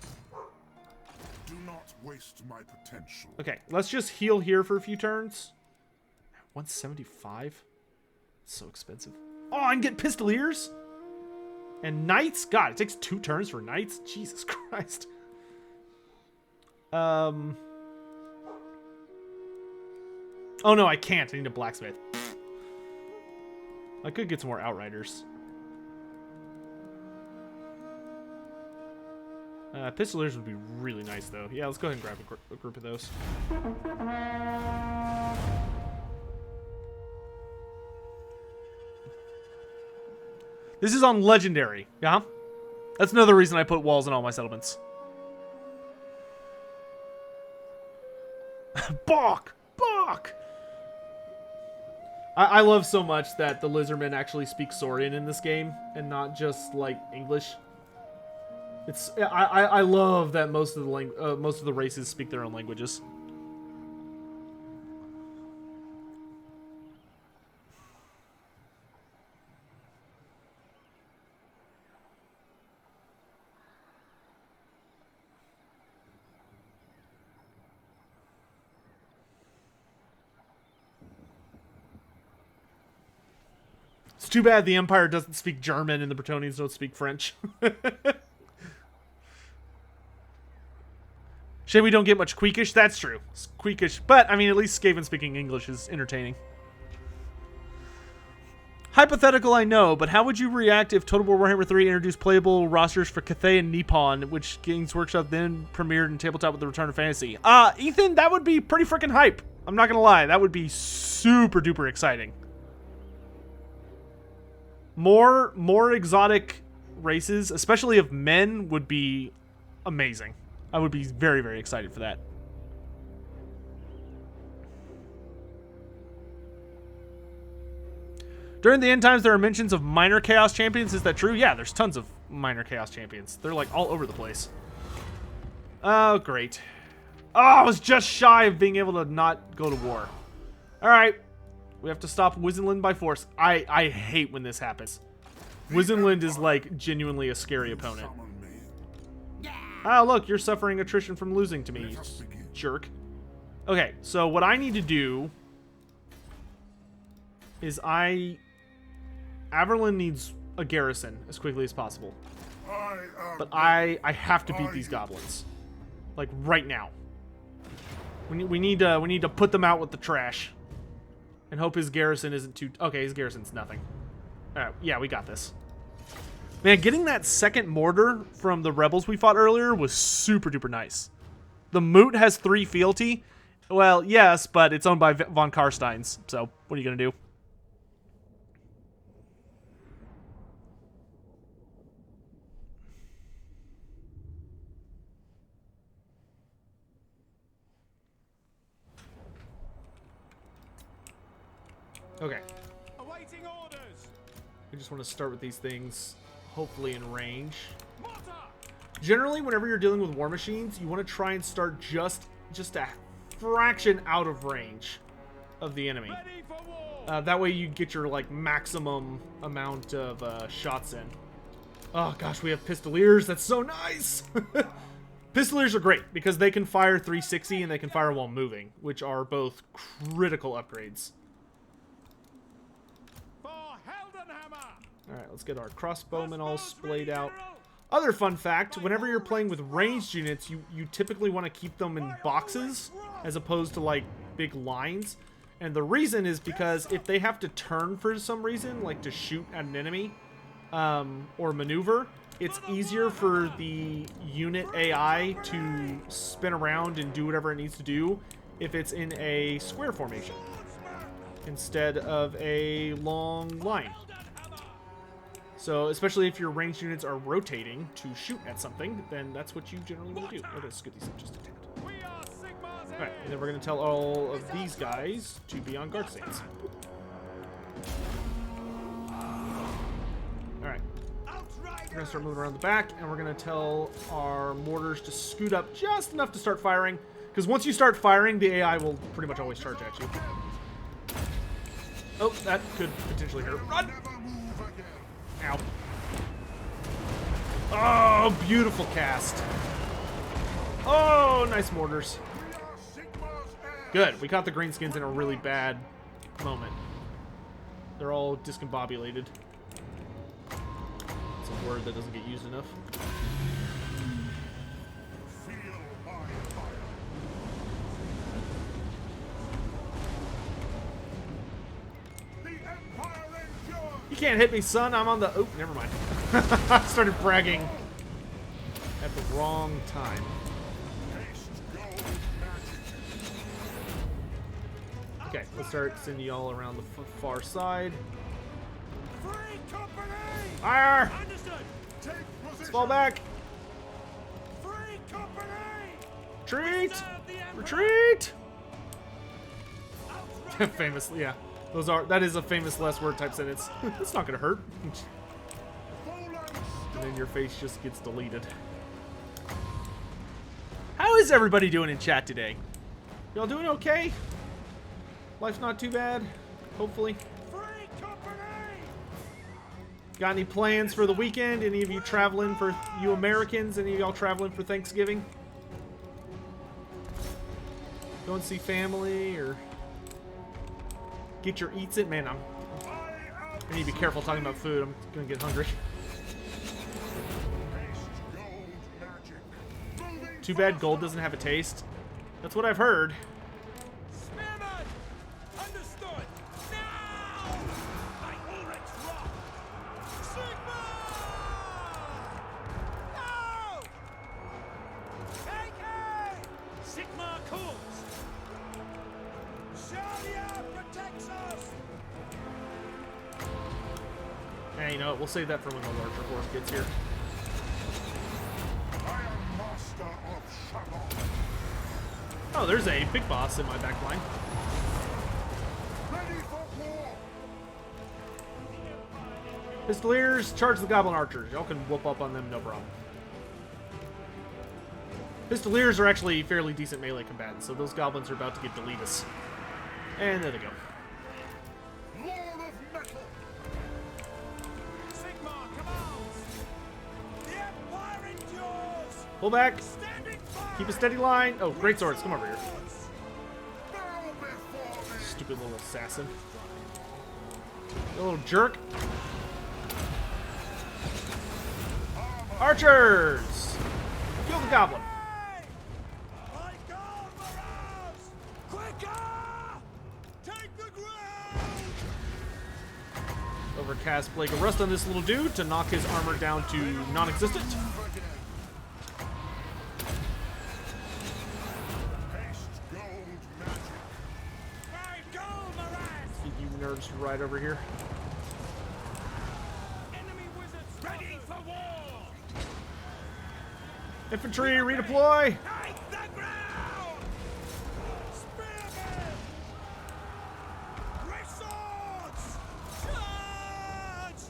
Do not waste my potential. Okay, let's just heal here for a few turns. 175? That's so expensive. Oh, I can get Pistoliers? And Knights? God, it takes 2 turns for Knights? Jesus Christ. Oh, no, I can't. I need a Blacksmith. I could get some more Outriders. Pistoliers would be really nice, though. Yeah, let's go ahead and grab a group of those. This is on Legendary. Yeah? That's another reason I put walls in all my settlements. Bok! Bok! I love so much that the Lizardmen actually speak Saurian in this game, and not just, like, English. I love that most of the races speak their own languages. It's too bad the Empire doesn't speak German and the Bretonnians don't speak French. Shame we don't get much Queekish. That's true. It's Queekish. But, I mean, at least Skaven speaking English is entertaining. Hypothetical, I know, but how would you react if Total War Warhammer 3 introduced playable rosters for Cathay and Nippon, which Games Workshop then premiered in Tabletop with the Return of Fantasy? Ethan, that would be pretty freaking hype. I'm not gonna lie. That would be super duper exciting. More exotic races, especially of men, would be amazing. I would be very, very excited for that. During the end times, there are mentions of minor Chaos Champions. Is that true? Yeah, there's tons of minor Chaos Champions. They're like all over the place. Oh, great. Oh, I was just shy of being able to not go to war. All right. We have to stop Wizenland by force. I hate when this happens. Wizenland is like genuinely a scary opponent. Ah, look, you're suffering attrition from losing to me, you jerk. Okay, so what I need to do is Averlin needs a garrison as quickly as possible. But I have to beat these goblins. Like, right now. We need to put them out with the trash. And hope his garrison isn't too... Okay, his garrison's nothing. Alright, yeah, we got this. Man, getting that second mortar from the rebels we fought earlier was super duper nice. The Moot has 3 fealty. Well, yes, but it's owned by von Karsteins. So, what are you going to do? Okay. Awaiting orders. I just want to start with these things, hopefully in range. Generally, whenever you're dealing with war machines, you want to try and start just a fraction out of range of the enemy. Ready for war. That way you get your like maximum amount of shots in. Oh gosh, we have Pistoliers. That's so nice. Pistoliers are great because they can fire 360 and they can fire while moving, which are both critical upgrades. Alright, let's get our crossbowmen all splayed out. Other fun fact, whenever you're playing with ranged units, you typically want to keep them in boxes as opposed to like big lines. And the reason is because if they have to turn for some reason, like to shoot at an enemy or maneuver, it's easier for the unit AI to spin around and do whatever it needs to do if it's in a square formation instead of a long line. So, especially if your ranged units are rotating to shoot at something, then that's what you generally want to do. Okay, let's get these up just a tad. Alright, and then we're going to tell all of these guys to be on guard stance. Alright. We're going to start moving around the back, and we're going to tell our mortars to scoot up just enough to start firing. Because once you start firing, the AI will pretty much always charge at you. Oh, that could potentially hurt. Run! Ow. Oh, beautiful cast. Oh, nice mortars. Good. We caught the greenskins in a really bad moment. They're all discombobulated. It's a word that doesn't get used enough. can't hit me, son. I'm on the... Oh, never mind. I started bragging at the wrong time. Okay, let's start sending y'all around the far side. Free company! Fire! Understood! Take Let's position. fall back. Free company! Retreat! Serve the Emperor! Retreat! Outright! Famously, yeah. That is a famous last word type sentence. It's not gonna hurt. And then your face just gets deleted. How is everybody doing in chat today? Y'all doing okay? Life's not too bad, hopefully. Free company! Got any plans for the weekend? Any of you traveling for you Americans? Any of y'all traveling for Thanksgiving? Go and see family or get your eats in? Man, I need to be careful talking about food. I'm gonna get hungry. Too bad gold doesn't have a taste. That's what I've heard. Spearman! Understood! Now! By Ulrich's Rock! Sigma! No! Take it! Sigma calls! Shalia protects us! Hey, you know what? We'll save that for when the larger horse gets here. I am master of Shalom. Oh, there's a big boss in my back line. Ready for war. Pistoliers, charge the goblin archers. Y'all can whoop up on them, no problem. Pistoliers are actually fairly decent melee combatants, so those goblins are about to get deletus. And there they go. Lord of metal. Sigma commands! The Empire endures! Pull back. Standing firm! Keep a steady line. Oh, great swords. Come over here. Bow before me. Stupid little assassin. You little jerk. Archers! Kill the goblin. My God, Maraz! Quicker! Take the ground! Overcast Blake of Rust on this little dude to knock his armor down to non-existent. Haste gold magic. My goal, Maraz! Get you nerds right over here. Enemy wizards ready for war! Infantry, redeploy! Take the ground! Spearmen! Great swords! Charge!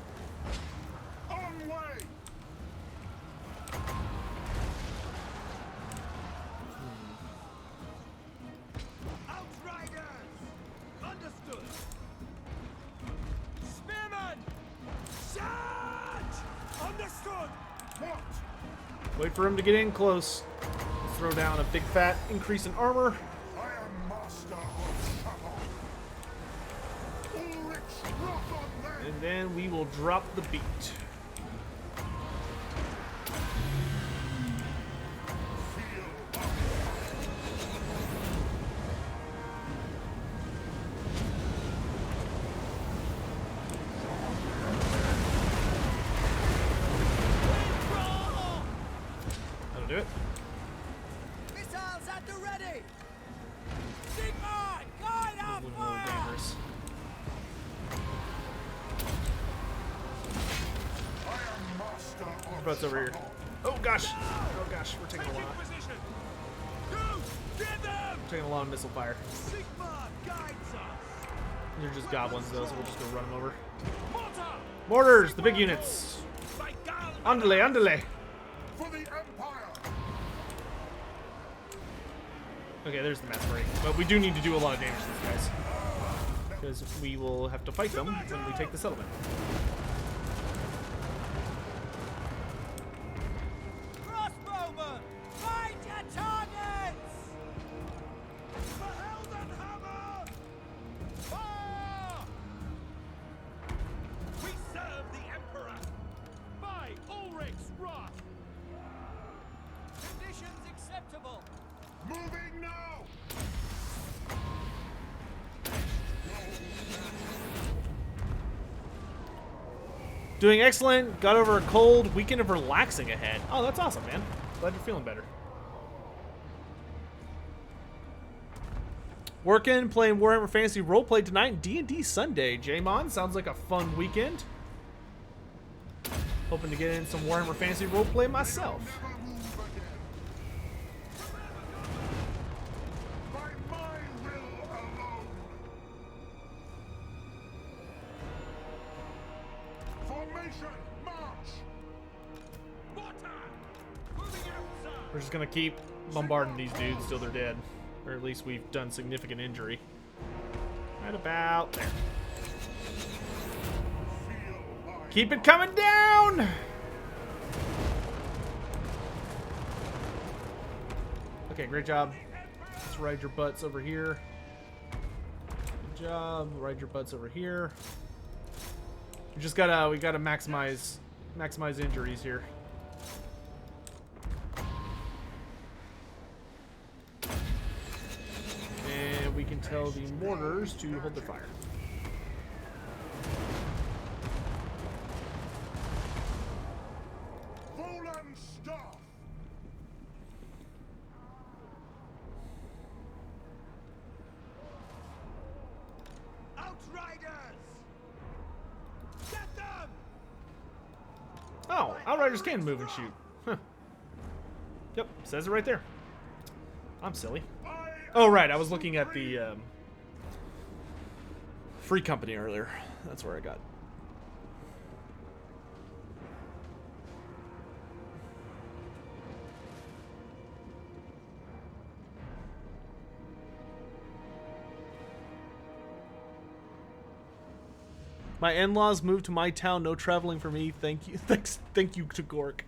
On way. Outriders! Understood! Spearmen! Charge! Understood! What? Wait for him to get in close. Throw down a big fat increase in armor. I am master of Shalom. Ulrich's wrath on them. And then we will drop the beat. That'll do it. Missiles at the ready! Sigma! Guide our A little more fire! dangerous. I am master of Butts over here. Shalom. Oh gosh! Oh gosh, we're taking a lot. Position! Go! Get them! Taking a lot of missile fire. Sigma guides us! They're just goblins though, so we'll just go run them over. Mortar! Mortars, the big units. By Gal! Andale, andale. For the Empire. Okay, there's the mass break. But we do need to do a lot of damage to these guys. Because we will have to fight them when we take the settlement. Crossbowmen! Find your targets! For Heldenhammer! Fire! We serve the Emperor! By Ulrich's wrath! Conditions acceptable! Moving now. Doing excellent. Got over a cold. Weekend of relaxing ahead. Oh, that's awesome, man. Glad you're feeling better. Working, playing Warhammer Fantasy Roleplay tonight and D&D Sunday. J-Mon, sounds like a fun weekend. Hoping to get in some Warhammer Fantasy Roleplay myself. We're just gonna keep bombarding these dudes till they're dead. Or at least we've done significant injury. Right about there. Keep it coming down! Okay, great job. Let's ride your butts over here. Good job. Ride your butts over here. We gotta maximize injuries here. And we can tell the mortars to hold their fire. Oh, Outriders can move and shoot. Huh. Yep, says it right there. I'm silly. Oh, right, I was looking at the Free Company earlier. That's where I got. My in-laws moved to my town. No traveling for me. Thank you. Thank you to Gork.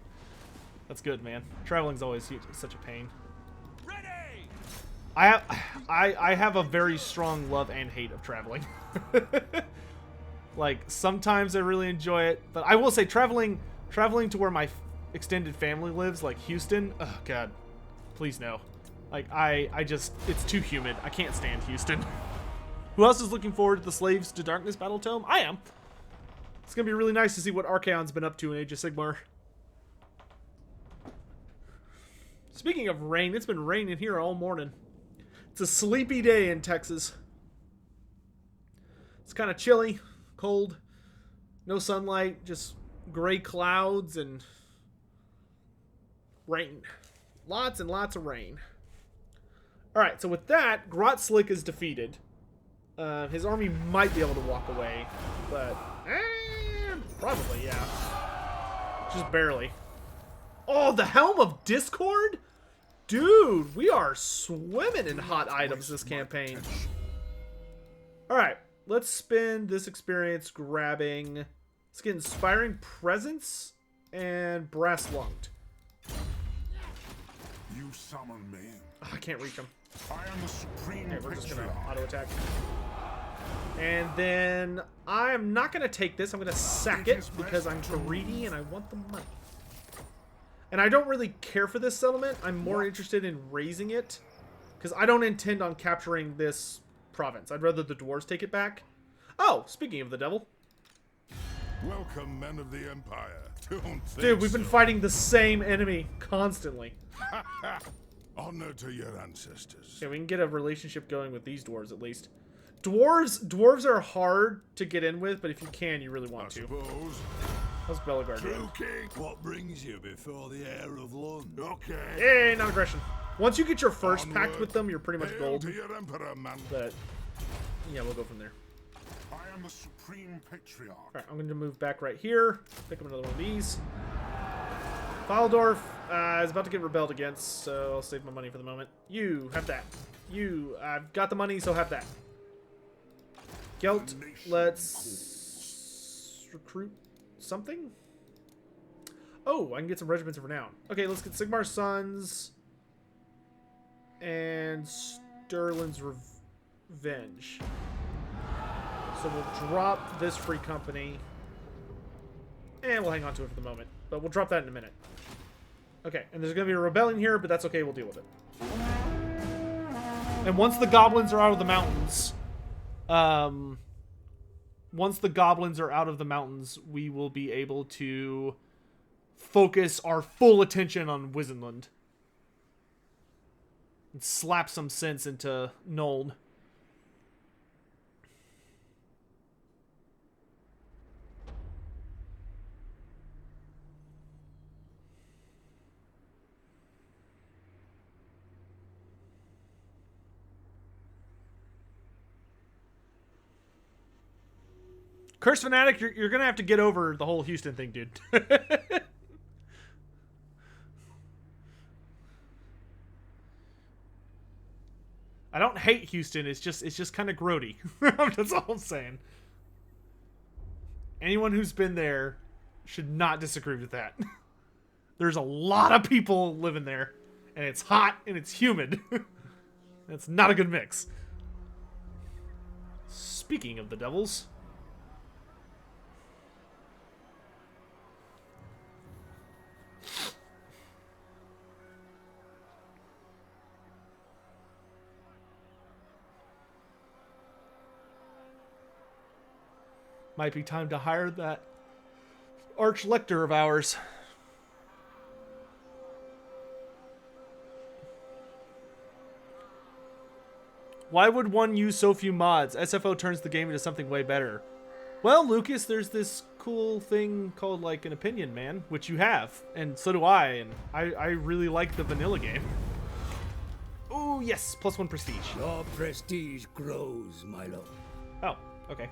That's good, man. Traveling's always such a pain. Ready! I have a very strong love and hate of traveling. Like, sometimes I really enjoy it, but I will say traveling to where my extended family lives, like Houston. Oh God, please no. Like I just, it's too humid. I can't stand Houston. Who else is looking forward to the Slaves to Darkness Battle Tome? I am. It's going to be really nice to see what Archaon's been up to in Age of Sigmar. Speaking of rain, it's been raining here all morning. It's a sleepy day in Texas. It's kind of chilly, cold, no sunlight, just gray clouds and rain. Lots and lots of rain. Alright, so with that, Grotslick is defeated. His army might be able to walk away, but probably, yeah. Just barely. Oh, the Helm of Discord? Dude, we are swimming in hot items this campaign. Alright, let's spend this experience grabbing... Let's get Inspiring Presence and Brass Lunged. You summon me. Oh, I can't reach him. I am the Supreme Okay, we're just gonna Patriarch. auto attack. And then I'm not gonna take this. I'm gonna sack it because I'm greedy and I want the money. And I don't really care for this settlement. I'm more interested in raising it because I don't intend on capturing this province. I'd rather the dwarves take it back. Oh, speaking of the devil. Welcome, men of the Empire. Don't think Dude, we've been so. fighting the same enemy constantly. Honor to your ancestors. Okay, we can get a relationship going with these dwarves at least. Dwarves are hard to get in with, but if you can, you really want to. Suppose. How's Bellegarde doing? True king. What brings you before the heir of Lund? Okay. Yay, non-aggression. Once you get your first pact with them, you're pretty much Hail gold. to your emperor, man. But yeah, we'll go from there. I am the Supreme Patriarch. Alright, I'm going to move back right here. Pick up another one of these. Faldorf is about to get rebelled against, so I'll save my money for the moment. You, have that. You, I've got the money, so have that. Gelt, let's recruit something. Oh, I can get some regiments of renown. Okay, let's get Sigmar's Sons and Sterlin's Revenge. So we'll drop this free company. And we'll hang on to it for the moment. But we'll drop that in a minute. Okay, and there's going to be a rebellion here, but that's okay. We'll deal with it. And once the goblins are out of the mountains, once the goblins are out of the mountains, we will be able to focus our full attention on Wizenland. And slap some sense into Nuln. Curse Fanatic, you're gonna have to get over the whole Houston thing, dude. I don't hate Houston, it's just kind of grody. That's all I'm saying. Anyone who's been there should not disagree with that. There's a lot of people living there, and it's hot and it's humid. That's not a good mix. Speaking of the devils, might be time to hire that Archlector of ours. Why would one use so few mods? SFO turns the game into something way better. Well, Lucas, there's this cool thing called, like, an opinion, man, which you have, and so do I, and I really like the vanilla game. Ooh, yes, +1 prestige. Your prestige grows, my lord. Oh, okay.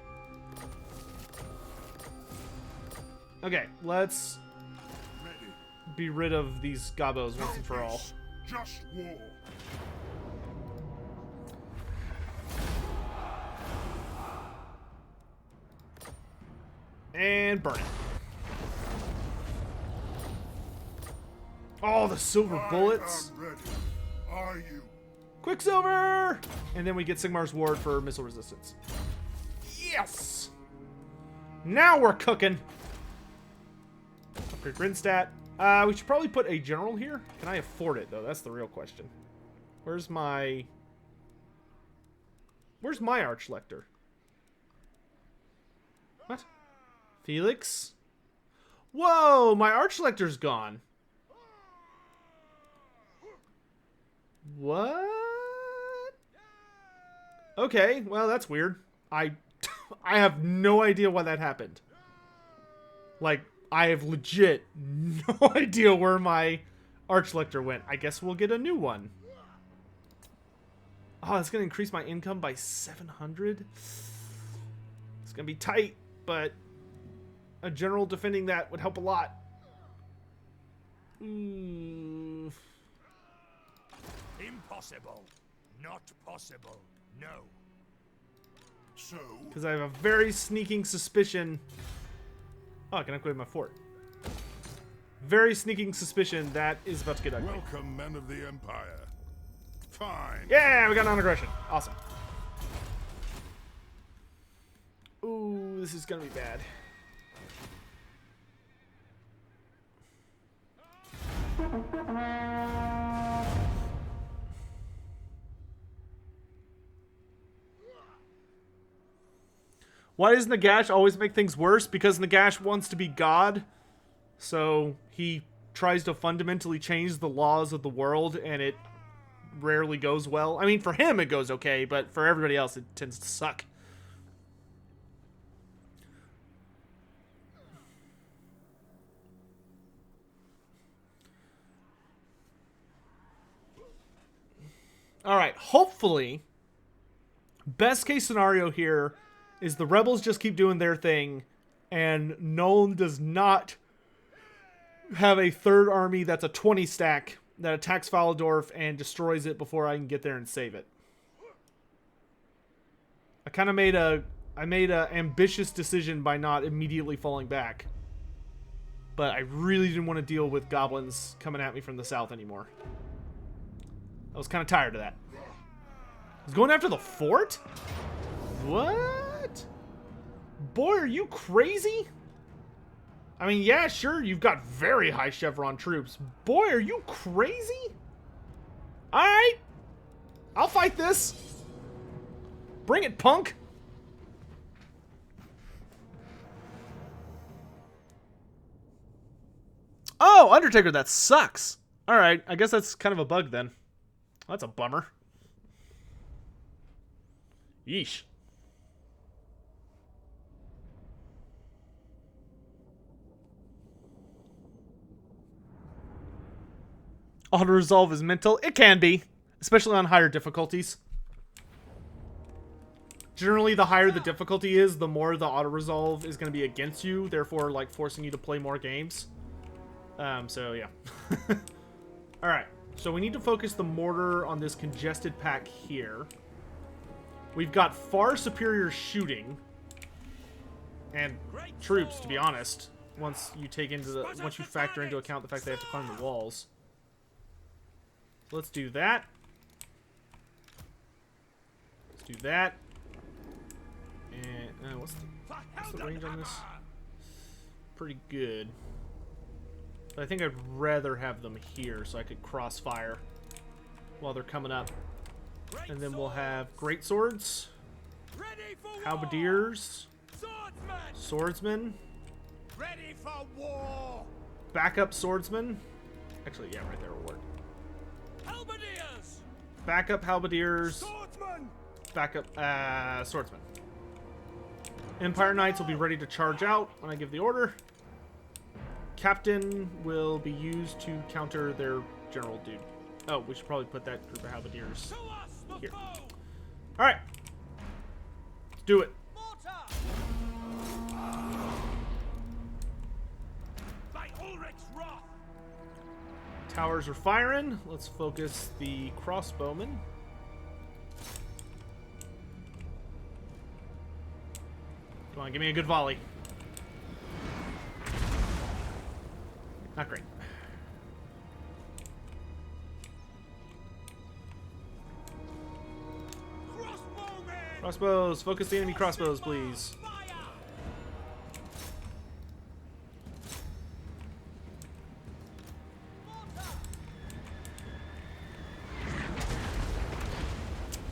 Okay, let's be rid of these gobos once and for all. Just war. And burn it. Oh, the silver bullets. I am ready. Are you? Quicksilver! And then we get Sigmar's Ward for missile resistance. Yes! Now we're cooking. Upgrade Grinstat. We should probably put a general here. Can I afford it, though? That's the real question. Where's my Archlector? What? Felix? Whoa! My Archlector's gone. What? Okay, well, that's weird. I have no idea why that happened. Like, I have legit no idea where my Archlector went. I guess we'll get a new one. Oh, it's going to increase my income by 700? It's going to be tight, but a general defending that would help a lot. Impossible. Not possible. No. So, Because I have a very sneaking suspicion. Oh, I can upgrade my fort. Very sneaking suspicion that is about to get upgraded. welcome, men of the Empire. Fine. Yeah, we got non-aggression. Awesome. Ooh, this is gonna be bad. Why does Nagash always make things worse? Because Nagash wants to be God, so he tries to fundamentally change the laws of the world, and it rarely goes well. I mean, for him it goes okay, but for everybody else it tends to suck. Alright, hopefully, best case scenario here is the rebels just keep doing their thing, and Nolan does not have a third army that's a 20 stack that attacks Faladorf and destroys it before I can get there and save it. I kind of made a ambitious decision by not immediately falling back, but I really didn't want to deal with goblins coming at me from the south anymore. I was kind of tired of that. I was going after the fort? What? Boy, are you crazy? I mean, yeah, sure, you've got very high chevron troops. Boy, are you crazy? Alright. I'll fight this. Bring it, punk. Oh, Undertaker, that sucks. Alright, I guess that's kind of a bug then. That's a bummer. Yeesh. Auto-resolve is mental. It can be, especially on higher difficulties. Generally, the higher the difficulty is, the more the auto-resolve is going to be against you, therefore, like, forcing you to play more games. So, yeah. Alright, so we need to focus the mortar on this congested pack here. We've got far superior shooting. And troops, to be honest, once you factor into account the fact they have to climb the walls. So let's do that. Let's do that. And what's the range on this? Pretty good. But I think I'd rather have them here so I could crossfire while they're coming up. And then we'll have great swords, halberdiers, swordsmen, Ready for war! backup swordsmen. Actually, yeah, right there will work. Halberdiers! Backup halberdiers, Swordsman! backup swordsmen. Empire Knights will be ready to charge out when I give the order. Captain will be used to counter their general dude. Oh, we should probably put that group of halberdiers here. Alright. Let's do it. Towers are firing. Let's focus the crossbowmen. Come on, give me a good volley. Not great. Crossbows, focus the enemy crossbows, please.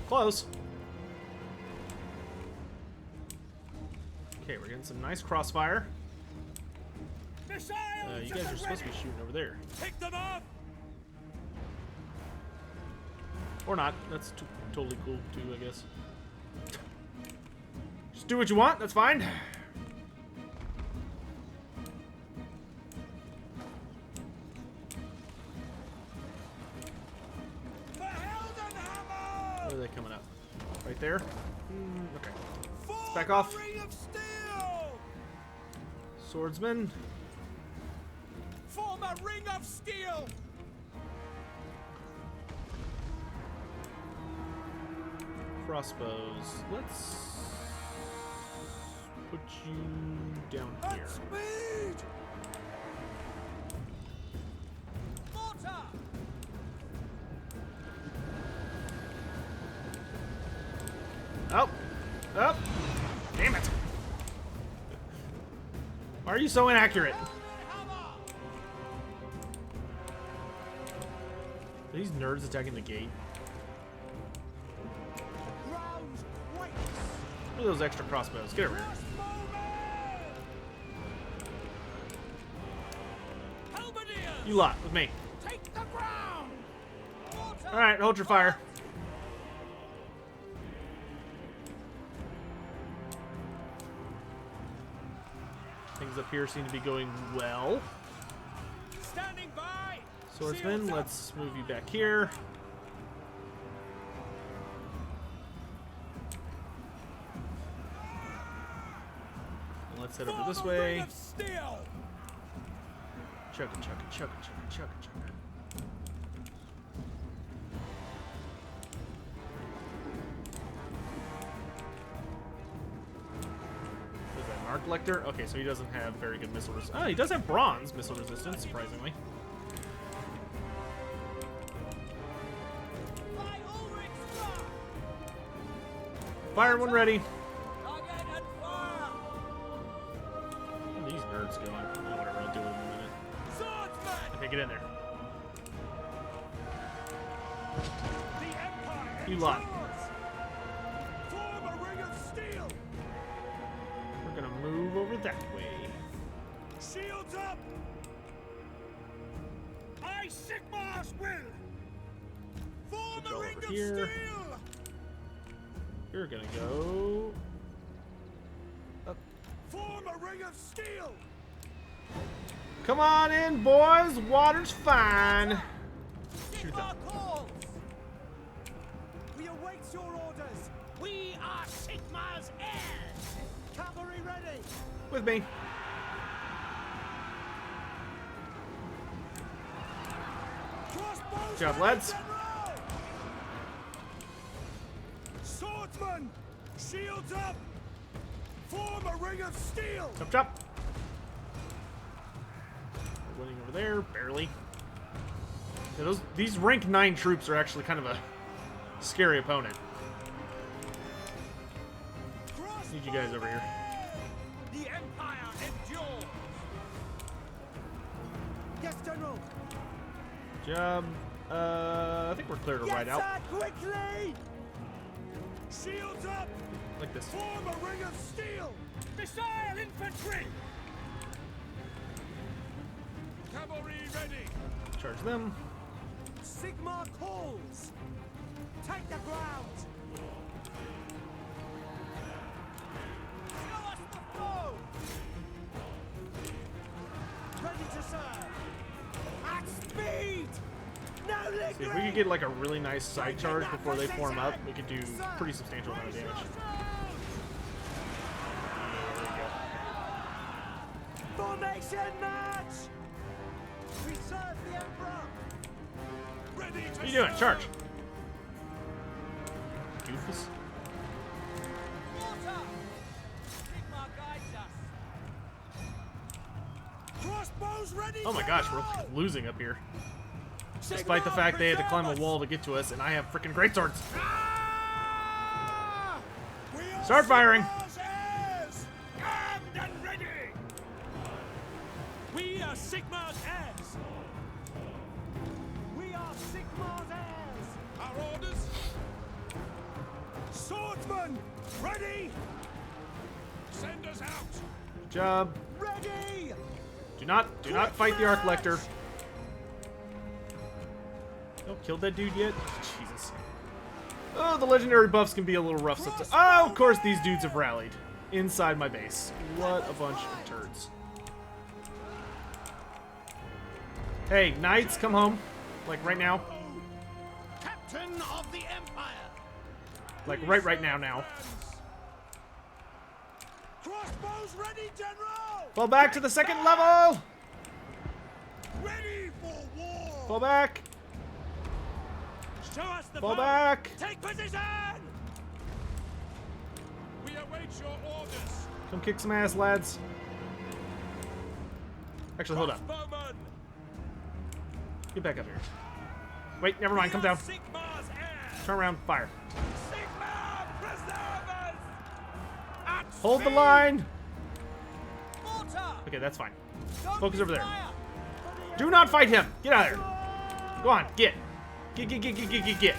Close. Okay, we're getting some nice crossfire. You guys are supposed to be shooting over there. Pick them up! Or not. That's totally cool, too, I guess. Just do what you want. That's fine. Where are they coming up? Right there? Okay. Let's back off. Swordsman. Form a ring of steel! Crossbows. Let's put you down here. Speed! Mortar! Oh! Oh! Damn it! Why are you so inaccurate? Are these nerds attacking the gate? What are those extra crossbows? Get over here. You lot, with me. Alright, hold your fire. Things up here seem to be going well. Standing by! Swordsman, let's move you back here. And let's head over this way. Chugga, chugga, chugga, chugga, chugga, chugga. Is that an arc lector? Okay, so he doesn't have very good missile resistance. Oh, he does have bronze missile resistance, surprisingly. Fire when ready. Where are these nerds going? Oh, whatever, I'll do it in a minute. Okay, get in there. You lot. We're gonna move over that way. Shields up! By Sigmar's will! Form Go a ring over of here. steel! You're gonna go. Form a ring of steel! Come on in, boys. Water's fine. Shoot them. Sigmar calls! We await your orders! We are Sigmar's heirs! Cavalry ready! With me. Crossbows Good job, ready, lads. General! Swordsman! Shields up! Form a ring of steel! Chop, chop. We're winning over there, barely. Yeah, these rank 9 troops are actually kind of a scary opponent. Need you guys over here. The Empire endures! Yes, General! Job. I think we're clear to ride out. Quickly! Shields up! Like this. Form a ring of steel! Missile infantry! Cavalry ready! Charge them. Sigmar calls! Take the ground! Show us the foe! Ready to serve! At speed! No lingering! See, if we could get like a really nice side charge before they form up, we could do pretty substantial amount of damage. Formation match! We serve the Emperor! Ready to What are you doing? serve. Charge! Doofus. Water! Sigmar guides us. Crossbows ready! Oh my gosh, we're losing up here. Despite the fact they had to climb a wall to get to us, and I have freaking greatswords. Start firing! Armed and ready! We are Sigmar's heirs! We are Sigmar's heirs! Our orders? Swordsman! Ready! Send us out! Good job. Ready! Do not fight the Arc Lector. Oh, killed that dude yet? Jesus. Oh, the legendary buffs can be a little rough sometimes. Oh, of course these dudes have rallied. Inside my base. What a bunch of turds. Hey, knights, come home. Like right now. Captain of the Empire! Like right now. Crossbows ready, General! Fall back to the second level! Ready for war! Fall back! Show us the Fall foe. back! Take position! We await your orders. Come kick some ass, lads. Actually, hold up. Crossbowmen! Get back up here. Wait, never mind. Come down. Sigmar's heirs! Turn around. Fire. Sigmar preservers! At Hold the speed! line! Water! Okay, that's fine. Don't Focus over there. fire! Do not fight him! Get out of there! Go on, get! Get!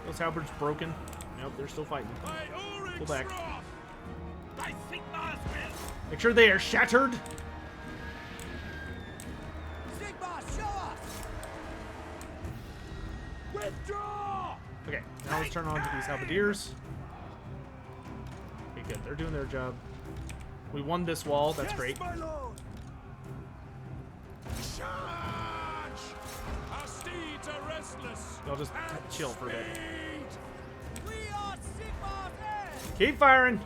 Those halberds broken. Nope, they're still fighting. By Ulrich's Pull back. wrath! By Sigmar's will! Make sure they are shattered! Sigmar, show us! Withdraw! Okay, now let's turn on to these halberdiers. Okay, good. They're doing their job. We won this wall. That's Yes, great. my lord! Charge! Our steeds are restless. Y'all just At chill for a bit. speed! We are Sigmar's heirs! Keep firing!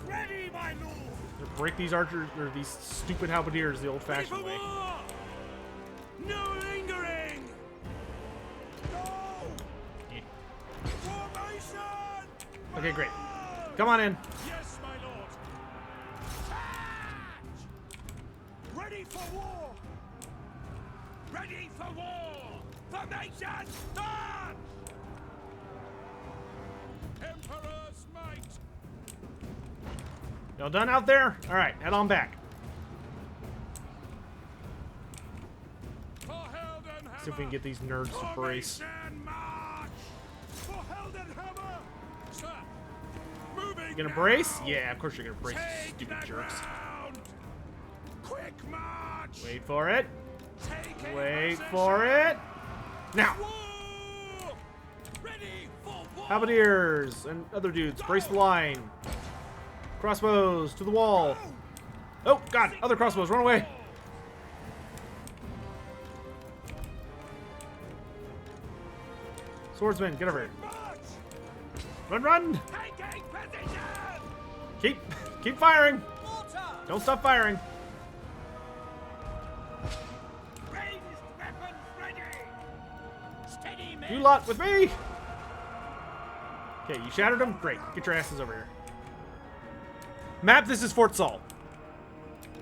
Ready, my lord! Break these archers, or these stupid halberdiers the Ready for old-fashioned way. war! No lingering! Go! Yeah. Formation! Okay, great. Come on in. Yes, my lord! Charge! Ready for war! Ready for war! Formation! March! Emperor's might! Y'all done out there? Alright, head on back. For Heldenhammer! See if we can get these nerds to brace. Formation march! For Heldenhammer! Sir, moving You gonna brace? Yeah, of course you're gonna brace, you stupid jerks. Quick march! Wait for it. Take Wait for it. Now, Ready for war! halberdiers and other dudes, brace the line. Crossbows to the wall. Oh, God, other crossbows, run away. Swordsman, get over here. March! Run, run. Taking position! Keep firing. Water! Don't stop firing. Raised weapons ready! Steady, men! You lot with me. Okay, you shattered them. Great. Get your asses over here. Map, this is Fort Saul.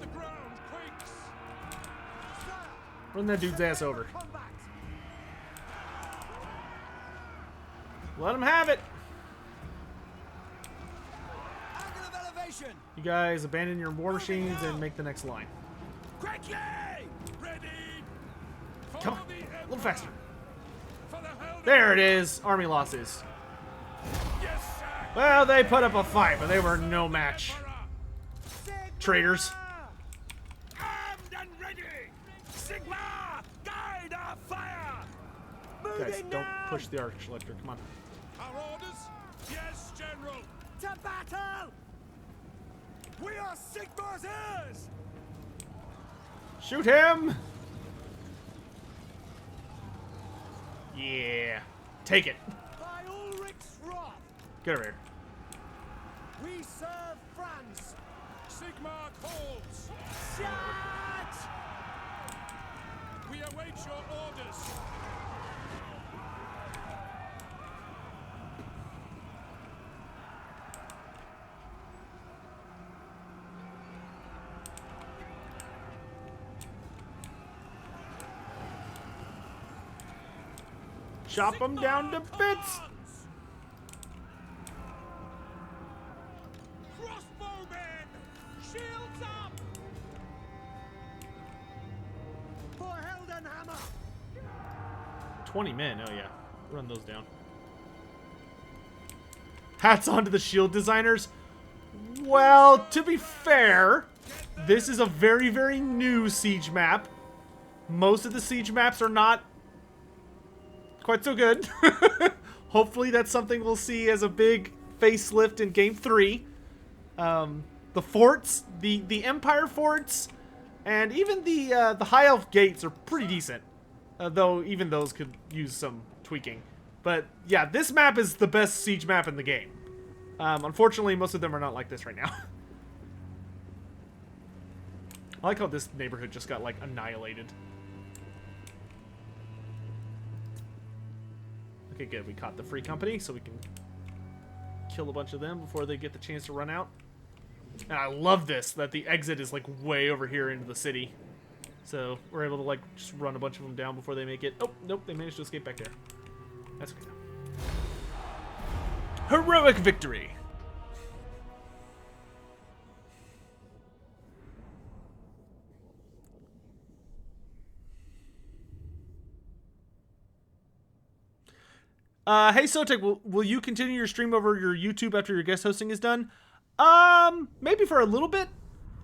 The ground quakes! Run that dude's ass over. Combat! Let him have it. Angle of elevation! You guys abandon your war machines and make the next line. Quickly! Ready! For Come on, the a little faster. For the hell There it is. Army losses. Yes, sir! Well, they put up a fight, but they were no match. Traitors. Armed and ready! Sigma! Guide our fire! Guys, don't push the arch electric. Come on. Our orders? Yes, General! To battle! We are Sigma's heirs! Shoot him. Yeah. Take it. By Ulrich's wrath, Get over here. we serve France! Sigma calls! Shut! We await your orders! Chop them down to bits. Crossbowmen! Shields up! For Heldenhammer! 20 men. Oh, yeah. Run those down. Hats on to the shield designers. Well, to be fair, this is a very, very new siege map. Most of the siege maps are not quite so good. Hopefully that's something we'll see as a big facelift in Game 3. The forts, the Empire forts, and even the High Elf gates are pretty decent. Though even those could use some tweaking. But yeah, this map is the best siege map in the game. Unfortunately, most of them are not like this right now. I like how this neighborhood just got, like, annihilated. Okay, good. We caught the free company, so we can kill a bunch of them before they get the chance to run out. And I love this, that the exit is, like, way over here into the city. So we're able to, like, just run a bunch of them down before they make it. Oh, nope, they managed to escape back there. That's okay. Heroic victory! Hey Sotek, will you continue your stream over your YouTube after your guest hosting is done? Maybe for a little bit.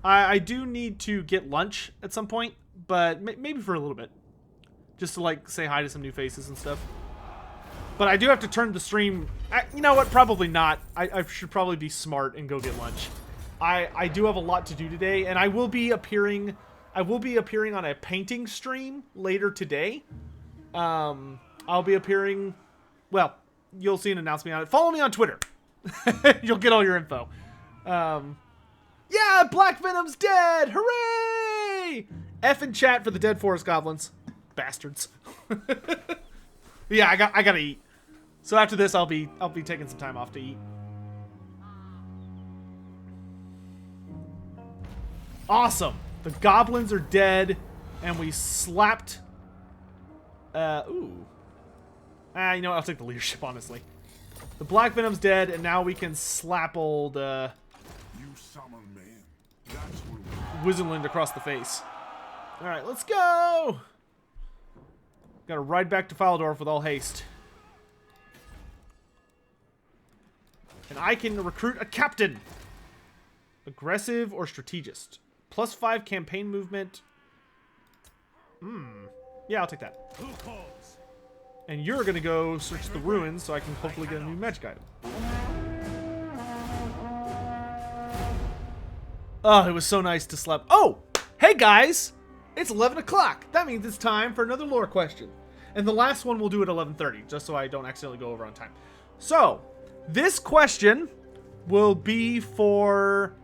I do need to get lunch at some point, but maybe for a little bit. Just to, like, say hi to some new faces and stuff. But I do have to turn the stream... you know what? Probably not. I should probably be smart and go get lunch. I do have a lot to do today, and I will be appearing on a painting stream later today. I'll be appearing... Well, you'll see an announcement on it. Follow me on Twitter. You'll get all your info. Yeah, Black Venom's dead! Hooray! F in chat for the dead forest goblins. Bastards. Yeah, I gotta eat. So after this, I'll be taking some time off to eat. Awesome. The goblins are dead, and we slapped... ooh. You know what? I'll take the leadership, honestly. The Black Venom's dead, and now we can slap old, You summon man. That's what Wizenland across the face. Alright, let's go! Gotta ride back to Faldorf with all haste. And I can recruit a captain. Aggressive or strategist. +5 campaign movement. Yeah, I'll take that. Who calls? And you're gonna go search the ruins so I can hopefully get a new magic item. Oh, it was so nice to sleep. Oh, hey guys! It's 11 o'clock. That means it's time for another lore question. And the last one we'll do at 11:30, just so I don't accidentally go over on time. So, this question will be for...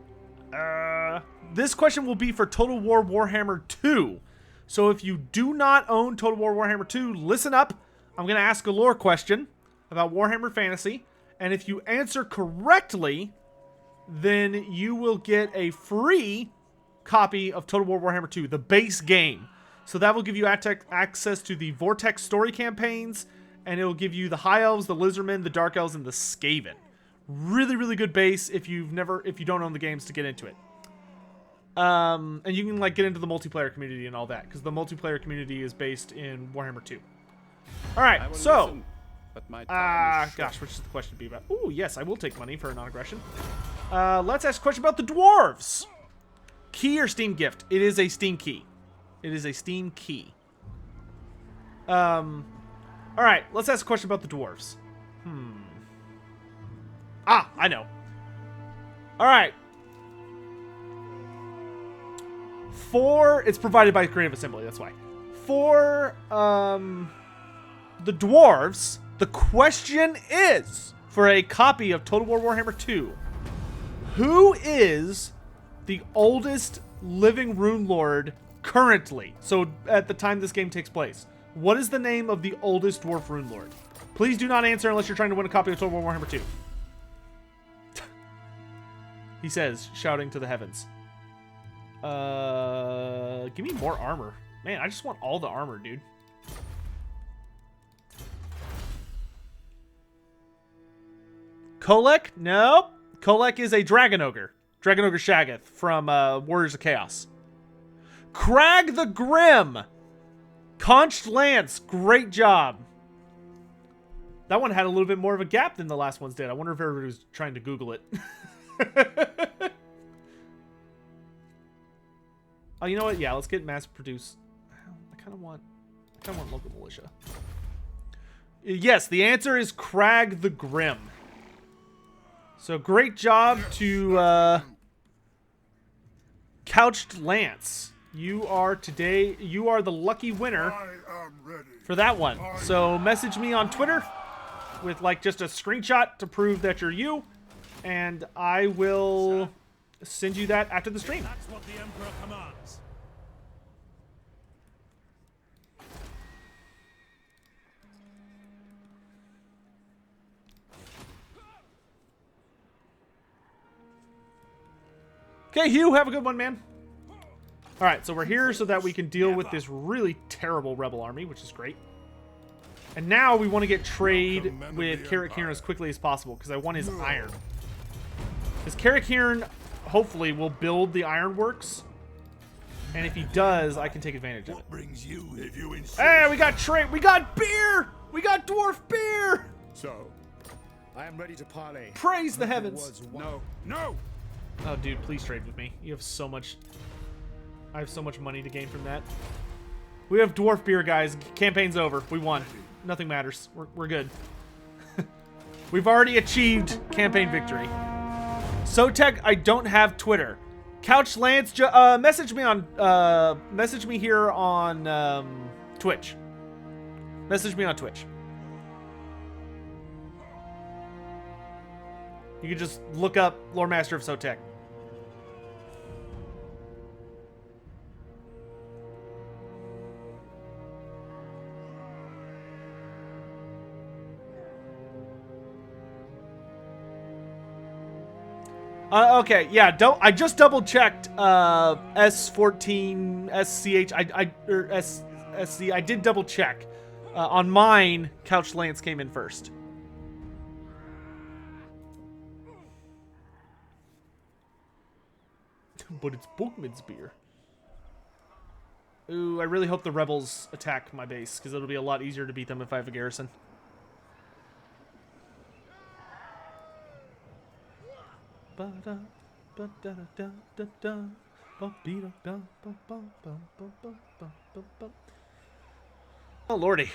this question will be for Total War Warhammer 2. So if you do not own Total War Warhammer 2, listen up. I'm going to ask a lore question about Warhammer Fantasy. And if you answer correctly, then you will get a free copy of Total War Warhammer 2, the base game. So that will give you access to the Vortex story campaigns, and it will give you the High Elves, the Lizardmen, the Dark Elves, and the Skaven. Really, really good base if you don't own the games to get into it. And you can like get into the multiplayer community and all that, because the multiplayer community is based in Warhammer 2. All right, so listen, but my time is short. gosh, which is the question to be about? Ooh, yes, I will take money for a non-aggression. Let's ask a question about the dwarves. Key or Steam gift? It is a Steam key. It is a Steam key. All right, let's ask a question about the dwarves. Ah, I know. All right. It's provided by Creative Assembly, that's why. For the dwarves, the question is, for a copy of Total War Warhammer 2, who is the oldest living rune lord currently? So at the time this game takes place, what is the name of the oldest dwarf rune lord? Please do not answer unless you're trying to win a copy of Total War Warhammer 2. He says, shouting to the heavens. Give me more armor. Man, I just want all the armor, dude. Kolek? Nope. Kolek is a Dragon Ogre. Dragon Ogre Shaggoth from Warriors of Chaos. Crag the Grim. Conched Lance. Great job. That one had a little bit more of a gap than the last ones did. I wonder if everybody was trying to Google it. Oh, you know what? Yeah, let's get mass produce. I kind of want local militia. Yes, the answer is Crag the Grim. So great job to Couched Lance. You are the lucky winner for that one. So message me on Twitter with like just a screenshot to prove that you're you, and I will send you that after the stream. That's what the Emperor commands. Okay, Hugh, have a good one, man. All right, so we're here so that we can deal with this really terrible rebel army, which is great. And now we want to get trade with Carrick Hearn as quickly as possible, because I want his iron. Because Carrick Hearn, hopefully, will build the ironworks. And if he does, I can take advantage of it. What brings you if you insist? Hey, we got trade. We got beer. We got dwarf beer. So, I am ready to parley. Praise the heavens. No, no. Oh, dude, please trade with me. You have so much... I have so much money to gain from that. We have dwarf beer, guys. Campaign's over. We won. Nothing matters. We're good. We've already achieved campaign victory. Sotek, I don't have Twitter. Couch Lance, message me here on Twitch. Message me on Twitch. You can just look up Lore Master of Sotek. Okay, yeah, I just double checked S14 SCH or SC. I did double check. On mine, Couch Lance came in first. But it's Bookman's beer. Ooh, I really hope the rebels attack my base, because it'll be a lot easier to beat them if I have a garrison. Oh, lordy.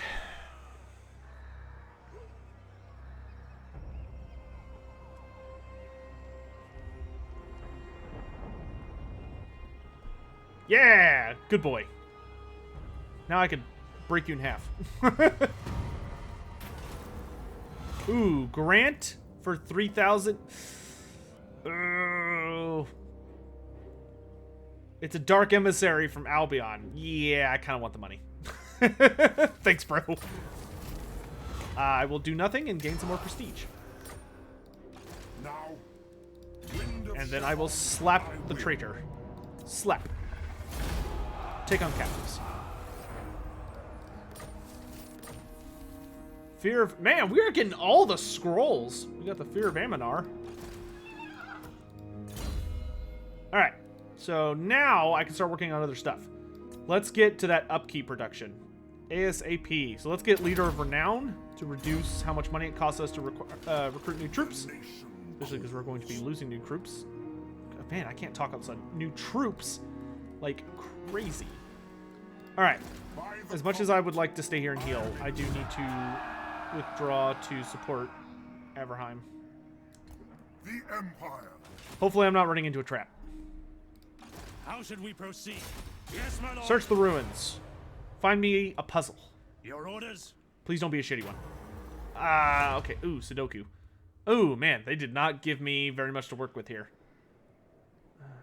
Yeah! Good boy. Now I can break you in half. Ooh, grant for 3,000. It's a dark emissary from Albion. Yeah, I kind of want the money. Thanks, bro. I will do nothing and gain some more prestige. Now, And then I will slap the traitor. Slap. Take on captives. Fear of... Man, we are getting all the scrolls. We got the Fear of Aminar. Alright. So now I can start working on other stuff. Let's get to that upkeep production. ASAP. So let's get Leader of Renown to reduce how much money it costs us to recruit new troops. Especially because we're going to be losing new troops. Man, I can't talk outside. New troops. Like crazy. Alright. As much as I would like to stay here and heal, I do need to withdraw to support Everheim. the Empire. Hopefully I'm not running into a trap. How should we proceed? Yes, my lord. Search the ruins. Find me a puzzle. Your orders? Please don't be a shitty one. Okay. Ooh, Sudoku. Ooh, man, they did not give me very much to work with here.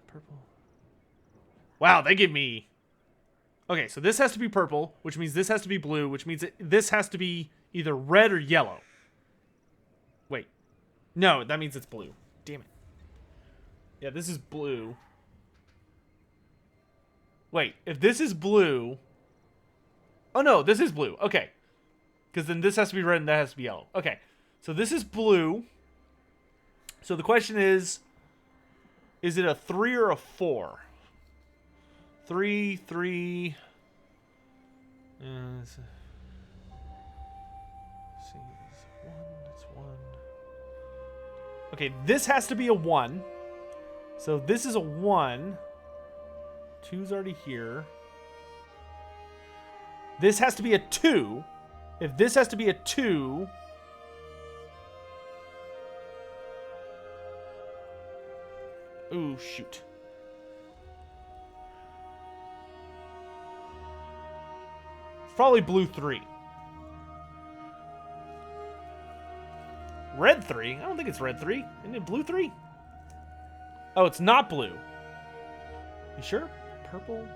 Purple. Wow, they give me... Okay, so this has to be purple, which means this has to be blue, which means this has to be either red or yellow. Wait. No, that means it's blue. Damn it. Yeah, this is blue. Wait, if this is blue... Oh, no, this is blue. Okay. Because then this has to be red and that has to be yellow. Okay. So this is blue. So the question is it a 3 or a 4? 3, 3... let's see, it's 1, it's 1. Okay, this has to be a 1. So this is a 1. 2's already here. This has to be a 2. If this has to be a 2... Ooh, shoot. It's probably blue 3. Red 3? I don't think it's red 3. Isn't it blue 3? Oh, it's not blue. You sure? Purple?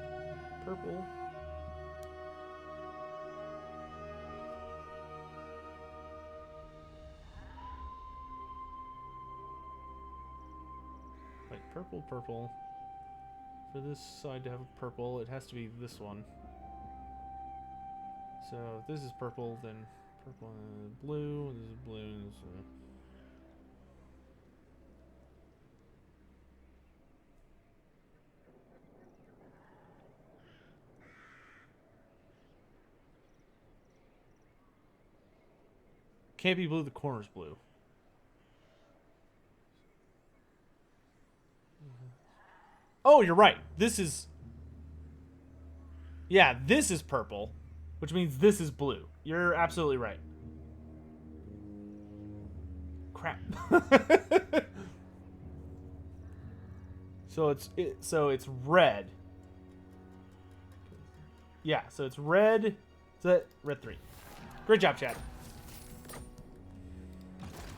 Purple? Wait, purple, purple. For this side to have a purple, it has to be this one. So if this is purple, then purple and blue. This is blue. And this is can't be blue, the corner's blue. Oh, you're right. This is... Yeah, this is purple, which means this is blue. You're absolutely right. Crap. So it's red. Yeah, so it's red. So that red 3. Great job, Chad.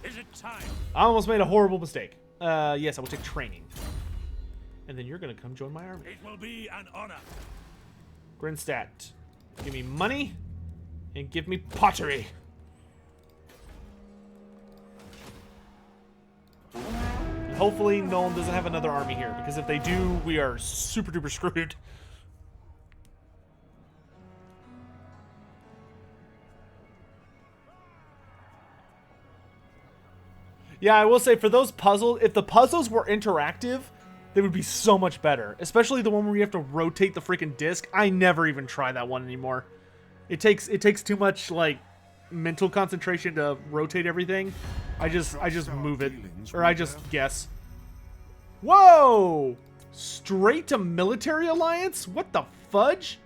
Is it time? I almost made a horrible mistake. Yes, I will take training. And then you're gonna come join my army. It will be an honor. Grinstat. Give me money and give me pottery. And hopefully Nolan doesn't have another army here, because if they do, we are super duper screwed. Yeah, I will say for those puzzles, if the puzzles were interactive, they would be so much better. Especially the one where you have to rotate the freaking disc. I never even try that one anymore. It takes too much like mental concentration to rotate everything. I just move it, or I just guess. Whoa! Straight to military alliance? What the fudge?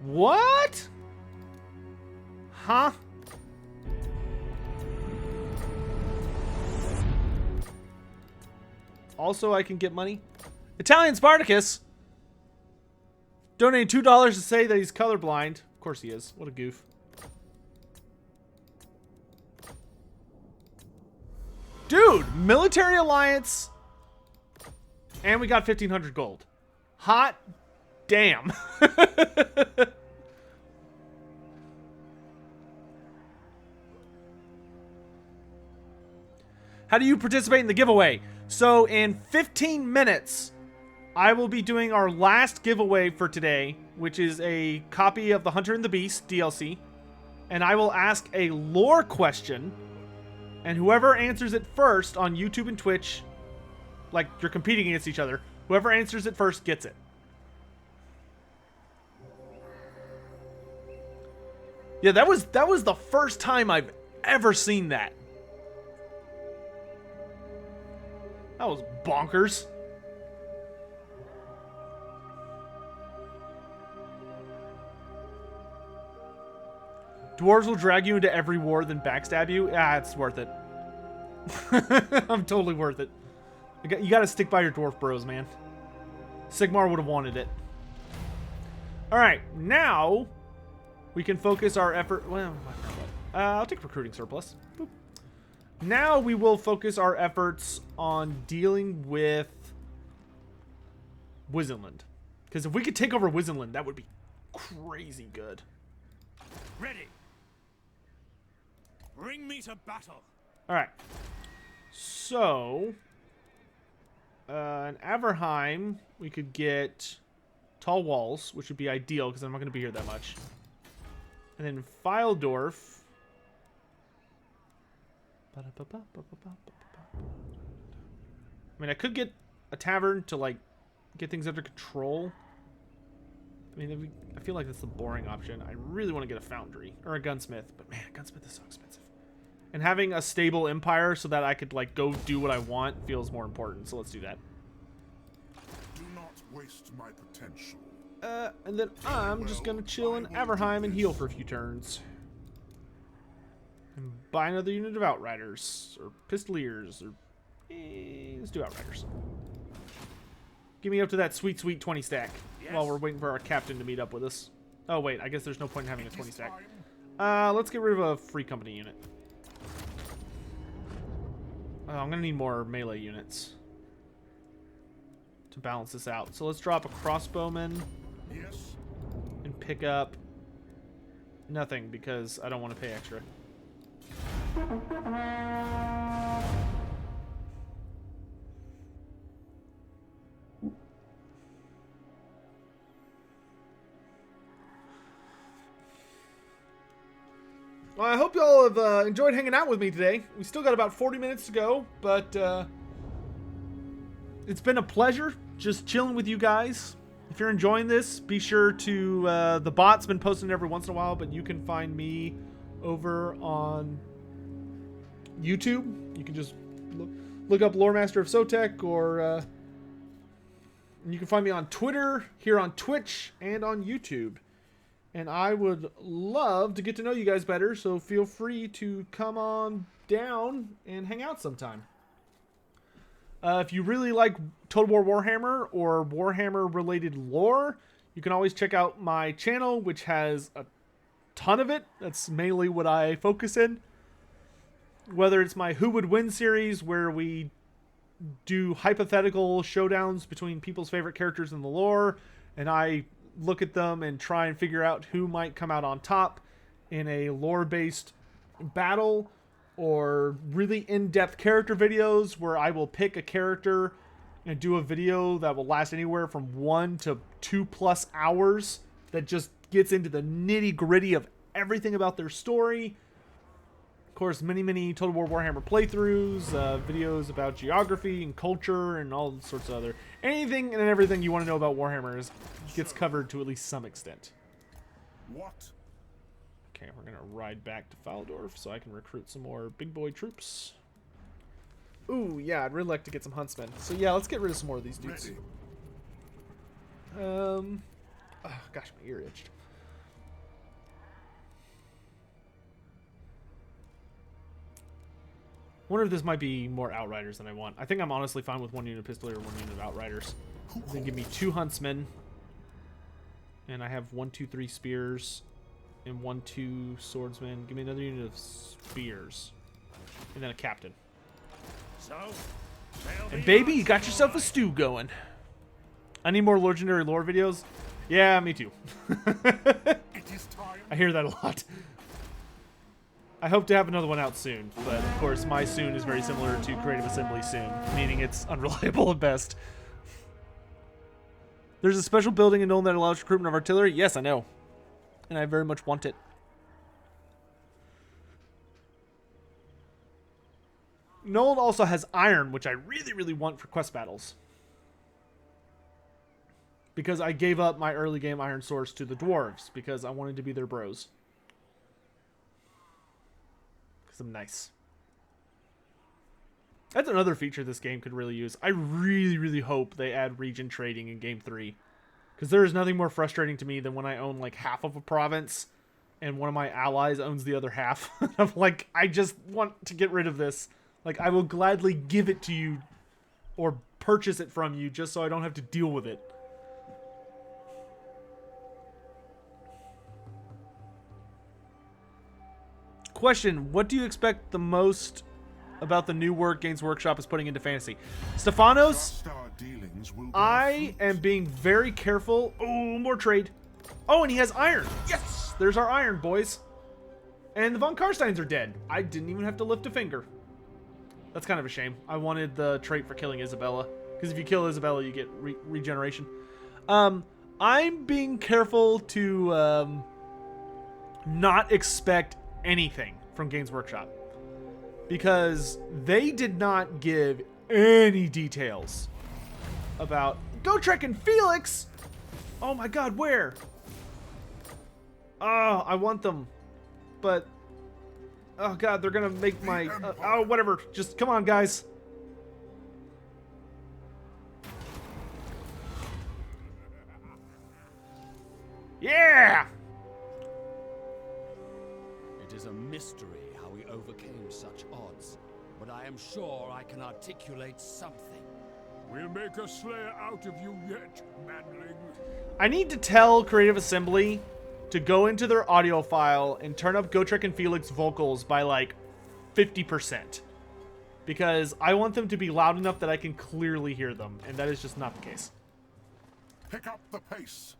What? Huh? Also, I can get money. Italian Spartacus donated $2 to say that he's colorblind. Of course he is. What a goof. Dude, military alliance. And we got 1,500 gold. Hot damn. How do you participate in the giveaway? So in 15 minutes, I will be doing our last giveaway for today, which is a copy of the Hunter and the Beast DLC. And I will ask a lore question. And whoever answers it first on YouTube and Twitch, like you're competing against each other, whoever answers it first gets it. Yeah, that was the first time I've ever seen that. That was bonkers. Dwarves will drag you into every war, then backstab you. Ah, it's worth it. I'm totally worth it. You gotta stick by your dwarf bros, man. Sigmar would have wanted it. Alright, now we can focus our effort. Well, I'll take recruiting surplus. Boop. Now we will focus our efforts on dealing with Wizenland. Because if we could take over Wizenland, that would be crazy good. Ready. Bring me to battle. Alright. So, in Averheim, we could get tall walls, which would be ideal because I'm not going to be here that much. And then Fildorf. I mean, I could get a tavern to, like, get things under control. I mean, I feel like that's the boring option. I really want to get a foundry or a gunsmith, but man, a gunsmith is so expensive. And having a stable empire so that I could, like, go do what I want feels more important, so let's do that. Do not waste my potential. And then I'm just gonna chill in Averheim and heal for a few turns. And buy another unit of Outriders, or Pistoliers, or... let's do Outriders. Give me up to that sweet, sweet 20 stack while we're waiting for our captain to meet up with us. Oh, wait, I guess there's no point in having a 20 stack. Let's get rid of a free company unit. Oh, I'm gonna need more melee units to balance this out. So let's drop a crossbowman and pick up nothing because I don't want to pay extra. Well, I hope y'all have enjoyed hanging out with me today. We still got about 40 minutes to go, but it's been a pleasure just chilling with you guys. If you're enjoying this, be sure to... the bot's been posting every once in a while, but you can find me over on YouTube. You can just look up Lore Master of Sotek, or you can find me on Twitter, here on Twitch, and on YouTube. And I would love to get to know you guys better, so feel free to come on down and hang out sometime. If you really like Total War Warhammer or Warhammer-related lore, you can always check out my channel, which has a ton of it. That's mainly what I focus in. Whether it's my Who Would Win series, where we do hypothetical showdowns between people's favorite characters in the lore, and I look at them and try and figure out who might come out on top in a lore-based battle, or really in-depth character videos where I will pick a character and do a video that will last anywhere from 1 to 2+ hours that just gets into the nitty-gritty of everything about their story. Of course, many Total War Warhammer playthroughs, videos about geography and culture and all sorts of other... anything and everything you want to know about Warhammer gets covered to at least some extent. What? Okay, we're going to ride back to Fildorf so I can recruit some more big boy troops. Ooh, yeah, I'd really like to get some huntsmen. So yeah, let's get rid of some more of these dudes. Ready. Oh, gosh, my ear itched. Wonder if this might be more Outriders than I want. I think I'm honestly fine with 1 unit pistol or 1 unit of Outriders. Then give me 2 huntsmen. And I have 1, 2, 3 spears. And 1, 2 swordsmen. Give me another unit of spears. And then a captain. So, And baby, you got yourself a stew going. I need more legendary lore videos. Yeah, me too. It is time. I hear that a lot. I hope to have another one out soon, but of course my soon is very similar to Creative Assembly soon, meaning it's unreliable at best. There's a special building in Nuln that allows recruitment of artillery. Yes, I know. And I very much want it. Nuln also has iron, which I really, really want for quest battles. Because I gave up my early game iron source to the dwarves, because I wanted to be their bros. Because I'm nice. That's another feature this game could really use. I really, really hope they add region trading in Game 3. Because there is nothing more frustrating to me than when I own like half of a province and one of my allies owns the other half. I'm like, I just want to get rid of this. Like, I will gladly give it to you or purchase it from you just so I don't have to deal with it. Question, what do you expect the most about the new work Games Workshop is putting into fantasy? Stefanos, Trust our dealings will bear I fruit. am being very careful. Oh, more trade. Oh, and he has iron. Yes! There's our iron, boys. And the Von Karsteins are dead. I didn't even have to lift a finger. That's kind of a shame. I wanted the trait for killing Isabella. Because if you kill Isabella, you get regeneration. I'm being careful to not expect anything from Games Workshop. Because they did not give any details about Gotrek and Felix. Oh my god, where? Oh, I want them. But, oh god, they're gonna make my, oh, whatever. Just, come on, guys. Yeah! It is a mystery how we overcame such odds, but I am sure I can articulate something. We'll make a slayer out of you yet, manling. I need to tell Creative Assembly to go into their audio file and turn up Gotrek and Felix vocals by like 50%. Because I want them to be loud enough that I can clearly hear them, and that is just not the case. Pick up the pace.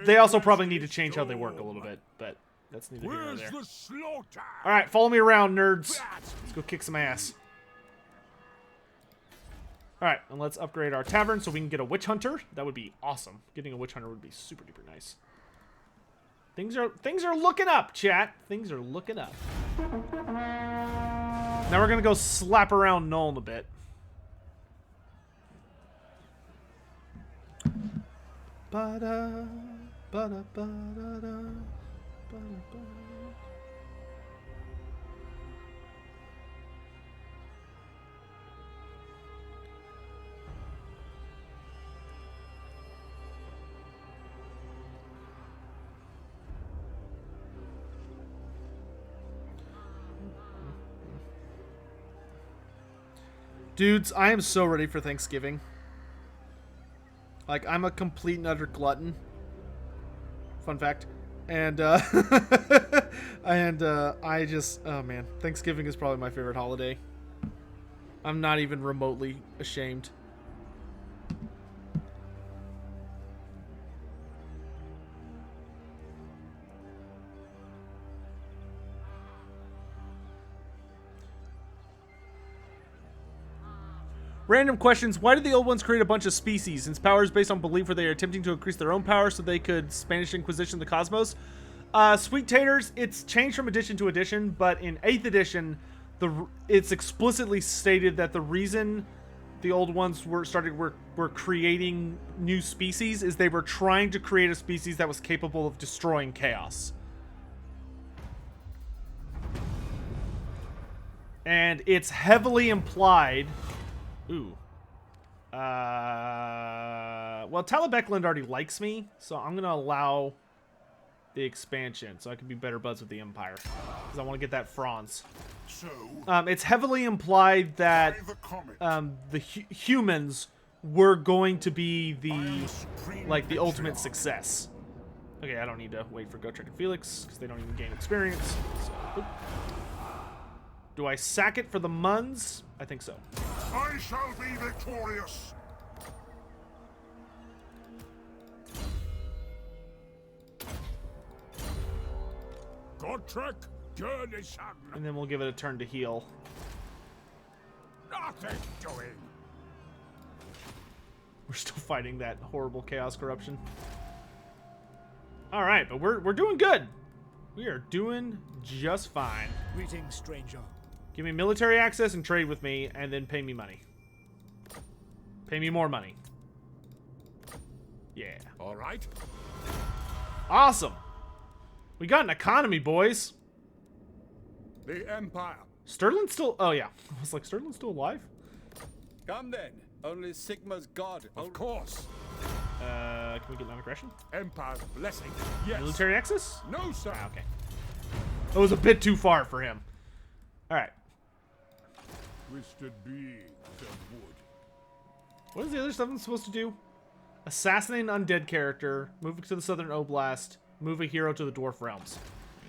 They also probably need to change how they work a little bit, but that's neither here nor Where's there. the slaughter? Alright, follow me around, nerds. Let's go kick some ass. Alright, and let's upgrade our tavern so we can get a witch hunter. That would be awesome. Getting a witch hunter would be super duper nice. Things are looking up, chat. Things are looking up. Now we're gonna go slap around Nuln a bit. Ba-da, ba-da, ba-da-da, ba-da-ba. Dudes, I am so ready for Thanksgiving. Like, I'm a complete and utter glutton. Fun fact. And, I just, oh man, Thanksgiving is probably my favorite holiday. I'm not even remotely ashamed. Random questions. Why did the old ones create a bunch of species? Since power is based on belief, were they attempting to increase their own power so they could Spanish Inquisition the cosmos? Sweet taters, it's changed from edition to edition, but in 8th edition, it's explicitly stated that the reason the old ones were creating new species is they were trying to create a species that was capable of destroying chaos. And it's heavily implied... Ooh. Well, Talabekland already likes me, so I'm going to allow the expansion so I can be better buds with the Empire. Because I want to get that Franz. So, It's heavily implied that the comet. the humans were going to be the Supreme the ultimate Patriarch. success. Okay, I don't need to wait for Gotrek and Felix because they don't even gain experience. So, oop. Do I sack it for the Muns? I think so. I shall be victorious. Gotrek, Gurnishan. And then we'll give it a turn to heal. Nothing doing. We're still fighting that horrible chaos corruption. All right, but we're doing good. We are doing just fine. Greetings, stranger. Give me military access and trade with me, and then pay me money. Pay me more money. Yeah. All right. Awesome. We got an economy, boys. The Empire. Sterling's still... Oh, yeah. I was like, Sterling's still alive? Come then. Only Sigma's god. Of course. Can we get non-aggression? Empire's blessing. Yes. Military access? No, sir. Ah, okay. That was a bit too far for him. All right. Twisted being, said wood. What is the other stuff I'm supposed to do? Assassinate an undead character, move it to the Southern Oblast, move a hero to the Dwarf Realms.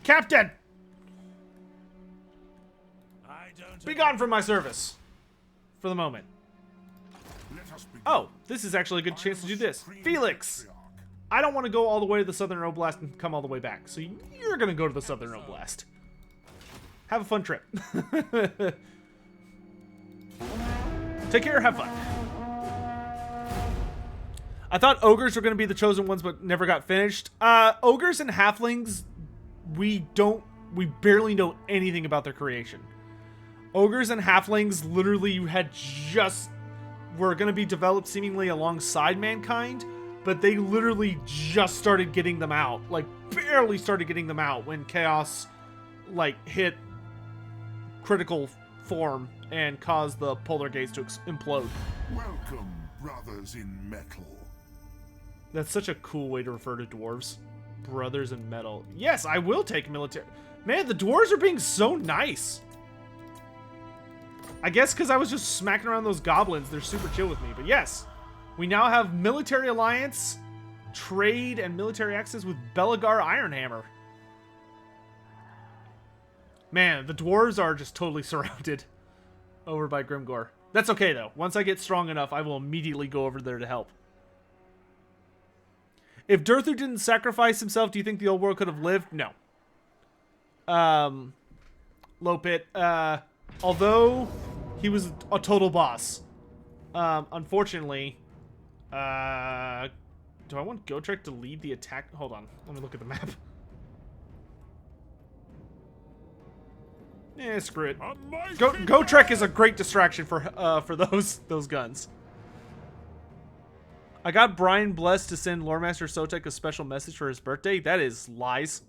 Captain! I don't. Be gone from my service. For the moment. Let us begin. Oh, this is actually a good chance to do this. Supreme Felix! Patriarch. I don't want to go all the way to the Southern Oblast and come all the way back, so you're going to go to the Southern Oblast. Have a fun trip. Take care, have fun. I thought ogres were going to be the chosen ones, but never got finished. Ogres and halflings, we barely know anything about their creation. Ogres and halflings literally were going to be developed seemingly alongside mankind, but they literally just started getting them out, like barely started getting them out when chaos hit critical form and caused the polar gates to implode. Welcome, brothers in metal. That's such a cool way to refer to dwarves. Brothers in metal. Yes, I will take military. Man, the dwarves are being so nice. I guess because I was just smacking around those goblins, they're super chill with me. But yes, we now have military alliance, trade, and military access with Belagar Ironhammer. Man, the dwarves are just totally surrounded over by Grimgor. That's okay, though. Once I get strong enough, I will immediately go over there to help. If Durthu didn't sacrifice himself, do you think the old world could have lived? No. Lopit, although he was a total boss, unfortunately, do I want Gotrek to lead the attack? Hold on, let me look at the map. Eh, screw it. Gotrek is a great distraction for those guns. I got Brian Bless to send Loremaster Sotek a special message for his birthday. That is lies.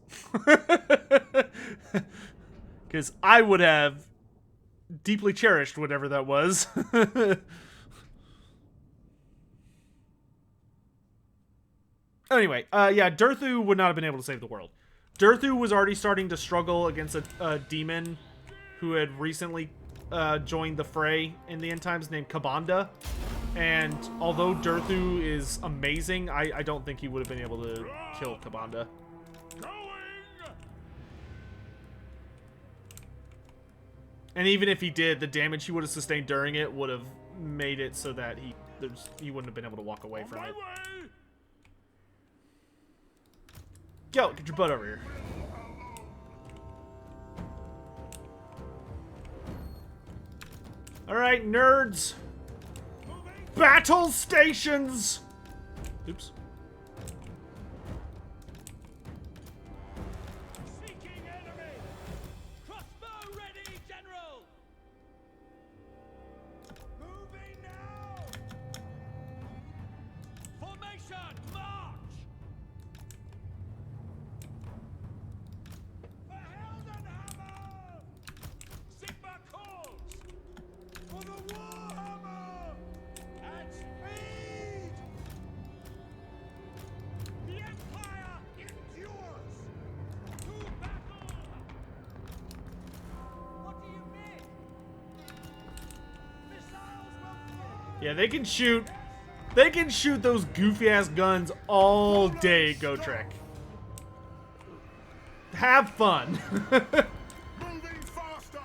Because I would have deeply cherished whatever that was. Anyway, yeah, Durthu would not have been able to save the world. Durthu was already starting to struggle against a demon who had recently joined the fray in the end times named Kabanda. And although Durthu is amazing, I don't think he would have been able to kill Kabanda. And even if he did, the damage he would have sustained during it would have made it so that he wouldn't have been able to walk away from it. Gelt, get your butt over here. Alright, nerds. Battle stations! Oops. Seeking enemy. Crossbow ready, General. Moving now. Formation, march. For Heldenhammer. Sigma Corps. Yeah, they can shoot. They can shoot those goofy ass guns all day, Gotrek. Have fun. Moving faster.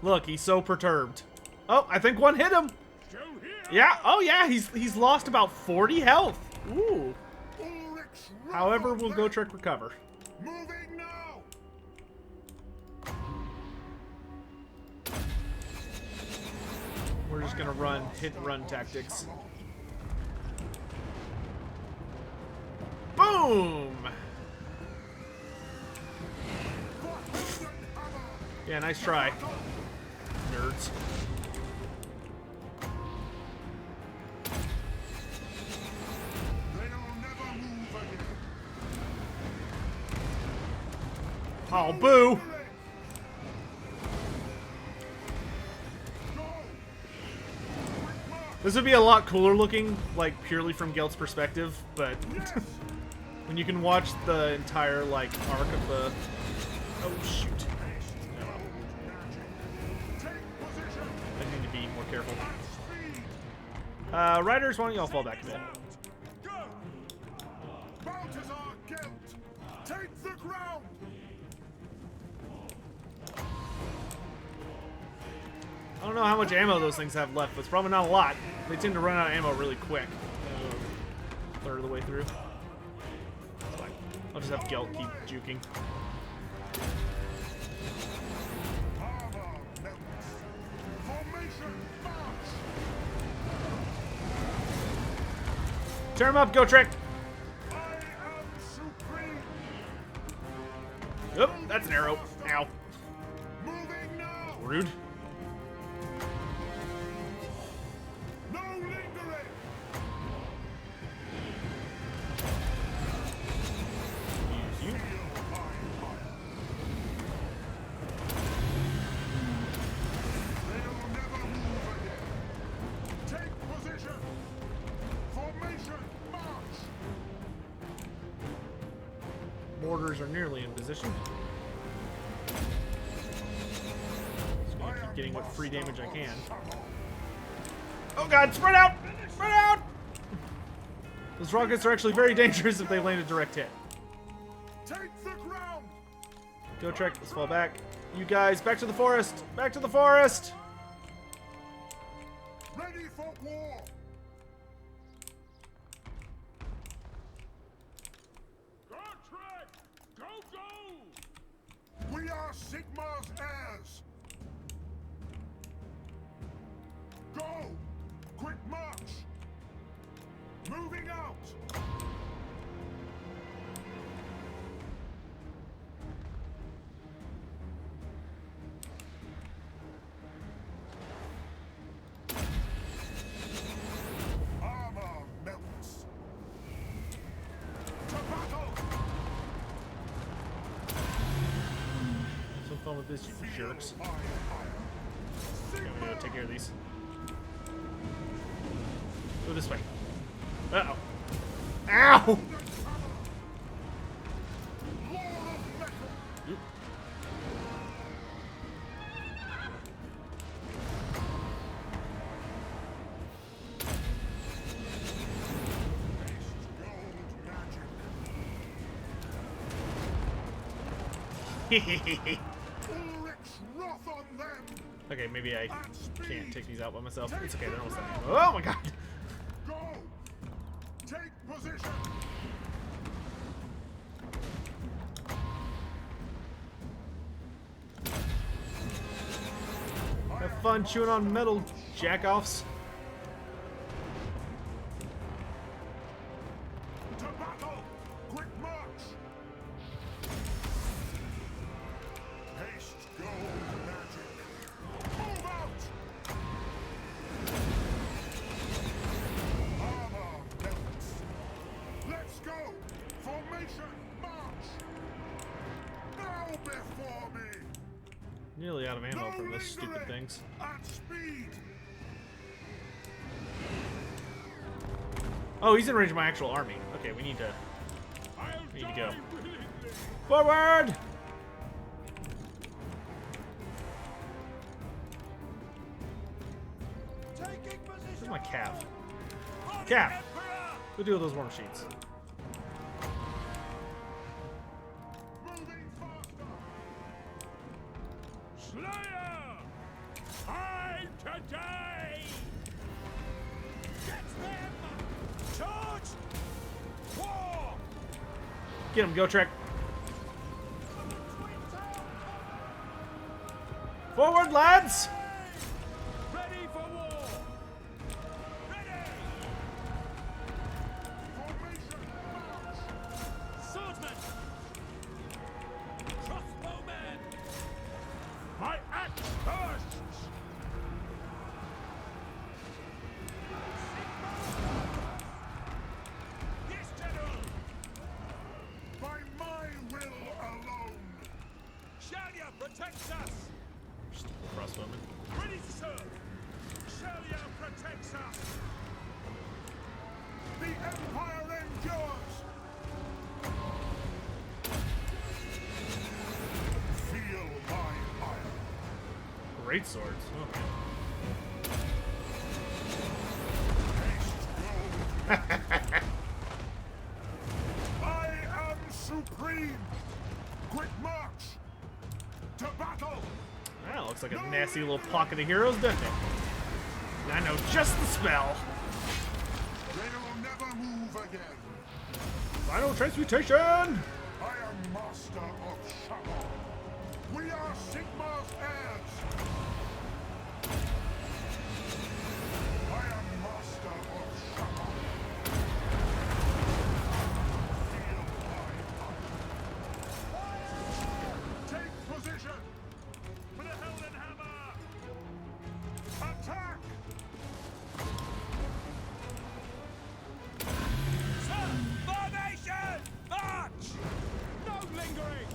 Look, he's so perturbed. Oh, I think one hit him. Still here. Yeah. Oh yeah, he's lost about 40 health. Ooh. Ulrich's However, will rough Gotrek recover? on them. Moving now. We're just gonna run hit and run tactics. Boom! Yeah, nice try. Nerds. They'll never move again. Oh, boo! This would be a lot cooler looking, like, purely from Gelt's perspective, but when you can watch the entire, like, arc of the... Oh, shoot. I need to be more careful. Riders, why don't y'all fall back a bit? Go! Balthazar Gelt, take the ground. I don't know how much ammo those things have left, but it's probably not a lot. They tend to run out of ammo really quick. Third of the way through. It's fine. I'll just have Gelt keep juking. Armor melts. Formation march. Turn him up, Gotrek! I am supreme. Oop, that's an arrow. Ow. Moving now. Rude. No lingering. Use you. Feel my fire. They'll never move again. Take position. Formation march. Mortars are nearly in position. Just gonna keep getting what free damage I can. Oh god, spread out! Spread out! Those rockets are actually very dangerous if they land a direct hit. Take the ground. Gotrek, let's fall back. You guys, back to the forest! Back to the forest! Ready for war. Go, go! We are Sigmar's heirs. Go! Quick march! Moving out! Armor melts. To battle! Some fun with this, you jerks. My fire. Okay, I'm gonna go take care of these. Go this way. Uh-oh. Ow! Lord of metal! Oop. Ulrich's wrath on them! Okay, maybe I can't take these out by myself. It's okay, they're almost done. Oh my god! Go! Take position! Have fun chewing on metal, jack-offs. To battle! Quick march! Haste gold magic! Move out! Armor melts! Let's go! Formation march! Now before me! Nearly out of ammo No from those stupid lingering! things. At speed! Oh, he's in range of my actual army. Okay, we need to I'll go. die willingly. Forward! Taking position! Where's my Cav. Cav, go deal with those war machines. Slayer! Time to die! Get them! Charge! War! Get him, go Trek. Forward, lads! Ready for war! Ready! Swordsman! Crossbowmen! My axe bursts! Yes, General! By my will alone. Shalia protects us! Crossbowman. Ready to serve! Shalia protects us! The Empire endures. Feel my iron. Great swords. Okay. I am supreme. Quick march to battle. That looks like a nasty little pocket of heroes, doesn't it? I know just the spell. They'll never move again. Final transmutation! I am master of Shadow. We are Sigmar's heirs. I am master of Shadow. Feel my iron. Take position. For the Helden Hammer! Attack. Sir! Formation! March! No lingering!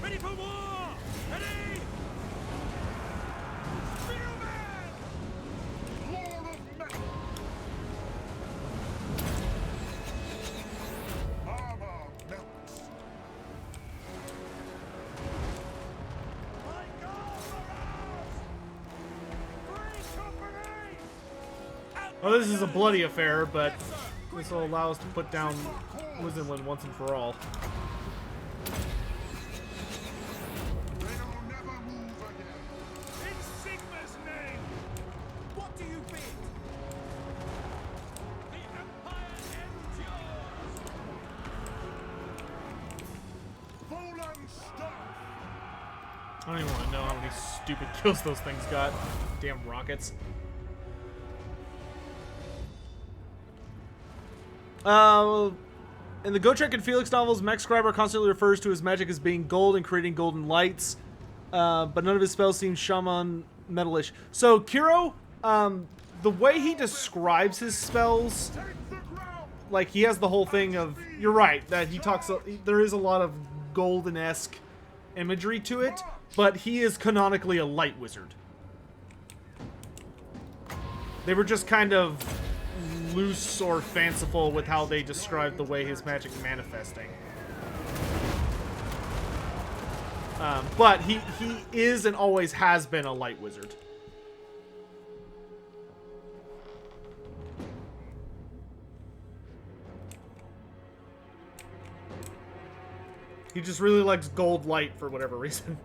Ready for war! Ready! Spearman! Lord of metal. Armor melts. My God, arouse! Three companies! Well, this is a bloody affair, but this will allow us to put down Wizenlin once and for all. They'll never move again. In Sigma's name! What do you bid? The Empire endures! Fallen star. I don't even want to know how many stupid kills those things got. Damn rockets. In the Gotrek and Felix novels, Max Scriber constantly refers to his magic as being gold and creating golden lights, but none of his spells seem shaman metalish. So Kiro, the way he describes his spells, Take the ground. like he has the whole thing of, you're right, that he talks, there is a lot of golden-esque imagery to it, but he is canonically a light wizard. They were just kind of loose or fanciful with how they described the way his magic manifesting. But he is and always has been a light wizard. He just really likes gold light for whatever reason.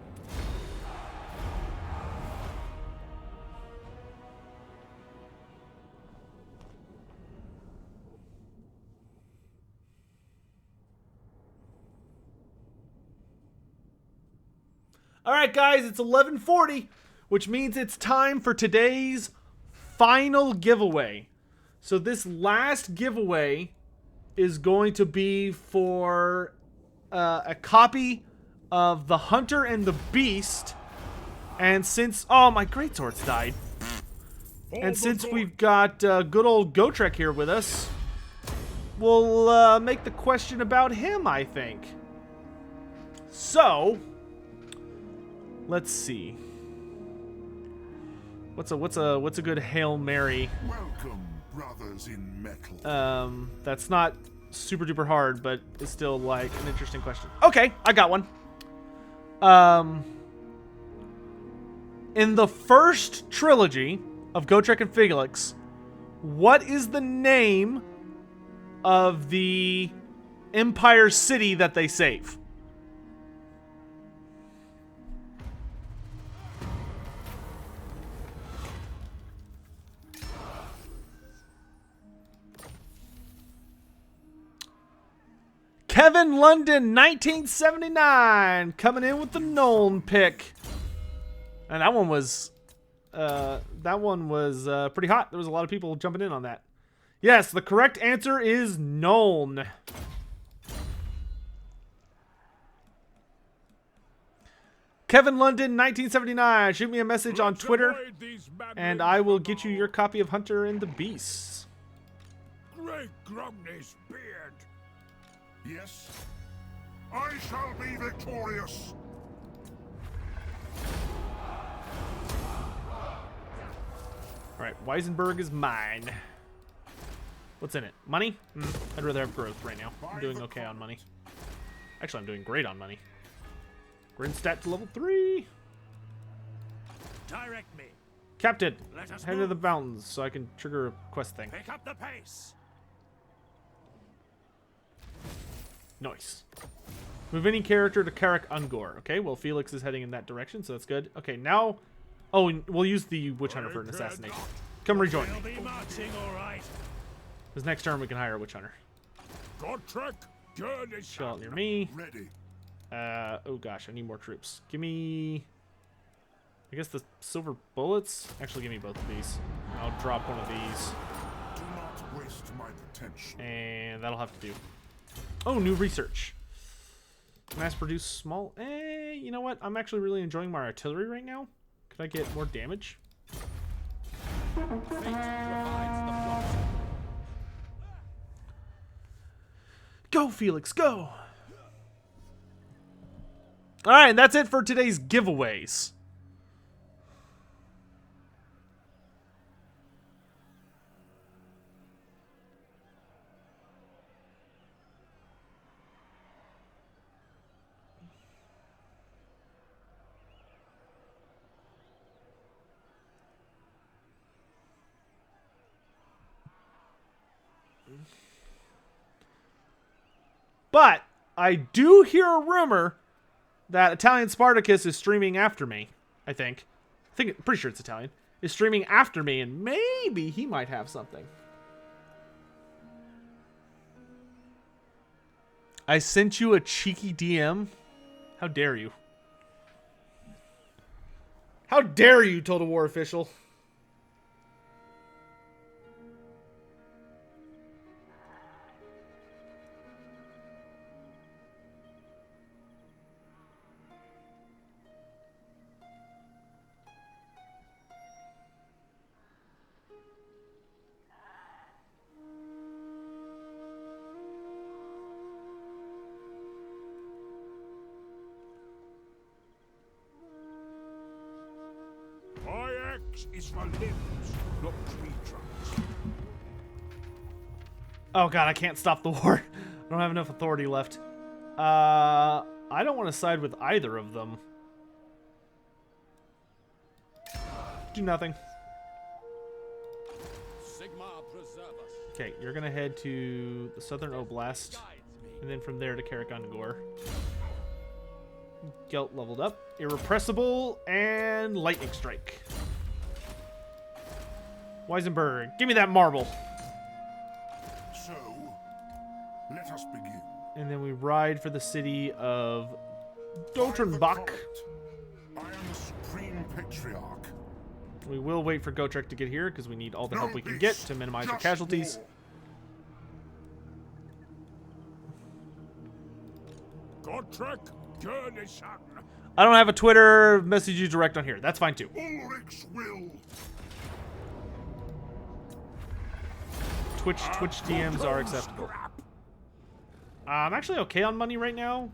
Alright guys, it's 11:40, which means it's time for today's final giveaway. So this last giveaway is going to be for a copy of The Hunter and the Beast. And since... Oh, my greatswords died. And since we've got good old Gotrek here with us, we'll make the question about him, I think. So... let's see. What's a good Hail Mary? Welcome, brothers in metal. That's not super duper hard, but it's still like an interesting question. Okay, I got one. In the first trilogy of Gotrek and Felix, What is the name of the Empire city that they save? Kevin London, 1979, coming in with the Nuln pick. And that one was pretty hot. There was a lot of people jumping in on that. Yes, the correct answer is Nuln. Kevin London, 1979. Shoot me a message on Twitter, and I will get you your copy of Hunter and the Beasts. Great Grumney's beard. Yes, I shall be victorious. All right, Weisenberg is mine. What's in it? Money? I'd rather have growth right now. I'm doing okay on money. Actually, I'm doing great on money. Grin stat to level 3. Direct me. Captain, Let us head to move. the mountains so I can trigger a quest thing. Pick up the pace. Nice. Move any character to Karak Ungor. Okay, well, Felix is heading in that direction, so that's good. Okay, now... Oh, and we'll use the Witch Hunter for an assassination. Come rejoin We'll me. be marching, all right. Because next turn we can hire a Witch Hunter. Godtrek, Gurnish. Chill out near me. Ready. Oh gosh, I need more troops. Give me... I guess the silver bullets? Actually, give me both of these. I'll drop one of these. Do not waste my potential. And that'll have to do. Oh, new research. Mass produce small... you know what? I'm actually really enjoying my artillery right now. Could I get more damage? Fate provides the plot. Go, Felix, go! Alright, and that's it for today's giveaways. But I do hear a rumor that Italian Spartacus is streaming after me. Pretty sure it's Italian. Is streaming after me, and maybe he might have something. I sent you a cheeky DM. How dare you? How dare you, Total War official? My axe is for limbs, not tree trunks. Oh god, I can't stop the war. I don't have enough authority left. I don't want to side with either of them. Do nothing. Sigma preserve us. Okay, you're gonna head to the Southern Oblast, and then from there to Karakangor. Gelt leveled up. Irrepressible and Lightning Strike. Weisenberg, give me that marble. So, let us begin. And then we ride for the city of Dotrenbach. I am the Supreme Patriarch. We will wait for Gotrek to get here because we need all the No help we can peace, get to minimize our just casualties. war. Godtrek, Gurnishan. I don't have a Twitter. Message you direct on here. That's fine too. Ulrich's will. Twitch DMs are acceptable. I'm actually okay on money right now.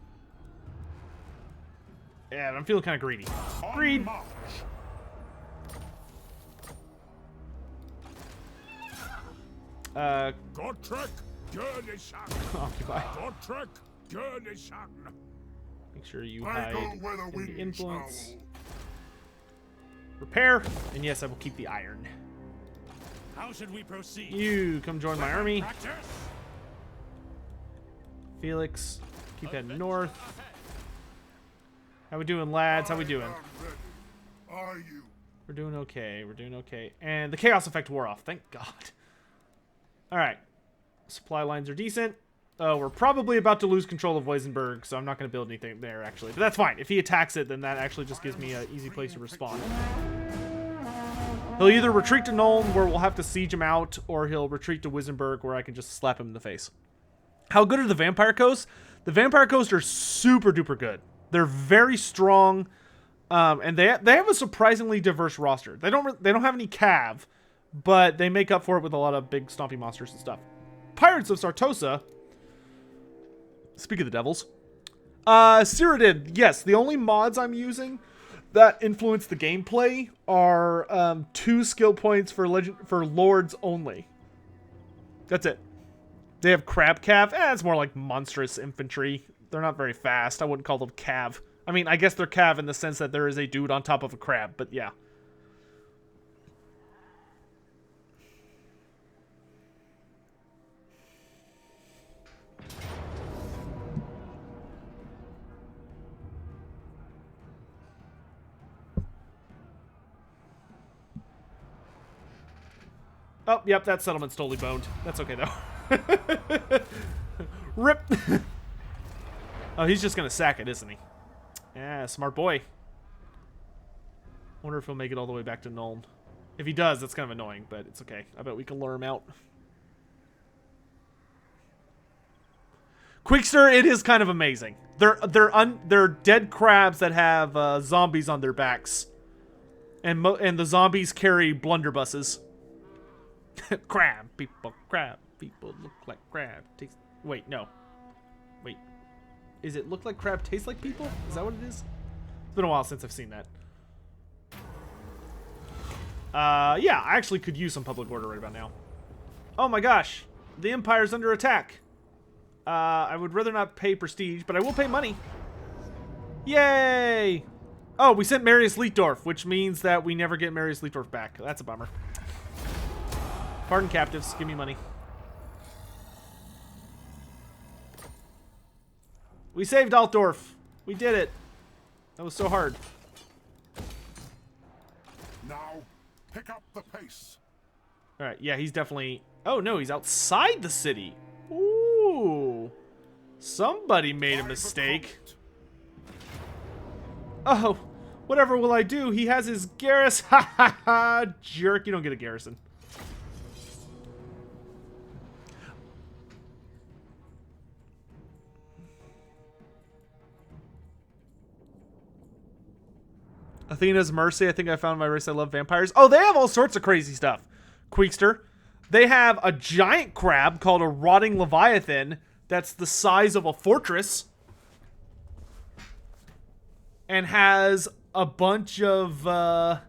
Yeah, but I'm feeling kind of greedy. Greed. March. Godtrek, Gurnishan. Occupy. Godtrek, Gurnishan. Make sure you I hide go where the in the winds influence. howl. Repair. And yes, I will keep the iron. How should we proceed? You come join my army. Practice? Felix, keep heading north. How we doing, lads? How we doing? Are you? We're doing okay. We're doing okay. And the chaos effect wore off. Thank God. All right. Supply lines are decent. Oh, we're probably about to lose control of Weisenberg, so I'm not going to build anything there, actually. But that's fine. If he attacks it, then that actually just gives me an easy place to respawn. He'll either retreat to Nuln, where we'll have to siege him out, or he'll retreat to Weisenberg, where I can just slap him in the face. How good are the Vampire Coasts? The Vampire Coasts are super duper good. They're very strong, and they have a surprisingly diverse roster. They don't have any cav, but they make up for it with a lot of big stompy monsters and stuff. Pirates of Sartosa. Speak of the devils. Cyrodiid, yes, the only mods I'm using that influence the gameplay are 2 skill points for lords only. That's it. They have crab cav. It's more like monstrous infantry. They're not very fast. I wouldn't call them cav. I mean, I guess they're cav in the sense that there is a dude on top of a crab, but yeah. Oh, yep, that settlement's totally boned. That's okay, though. Rip. Oh, he's just gonna sack it, isn't he? Yeah, smart boy. Wonder if he'll make it all the way back to Nuln. If he does, that's kind of annoying, but it's okay. I bet we can lure him out. Quickster, it is kind of amazing. They're dead crabs that have zombies on their backs, and the zombies carry blunderbusses. Crab people look like crab. Wait, no. Wait. Is it look like crab tastes like people? Is that what it is? It's been a while since I've seen that. Yeah, I actually could use some public order right about now. Oh my gosh. The Empire's under attack. I would rather not pay prestige, but I will pay money. Yay! Oh, we sent Marius Leitdorf, which means that we never get Marius Leitdorf back. That's a bummer. Pardon captives, give me money. We saved Altdorf. We did it. That was so hard. Now, pick up the pace. All right, yeah, he's definitely... Oh, no, he's outside the city. Ooh. Somebody made a mistake. Oh, whatever will I do? He has his garrison. Ha ha ha. Jerk, you don't get a garrison. Athena's Mercy. I think I found my race. I love vampires. Oh, they have all sorts of crazy stuff. Queekster. They have a giant crab called a rotting leviathan that's the size of a fortress and has a bunch of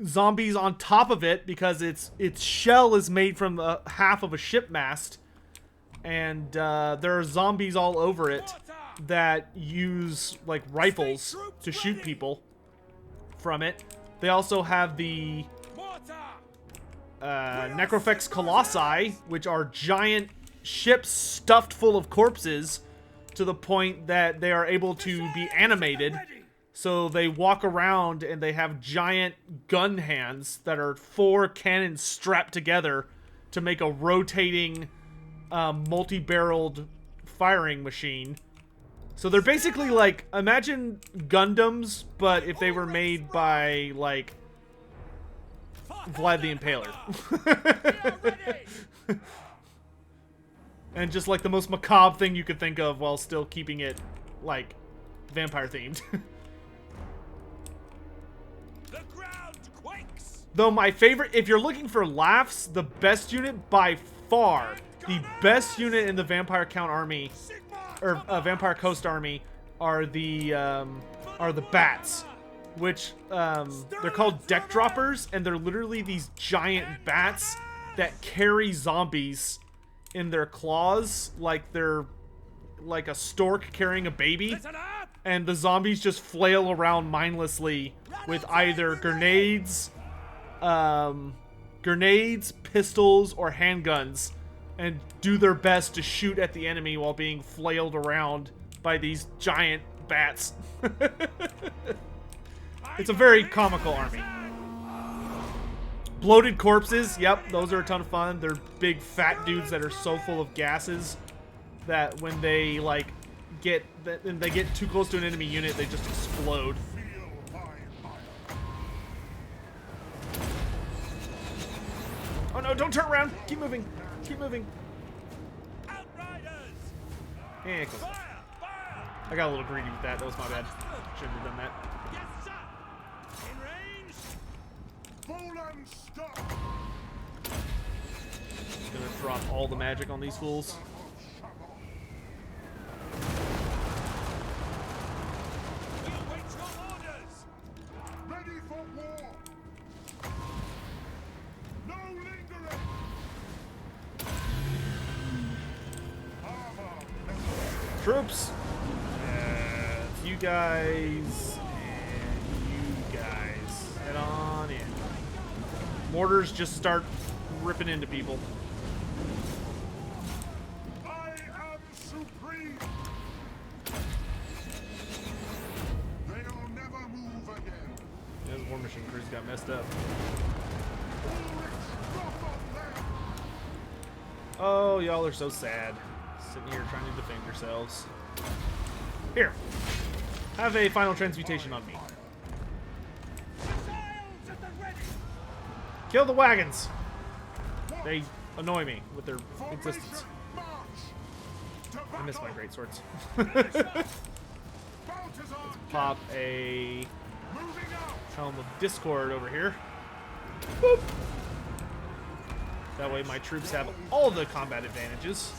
zombies on top of it because its shell is made from half of a ship mast, and there are zombies all over it that use like rifles to shoot people from it. They also have the Necrofex Colossi, which are giant ships stuffed full of corpses to the point that they are able to be animated. So they walk around and they have giant gun hands that are 4 cannons strapped together to make a rotating multi-barreled firing machine. So they're basically like, imagine Gundams, but if they were made by, like, Vlad the Impaler. And just like the most macabre thing you could think of while still keeping it, like, vampire themed. The ground quakes. Though my favorite, if you're looking for laughs, the best unit by far, the best unit in the Vampire Count army, or Vampire Coast army, are the bats, which they're called deck droppers, and they're literally these giant bats that carry zombies in their claws, like they're like a stork carrying a baby, and the zombies just flail around mindlessly with either grenades, grenades, pistols, or handguns and do their best to shoot at the enemy while being flailed around by these giant bats. It's a very comical army. Bloated corpses, yep, those are a ton of fun. They're big fat dudes that are so full of gases that when they like get too close to an enemy unit, they just explode. Oh no, don't turn around. Keep moving. Keep moving. Yeah, cool. I got a little greedy with that. That was my bad. Shouldn't have done that. Gonna drop all the magic on these fools. Ready for war. No lingering. Troops! You guys and you guys. Head on in. Mortars just start ripping into people. I am supreme. They'll never move again. Yeah, the War Machine crews got messed up. Oh, y'all are so sad. Sitting here trying to defend yourselves. Here. Have a final transmutation on me. Kill the wagons! They annoy me with their existence. I miss my great swords. Pop a Helm of Discord over here. Boop. That way my troops have all the combat advantages.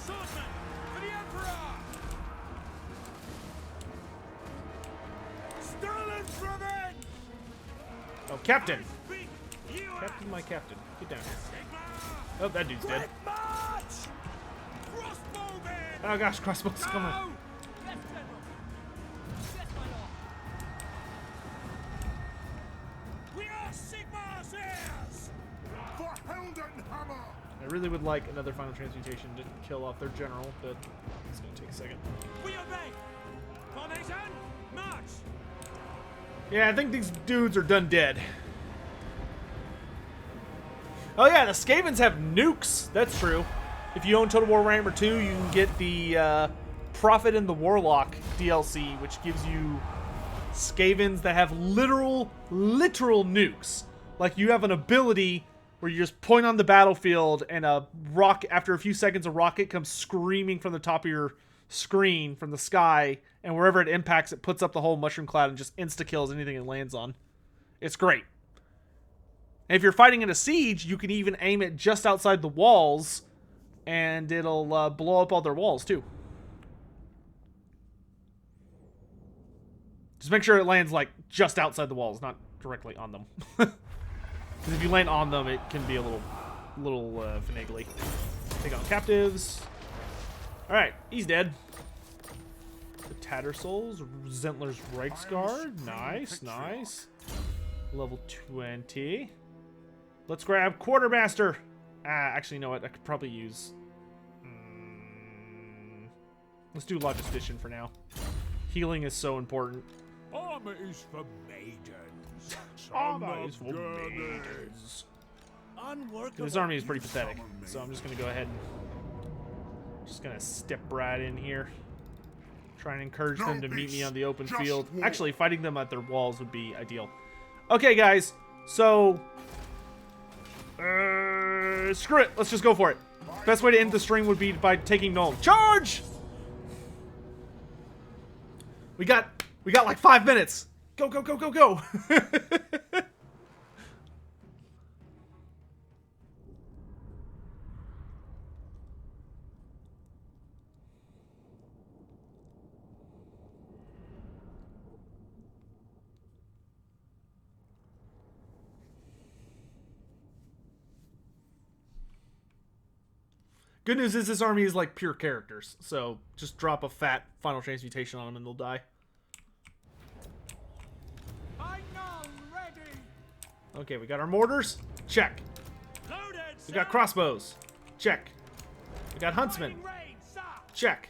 Oh, Captain! Captain, my captain. Get down here. Oh, that dude's dead. Oh gosh, crossbows coming. I really would like another final transmutation to kill off their general, but it's gonna take a second. We obey. Formation, march. Yeah, I think these dudes are done dead. Oh yeah, the Skavens have nukes. That's true. If you own Total War Warhammer 2, you can get the Prophet and the Warlock DLC, which gives you Skavens that have literal nukes. Like you have an ability where you just point on the battlefield and after a few seconds, a rocket comes screaming from the top of your screen from the sky, and wherever it impacts, it puts up the whole mushroom cloud and just insta-kills anything it lands on. It's great. And if you're fighting in a siege, you can even aim it just outside the walls, and it'll blow up all their walls, too. Just make sure it lands, like, just outside the walls, not directly on them. Because if you land on them, it can be a little finagly. Take on captives. Alright, he's dead. The Tattersouls, Zentler's Reichsguard. Nice, nice. Level 20. Let's grab Quartermaster. Actually, you know what? I could probably use... let's do Logistician for now. Healing is so important. Armor is for maidens. Armor is for maidens. This army is pretty pathetic, so I'm just going to go ahead and... just going to step right in here. Try and encourage them to meet me on the open field. Actually, fighting them at their walls would be ideal. Okay, guys. So... screw it. Let's just go for it. Best way to end the stream would be by taking Nuln. Charge! We got like 5 minutes. Go, go, go, go, go. Good news is this army is like pure characters, so just drop a fat final transmutation on them and they'll die. I'm now ready. Okay, we got our mortars. Check. We got crossbows. Check. We got huntsmen. Check.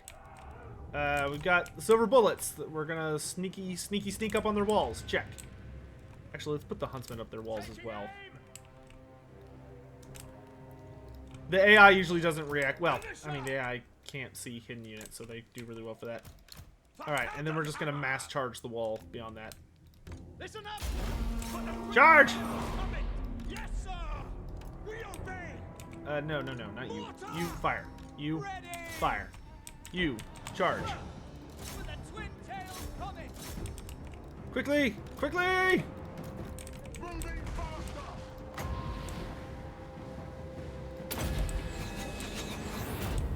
We've got the silver bullets that we're gonna sneak up on their walls. Check. Actually, let's put the huntsmen up their walls as well. The AI usually doesn't react. Well, I mean, the AI can't see hidden units, so they do really well for that. Alright, and then we're just gonna mass charge the wall beyond that. Listen up! Charge! Yes, sir! We obey! No, not you. You fire. You fire. You charge. With the twin tails coming! Quickly! Quickly! Moving faster!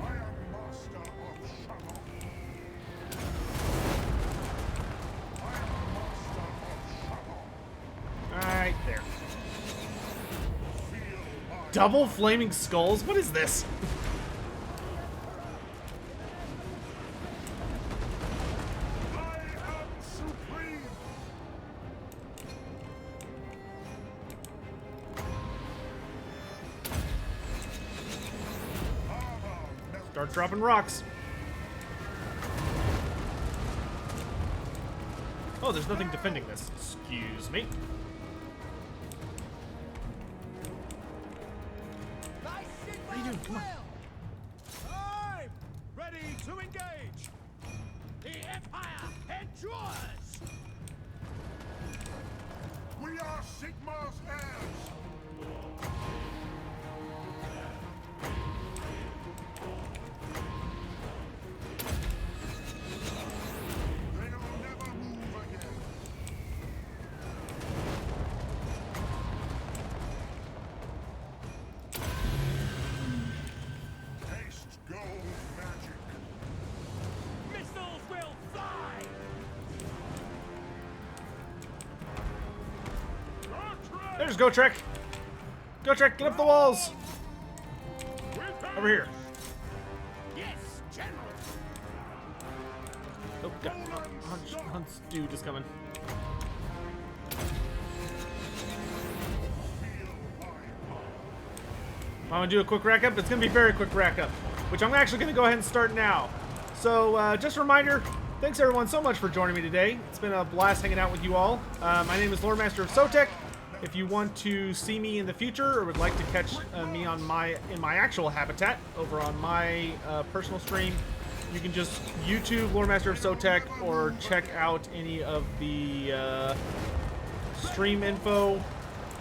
I am master of Shamrock. I am master of Shamrock. Alright, there. Feel my Double flaming skulls? What is this? I am supreme. Start dropping rocks. Oh, there's nothing defending this. Excuse me. What are you doing? Come on. I'm ready to engage! The Empire endures! We are Sigmar's heirs. They'll never move again. Taste gold magic. Missiles will fly! There's Gotrek. Gotrek, get up the walls. Over here. Yes, General! Oh, God. Hunt's dude is coming. I'm gonna do a quick rack up. It's gonna be a very quick rack up, which I'm actually gonna go ahead and start now. So, just a reminder, thanks everyone so much for joining me today. It's been a blast hanging out with you all. My name is Lord Master of Sotek. If you want to see me in the future or would like to catch me on in my actual habitat over on my personal stream, you can just YouTube Lord Master of Sotek or check out any of the stream info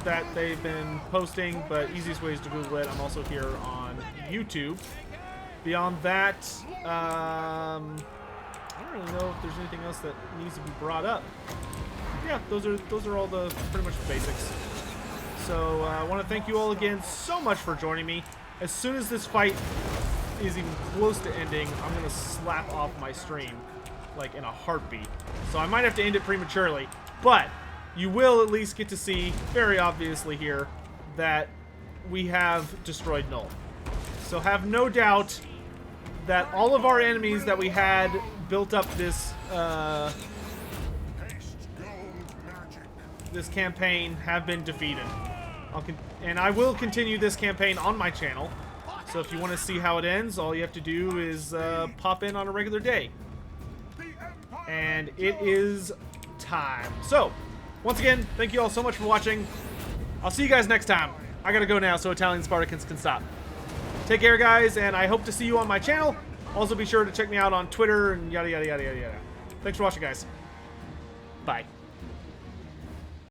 that they've been posting, but easiest way is to Google it. I'm also here on YouTube. Beyond that, I don't really know if there's anything else that needs to be brought up. Yeah, those are all the pretty much the basics. So I want to thank you all again so much for joining me. As soon as this fight is even close to ending, I'm gonna slap off my stream like in a heartbeat. So I might have to end it prematurely, but you will at least get to see, very obviously here, that we have destroyed Null. So have no doubt that all of our enemies that we had built up this Taste gold magic. this campaign have been defeated. And I will continue this campaign on my channel. So if you want to see how it ends, all you have to do is pop in on a regular day. The Empire And it is time. So, once again, thank you all so much for watching. I'll see you guys next time. I gotta go now so Italian Spartacans can stop. Take care, guys, and I hope to see you on my channel. Also, be sure to check me out on Twitter and yada, yada, yada, yada, yada. Thanks for watching, guys. Bye.